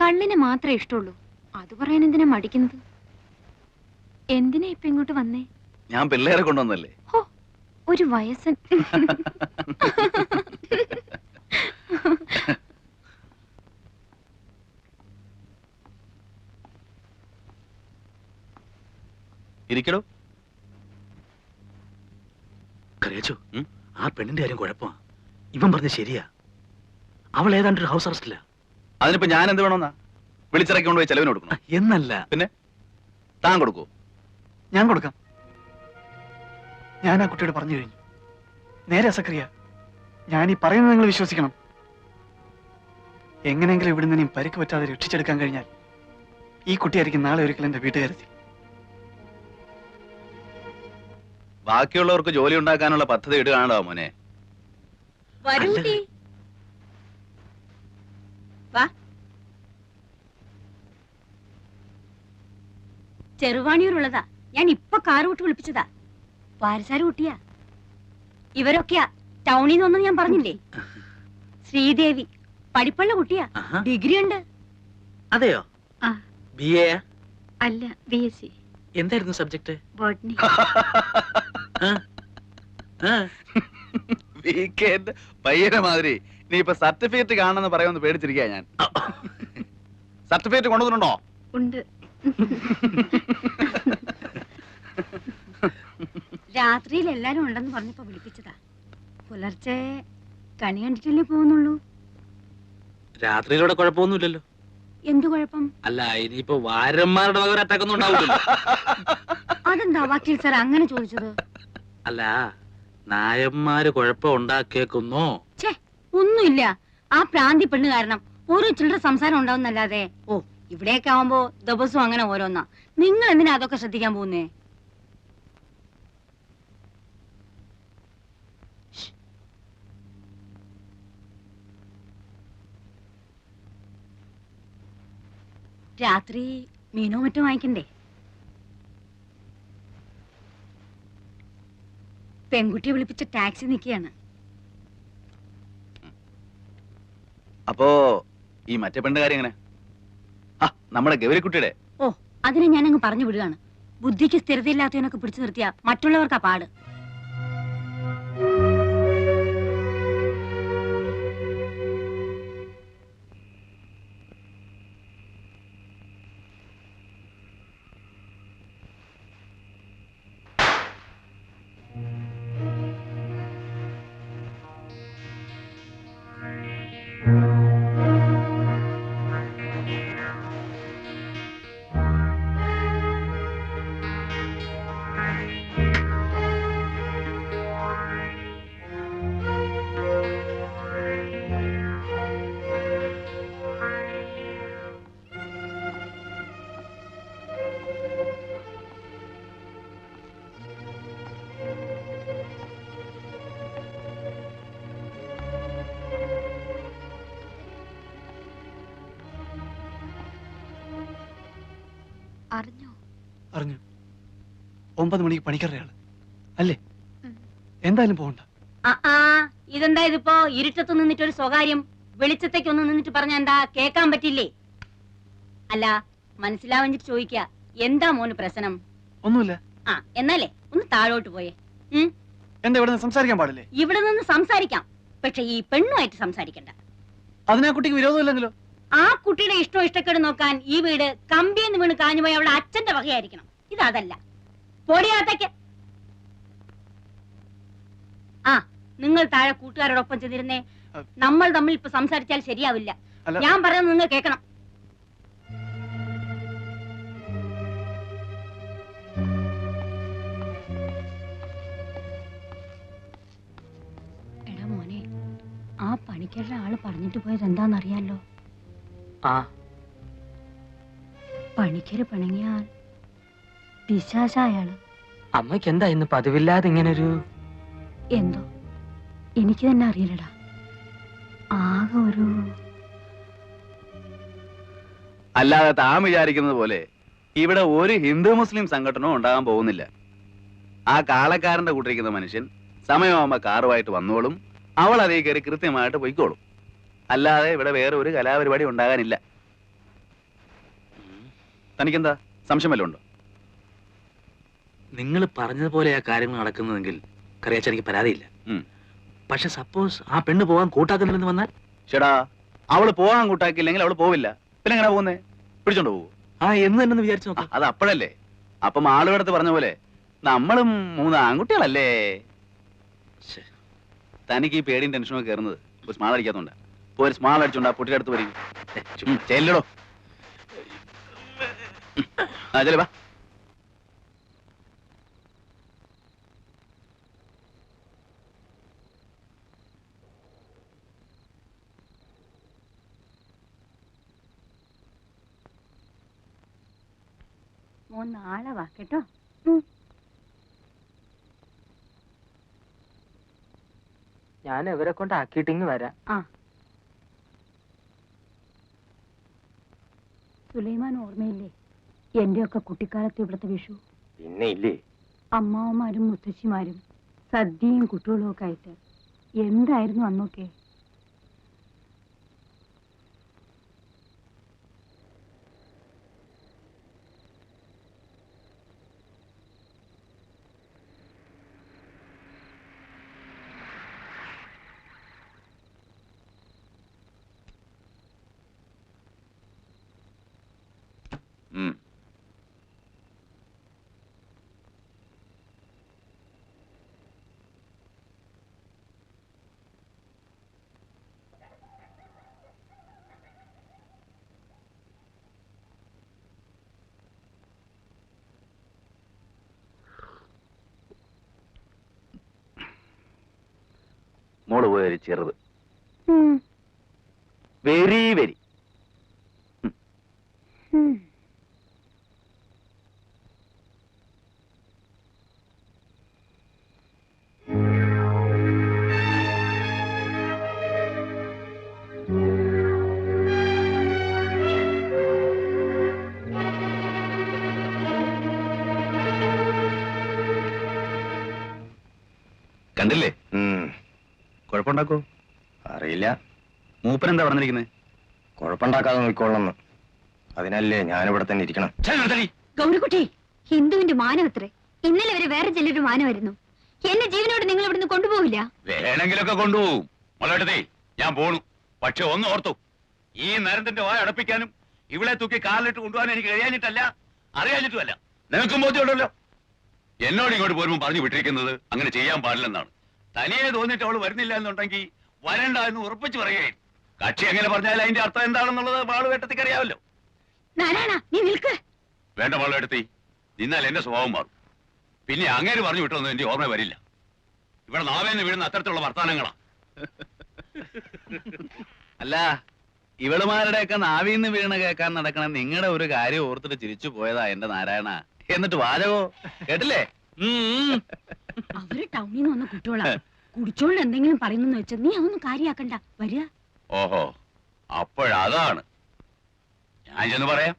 കള്ളിന് മാത്രമേ ഇഷ്ടമുള്ളൂ. അത് പറയാൻ എന്തിനാ മടിക്കുന്നത്? എന്തിനാ ഇപ്പൊ ഇങ്ങോട്ട് വന്നേ? ഞാൻ പിള്ളേരെ കൊണ്ടുവന്നല്ലേ. ഒരു വയസ്സൻ. ഇരിക്കടോ. കരയച്ചോ, ആ പെണ്ണിന്റെ കാര്യം കുഴപ്പമാ. ഇവൻ പറഞ്ഞ ശരിയാ. അവൾ ഏതാണ്ട് ഒരു ഹൗസ് അറസ്റ്റില്ല. അതിനിപ്പോ ഞാൻ എന്ത് വേണമെന്നാ? വിളിച്ചിറക്കി കൊണ്ടുപോയി ചെലവിന് കൊടുക്കണം എന്നല്ല. പിന്നെ താൻ കൊടുക്കൂ? ഞാൻ കൊടുക്കാം. ഞാൻ ആ കുട്ടിയോട് പറഞ്ഞു കഴിഞ്ഞു. നേരെ സക്രിയ, ഞാൻ ഈ പറയുന്നത് നിങ്ങൾ വിശ്വസിക്കണം. എങ്ങനെയെങ്കിലും ഇവിടുന്ന് ഇനിയും പരിക്ക് പറ്റാതെ രക്ഷിച്ചെടുക്കാൻ കഴിഞ്ഞാൽ ഈ കുട്ടിയായിരിക്കും നാളെ ഒരിക്കലും എന്റെ വീട്ടുകാരെത്തി. ബാക്കിയുള്ളവർക്ക് ജോലി ഉണ്ടാക്കാനുള്ള പദ്ധതി ഇടുകയാണോ മോനെ? ചെറുവാണിയൂരുള്ളതാ. ഞാൻ ഇപ്പൊ കാറ് വിട്ട് വിളിപ്പിച്ചതാ. പാരസാര് കുട്ടിയാ. ഇവരൊക്കെയാ ടൗണിൽ നിന്ന് വന്നത് ഞാൻ പറഞ്ഞില്ലേ. ശ്രീദേവി പഠിപ്പുള്ള കുട്ടിയാ. ഡിഗ്രി ഉണ്ട്. അതെയോ? BA അല്ല, BSc. എന്തായിരുന്നു സബ്ജക്ട്? ബോട്ടണി. വീക്കെൻഡ് പയ്യനെ മാതിരി നീ ഇപ്പൊ സർട്ടിഫിക്കറ്റ് കാണണമെന്ന് പറയുമെന്ന് പേടിച്ചിരിക്കാ ഞാൻ. സർട്ടിഫിക്കറ്റ് കൊണ്ടുവന്നിട്ടുണ്ടോ? ഉണ്ട്. രാത്രിയിൽ എല്ലാരും ഉണ്ടെന്ന് പറഞ്ഞപ്പോ വിളിപ്പിച്ചതാ. പുലർച്ചെ കണി കണ്ടിട്ടല്ലേ പോകുന്നുള്ളൂ. രാത്രിയിലൂടെ കുഴപ്പമൊന്നുമില്ലല്ലോ. എന്തു കുഴപ്പം? അല്ല, ഇനിയിപ്പോ വാരന്മാരുടെ വക ഒരു അറ്റാക്ക് ഒന്നും ഉണ്ടാവില്ലല്ലോ. അതെന്താ വക്കീൽ സാർ അങ്ങനെ ചോദിച്ചത്? അല്ല, നായന്മാര് കുഴപ്പം ഉണ്ടാക്കിയേക്കുന്നോ? ഛേ, ഒന്നുമില്ല. ആ പ്രാന്തി പെണ്ണ് കാരണം ഓരോ ചില്ലറ സംസാരം ഉണ്ടാവുന്നല്ലാതെ. ഓ, ഇവിടെയൊക്കെ ആവുമ്പോ ദിവസവും അങ്ങനെ ഓരോന്നാ. നിങ്ങൾ എന്തിനാ അതൊക്കെ ശ്രദ്ധിക്കാൻ പോകുന്നേ? രാത്രി മീനോ മറ്റോ വാങ്ങിക്കണ്ടേ? പെൺകുട്ടിയെ വിളിപ്പിച്ച ടാക്സി നിൽക്കുകയാണ്. അപ്പോ ഈ മറ്റേ പെണ്ണ് കാര്യം എങ്ങനെ? നമ്മുടെ ഗൗരിക്കുട്ടിയുടെ. ഓ, അതിനെ ഞാൻ അങ്ങ് പറഞ്ഞു വിടുകയാണ്. ബുദ്ധിക്ക് സ്ഥിരതയില്ലാത്തവനൊക്കെ പിടിച്ചു നിർത്തിയ മറ്റുള്ളവർക്കാ പാട്. 9 മണിക്ക് പണിക്കരുടെ ആള് അല്ലേ? എന്തായാലും പോകണ്ട. ഇതെന്താ ഇതിപ്പോ ഇരുട്ടത്ത് നിന്നിട്ടൊരു സ്വകാര്യം വെളിച്ചത്തേക്ക് ഒന്ന് നിന്നിട്ട് പറഞ്ഞ എന്താ കേക്കാൻ പറ്റില്ലേ? അല്ല മനസ്സിലാവഞ്ഞിട്ട് ചോദിക്ക, എന്താ മോന് പ്രശ്നം? ഒന്നുമില്ല. എന്നാലേ ഒന്ന് താഴോട്ട് പോയേ. എന്താ ഇവിടെ നിന്ന് സംസാരിക്കാൻ പാടില്ലേ? ഇവിടെ നിന്ന് സംസാരിക്കാം, പക്ഷെ ഈ പെണ്ണുമായിട്ട് സംസാരിക്കണ്ട. അതിനാ കുട്ടിക്ക് വിരോധമില്ലെങ്കിലോ? ആ കുട്ടിയുടെ ഇഷ്ടക്കേട് നോക്കാൻ ഈ വീട് കമ്പിയെന്ന് വീണ് കാഞ്ഞുപോയി അവളുടെ അച്ഛന്റെ വകയായിരിക്കണം. ഇതല്ല. പൊടിയാത്തേക്ക്. നിങ്ങൾ താഴെ കൂട്ടുകാരോടൊപ്പം ചെന്നിരുന്നേ. നമ്മൾ തമ്മിൽ ഇപ്പൊ സംസാരിച്ചാൽ ശരിയാവില്ല. ഞാൻ പറയുന്നത് നിങ്ങൾ കേൾക്കണം. എടാ മോനെ, ആ പണിക്കരുടെ ആള് പറഞ്ഞിട്ട് പോയത് എന്താന്നറിയാലോ? പണിക്കര് പിണങ്ങിയാൽ പിശാചായാള്. അമ്മയ്ക്ക് എന്താ ഇന്ന് പതിവില്ലാതെ ഇങ്ങനൊരു? എന്തോ എനിക്ക് തന്നെ അറിയില്ലടാ. ആകെ ഒരു അല്ലാതെ താൻ വിചാരിക്കുന്നത് പോലെ ഇവിടെ ഒരു ഹിന്ദു മുസ്ലിം സംഘടനവും ഉണ്ടാകാൻ പോകുന്നില്ല. ആ കാളക്കാരന്റെ കൂട്ടിരിക്കുന്ന മനുഷ്യൻ സമയമാകുമ്പോ കാറുമായിട്ട് വന്നോളും, അവൾ അതേ കയറി കൃത്യമായിട്ട് പൊയ്ക്കോളും. അല്ലാതെ ഇവിടെ വേറെ ഒരു കലാപരിപാടി ഉണ്ടാകാനില്ല. തനിക്കെന്താ സംശയം വല്ലതും ഉണ്ടോ? നിങ്ങൾ പറഞ്ഞതുപോലെ ആ കാര്യങ്ങൾ നടക്കുന്നതെങ്കിൽ കറിയാച്ച എനിക്ക് പരാതിയില്ല. പക്ഷെ സപ്പോസ് ആ പെണ്ണ് പോകാൻ കൂട്ടാക്കുന്നില്ലെന്ന് വന്നാൽ? ചേടാ, അവള് പോകാൻ കൂട്ടാക്കില്ലെങ്കിൽ അവള് പോവില്ല. പിന്നെ എങ്ങനെ പോകുന്നേ? പിടിച്ചോണ്ട് പോകും. എന്ന് തന്നെ വിചാരിച്ചു നോക്കാം. അത് അപ്പോഴല്ലേ. അപ്പം ആളുകളടുത്ത് പറഞ്ഞ പോലെ നമ്മളും 3 ആൺകുട്ടികളല്ലേ. തനിക്ക് ഈ പേടിയും ടെൻഷനൊക്കെ കയറുന്നത് ഒരു സ്മാൾ അടിക്കാത്തോണ്ടാ. ഇപ്പൊ ഒരു സ്മാൾ അടിച്ചോണ്ടാ പൊട്ടിയുടെ അടുത്ത് വരും. ചെല്ലടോ. ചെല്ലേ വാ. നാളെ വാ കേട്ടോ. ഞാൻ ഇവരെ കൊണ്ട് ആക്കിയിട്ടിങ് വരാം. സുലൈമാൻ ഓർമ്മയില്ലേ എന്റെയൊക്കെ കുട്ടിക്കാലത്ത് ഇവിടുത്തെ വിഷു? പിന്നെ ഇല്ലേ, അമ്മാവന്മാരും മുത്തശ്ശിമാരും സദ്യയും കുട്ടികളും ഒക്കെ ആയിട്ട് എന്തായിരുന്നു അന്നൊക്കെ? മോള് പോയൊരു ചെറുത് വെരി വെരി. കണ്ടില്ലേ? കുഴപ്പമുണ്ടാക്കോ? അറിയില്ല. മൂപ്പൻ എന്താ പറഞ്ഞിരിക്കുന്നത്? കുഴപ്പമുണ്ടാക്കാതെ നോക്കിക്കൊള്ളന്ന്. അതിനല്ലേ ഞാനിവിടെ തന്നെ ഇരിക്കണം. ഗൗരിക്കുട്ടി, ഹിന്ദുവിന്റെ മാനവത്രേ. ഇന്നലെ വരെ വേറെ ചിലൊരു മാനമായിരുന്നു. എന്നെ ജീവനോട് നിങ്ങൾ ഇവിടുന്ന് കൊണ്ടുപോകില്ല? വേണമെങ്കിലൊക്കെ കൊണ്ടുപോകും. മോളെടുത്തേ, ഞാൻ പോണു. പക്ഷെ ഒന്ന് ഓർത്തു, ഈ നരന്തന്റെ വായ അടപ്പിക്കാനും ഇവിടെ തൂക്കി കാലിലിട്ട് കൊണ്ടുപോകാൻ എനിക്ക് കഴിയാഞ്ഞിട്ടല്ല, അറിയാഞ്ഞിട്ടുമല്ല. നിനക്കും ബോധ്യമുണ്ടല്ലോ. എന്നോട് ഇങ്ങോട്ട് പോരുമ്പോൾ പറഞ്ഞു വിട്ടിരിക്കുന്നത് അങ്ങനെ ചെയ്യാൻ പാടില്ലെന്നാണ്. തനിയെ തോന്നിട്ട് അവള് വരുന്നില്ല എന്നുണ്ടെങ്കിൽ വരണ്ട എന്ന് ഉറപ്പിച്ച് പറയുകയും കക്ഷി എങ്ങനെ പറഞ്ഞാൽ അതിന്റെ അർത്ഥം എന്താണെന്നുള്ളത് മാളുവേട്ടത്തിക്ക് അറിയാമല്ലോ. വേണ്ട മാളുവേട്ടത്തി, നിന്നാൽ എന്റെ സ്വഭാവം മാറും. പിന്നെ അങ്ങേര് പറഞ്ഞു വിട്ടൊന്നും എന്റെ ഓർമ്മ വരില്ല. ഇവിടെ നാവേന്ന് വീഴുന്ന അത്തരത്തിലുള്ള വർത്താനങ്ങളാ. അല്ല, ഇവളുമാരുടെയൊക്കെ നാവിന്ന് വീണ് കേൾക്കാൻ നടക്കണ നിങ്ങളുടെ ഒരു കാര്യം ഓർത്തിട്ട് ചിരിച്ചു പോയതാ എന്റെ നാരായണ. എന്നിട്ട് വാചകോ കേട്ടില്ലേ? അവര് ടൗണിൽ നിന്ന് വന്ന കുട്ടികളാ. കുടിച്ചോണ്ട് എന്തെങ്കിലും പറയുന്നു വെച്ചാൽ നീ അതൊന്നും കാര്യാക്കണ്ട. വരിക. ഓഹോ, അപ്പോഴതാണ്. ഞാൻ ചെന്ന് പറയാം.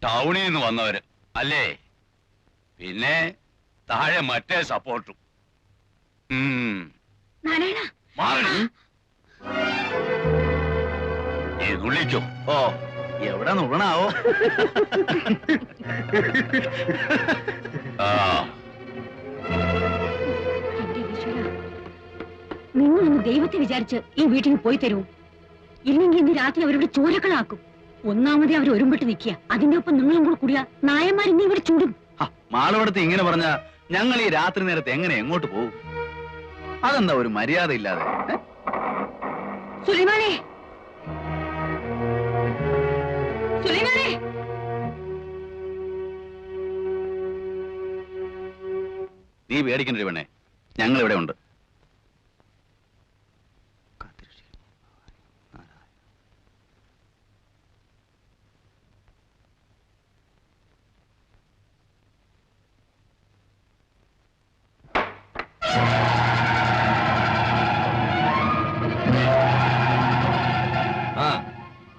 ടൗണിൽ നിന്ന് വന്നവര് അല്ലേ? പിന്നെ താഴെ മറ്റേ സപ്പോർട്ടും. മാറണി നീ നുള്ളിക്കോ. ഓ എവിടെ നുള്ളണാവോ? നിങ്ങളൊന്ന് ദൈവത്തെ വിചാരിച്ച് ഈ വീട്ടിൽ പോയി തരൂ. ഇല്ലെങ്കിൽ ഇന്ന് രാത്രി അവരുടെ ചോരക്കളാക്കും. ഒന്നാമതേ അവർ ഒരുമ്പിട്ട് നിൽക്കുക. അതിന്റെ ഒപ്പം നിങ്ങളും കൂടെ കൂടിയ നായന്മാർ ഇനി ഇവിടെ ചൂടും. മാളവിടത്ത് ഇങ്ങനെ പറഞ്ഞ ഞങ്ങൾ ഈ രാത്രി നേരത്തെ എങ്ങനെ എങ്ങോട്ട് പോകും? അതെന്താ ഒരു മര്യാദ ഇല്ലാതെ? സുലൈമാനെ, സുലൈമാനെ, നീ പേടിക്കണ്ട പെണ്ണെ, ഞങ്ങൾ ഇവിടെ ഉണ്ട്.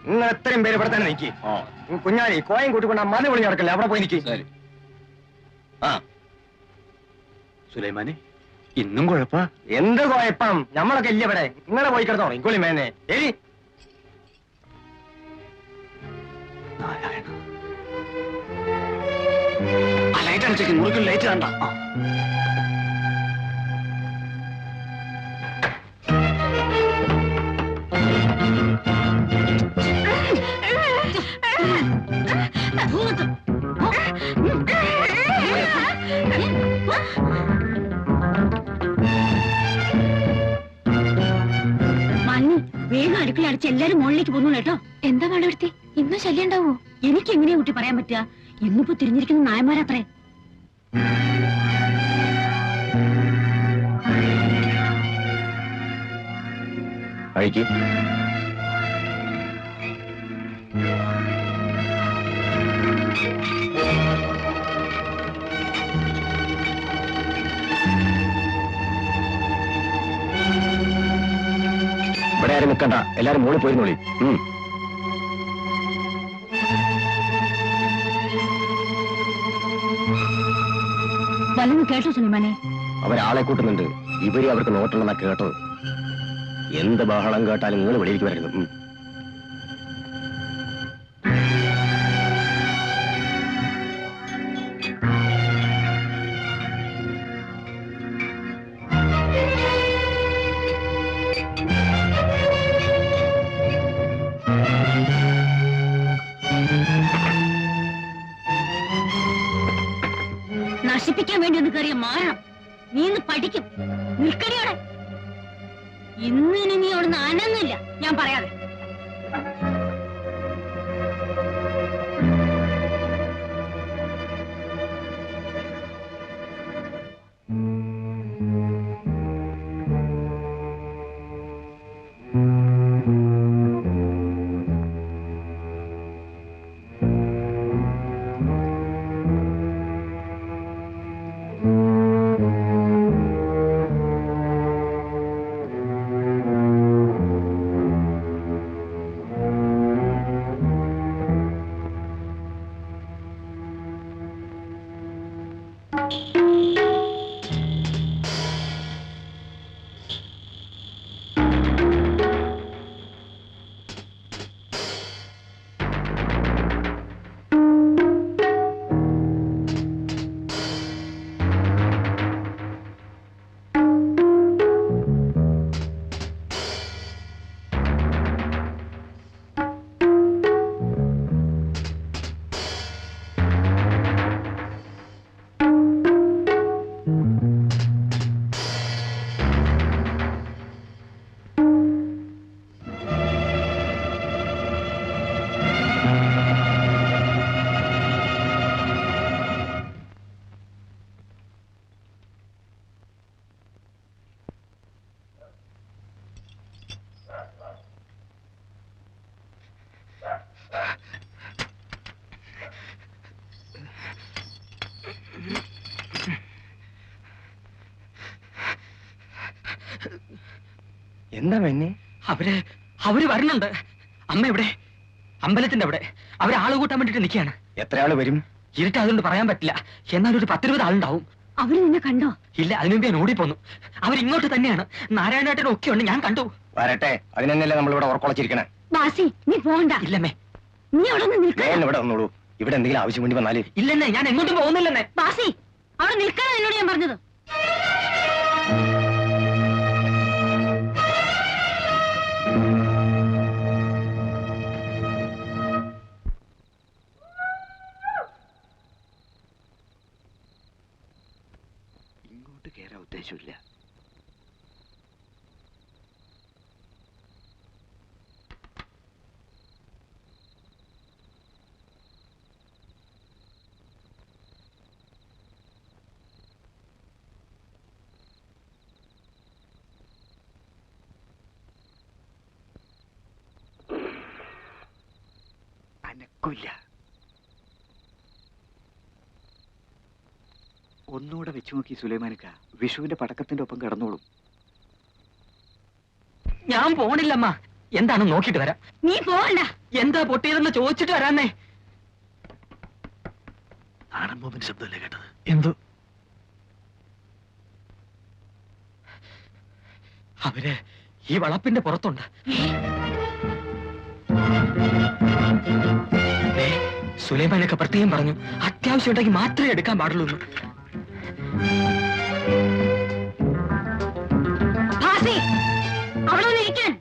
നിങ്ങൾ എത്രയും പേര് ഇവിടെ തന്നെ നിൽക്കി. കുഞ്ഞാലി കോയം കൂട്ടിക്കൊണ്ട് മല വിളി നടക്കല്ലേ, അവിടെ പോയി നിൽക്കി. സുലൈമാനെ, ഇന്നും കുഴപ്പ? എന്ത് കുഴപ്പം? നമ്മളൊക്കെ ഇല്ല ഇവിടെ. നിങ്ങളെ പോയി കിടന്നോ ഇക്കൊള്ളി മേനെ. ശരി ലൈറ്റ് അടിച്ചേക്ക്, മുറിക്കൽ ലൈറ്റ് കണ്ട. മണ്ണി വേഗം അടുക്കള അടിച്ച് എല്ലാരും മുകളിലേക്ക് പോകുന്നു കേട്ടോ. എന്താ മാളവിടുത്തി, ഇന്ന് ശല്യം ഉണ്ടാവോ? എനിക്ക് എങ്ങനെയാ കുട്ടി പറയാൻ പറ്റുക? ഇന്നിപ്പോ തിരിഞ്ഞിരിക്കുന്ന നായന്മാരത്രേ. കഴിക്ക്. ഇവിടെ ആരും നിൽക്കണ്ട, എല്ലാരും മുകളിൽ പോയിരുന്നോളി. വല്ലതും കേട്ടോ സുലൈമാനെ? അവരാളെ കൂട്ടുന്നുണ്ട്. ഇവര് അവർക്ക് നോട്ടുണ്ടെന്നാ കേട്ടത്. എന്ത് ബഹളം കേട്ടാലും നിങ്ങൾ വെളിയിലേക്ക് വരരുത്. നശിപ്പിക്കാൻ വേണ്ടി ഒന്ന് കയറിയ മാറണം. നീ ഇന്ന് പഠിക്കും. നിൽക്കടിയോടെ. ഇന്നിനി നീ അവിടുന്ന് അനങ്ങില്ല, ഞാൻ പറയാതെ. എന്താ മെന്നെ? അവര് വരണുണ്ട്. അമ്മ എവിടെ? അമ്പലത്തിന്റെ അവിടെ. അവര് ആള് കൂട്ടാൻ വേണ്ടിട്ട് നിൽക്കുകയാണ്. എത്ര ആള് വരും? ഇരുട്ടായതുകൊണ്ട് പറയാൻ പറ്റില്ല. എന്നാൽ ഒരു 10-20 ആളുണ്ടാവും. അവര് നിന്നെ കണ്ടോ? ഇല്ല, അതിനുമുമ്പ് ഞാൻ ഓടിപ്പോന്നു. അവരിങ്ങോട്ട് തന്നെയാണ്. നാരായണേട്ടനും ഒക്കെ ഉണ്ട്, ഞാൻ കണ്ടു. വരട്ടെ, അതിനെന്നല്ലേ നമ്മളിവിടെ ഉറക്കുളച്ചിരിക്കണേ. ബാസി, നീ പോണ്ട. ഇല്ലമ്മേ, നീ അവിടെ നിൽക്കാൻ. ഇവിടെ വന്നോളൂ. ഇവിടെ എന്തെങ്കിലും ആവശ്യം വേണ്ടി വന്നാല്. ഇല്ലെന്നേ, ഞാൻ എങ്ങോട്ടും പോകുന്നില്ലെന്നേ. ബാസി, അവിടെ നിൽക്കാനാണ് എന്നോട് ഞാൻ പറഞ്ഞത്. ഇങ്ങോട്ട് കയറാൻ ഉദ്ദേശമില്ല. അനക്കില്ല. ഒന്നുകൂടെ വെച്ചു നോക്കി സുലൈമാനിക്ക. വിഷുവിന്റെ പടക്കത്തിന്റെ ഒപ്പം കിടന്നോളും. ഞാൻ പോണില്ലമ്മ. എന്താണ് നോക്കിട്ട് വരാം. നീ പോകണ്ട. എന്താ പൊട്ടിയതെന്ന് ചോദിച്ചിട്ട് വരാന്നേ. നാടൻ ബോംബിന്റെ ശബ്ദമല്ലേ കേട്ടത്? എന്തോ അവര് ഈ വളപ്പിന്റെ പുറത്തുണ്ട്. സുലൈമാനൊക്കെ പ്രത്യേകം പറഞ്ഞു, അത്യാവശ്യം ഉണ്ടെങ്കിൽ മാത്രമേ എടുക്കാൻ പാടുള്ളൂ. അവിടെ ഇരിക്കാൻ.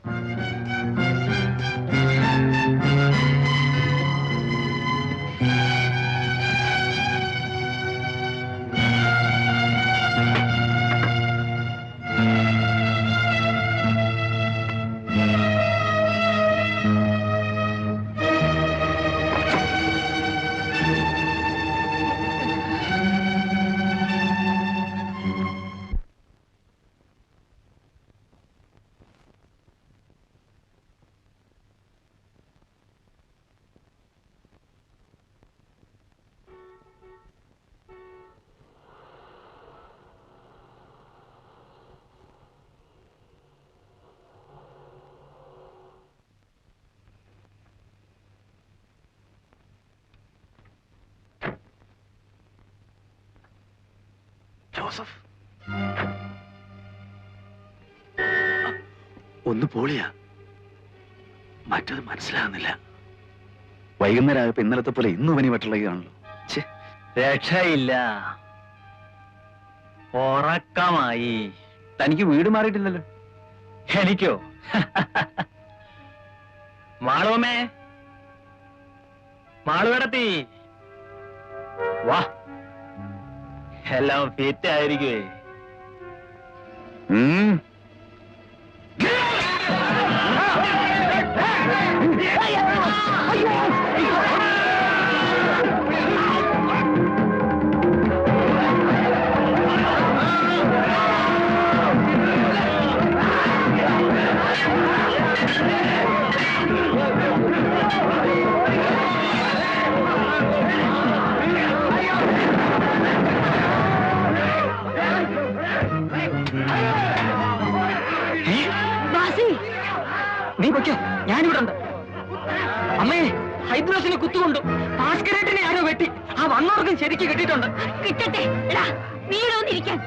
ജോസഫ്, ഒന്ന് പോളിയാ. മറ്റത് മനസ്സിലാകുന്നില്ല. വൈകുന്നേരം ആയപ്പോ ഇന്നലത്തെ പോലെ ഇന്നും പനി പറ്റുള്ളതാണല്ലോ. രക്ഷയില്ല, ഉറക്കമായി. തനിക്ക് വീട് മാറിയിട്ടില്ലല്ലോ. എനിക്കോ? മാളുവമ്മേ, മാളുവടത്തി വാ. എല്ലാം ഫിറ്റ് ആയിരിക്കുവേ. നീ പൊയ്ക്കോ, ഞാനിവിടെ ഉണ്ട്. അമ്മേ, ഹൈദ്രോസിനെ കുത്തുകൊണ്ടു. ഭാസ്കരേട്ടനെ ആരോ വെട്ടി. ആ വന്നവർക്കും ശരിക്ക് കിട്ടിയിട്ടുണ്ട്. കിട്ടട്ടെ. നീ ഇരിക്കാൻ.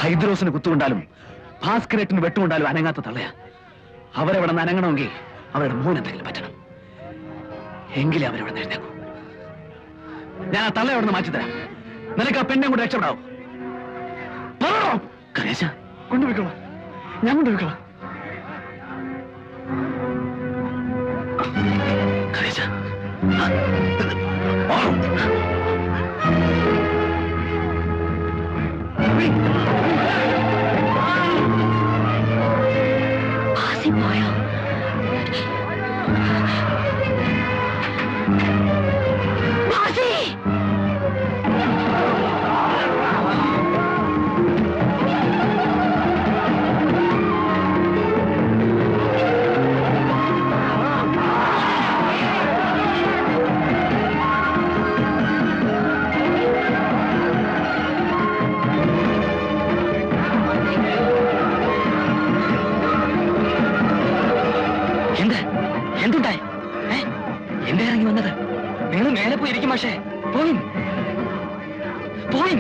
ഹൈദ്രോസിന് കുത്തുകൊണ്ടാലും ഭാസ്കരേട്ടിന് വെട്ടുകൊണ്ടാലും അനങ്ങാത്ത തള്ളയാ. അവരെവിടെ നിന്ന് അനങ്ങണമെങ്കിൽ അവരുടെ മോൻ എന്തെങ്കിലും പറ്റണം. എങ്കിലേ അവരവിടെ എഴുന്നേക്കും. ഞാൻ ആ തള്ള അവിടെ നിന്ന് മാറ്റിത്തരാം. നിനക്ക് ആ പെണ്ണെ കൊണ്ട് രക്ഷപ്പെടാവോ? കരേശ കൊണ്ടുപോയിക്കോളാം, ഞാൻ കൊണ്ടുപോയിക്കോളാം. കരേശ പോയോ? എന്തുണ്ടായി? എന്താ ഇറങ്ങി വന്നത്? നിങ്ങൾ മേലെ പോയി ഇരിക്കും. പക്ഷേ പോയി പോയി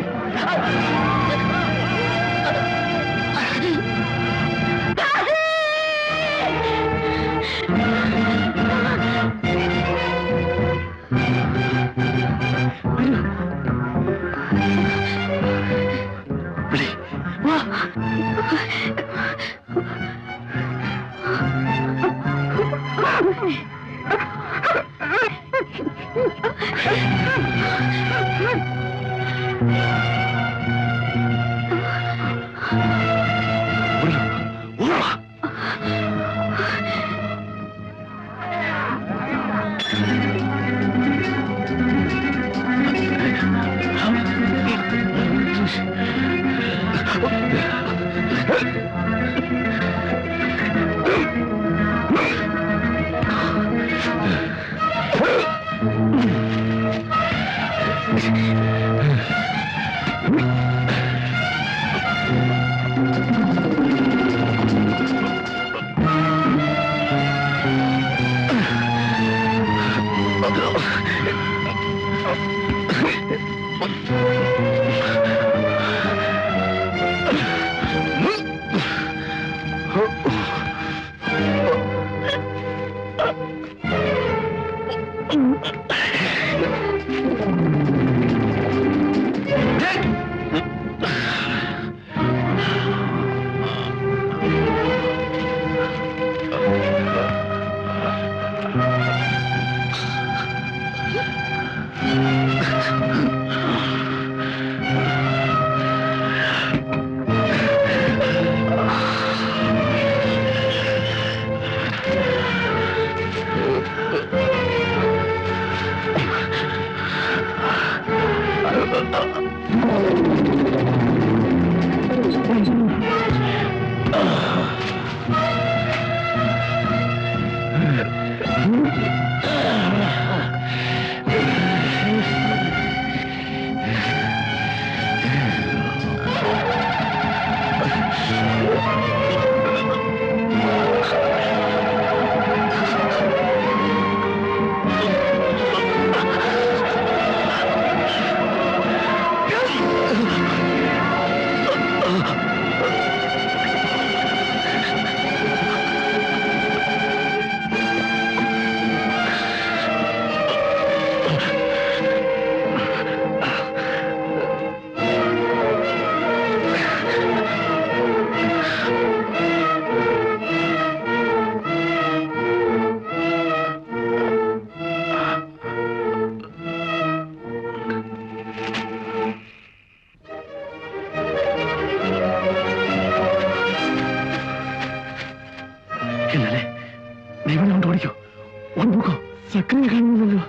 സക്രിയ കാണുന്നില്ലല്ലോ.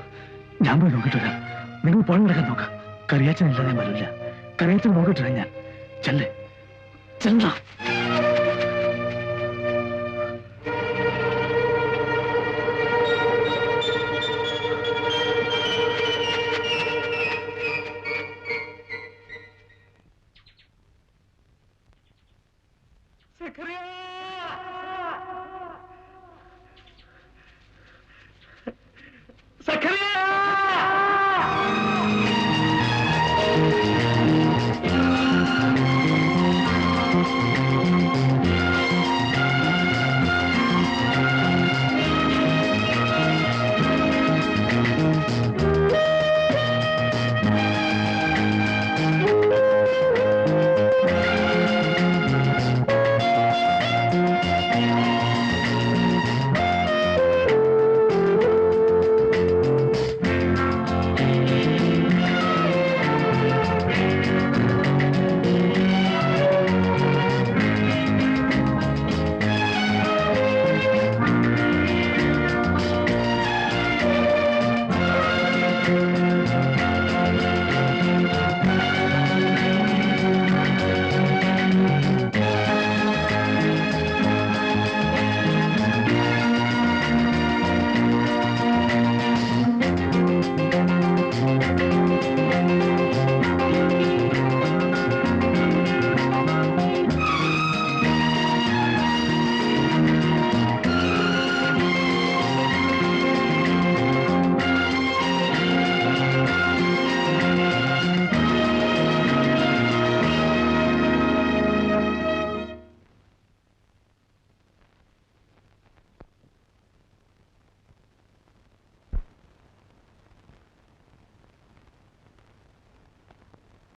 ഞാൻ പോയി നോക്കിട്ട് വരാം. നിങ്ങൾ പുഴ കിടക്കാൻ നോക്കാം. കറിയാച്ചനില്ലാതെ ഞാൻ വരില്ല. കറിയാച്ചൻ നോക്കിട്ട് ഞാൻ ചെല്ലേ ചെല്ല. സക്കറിയ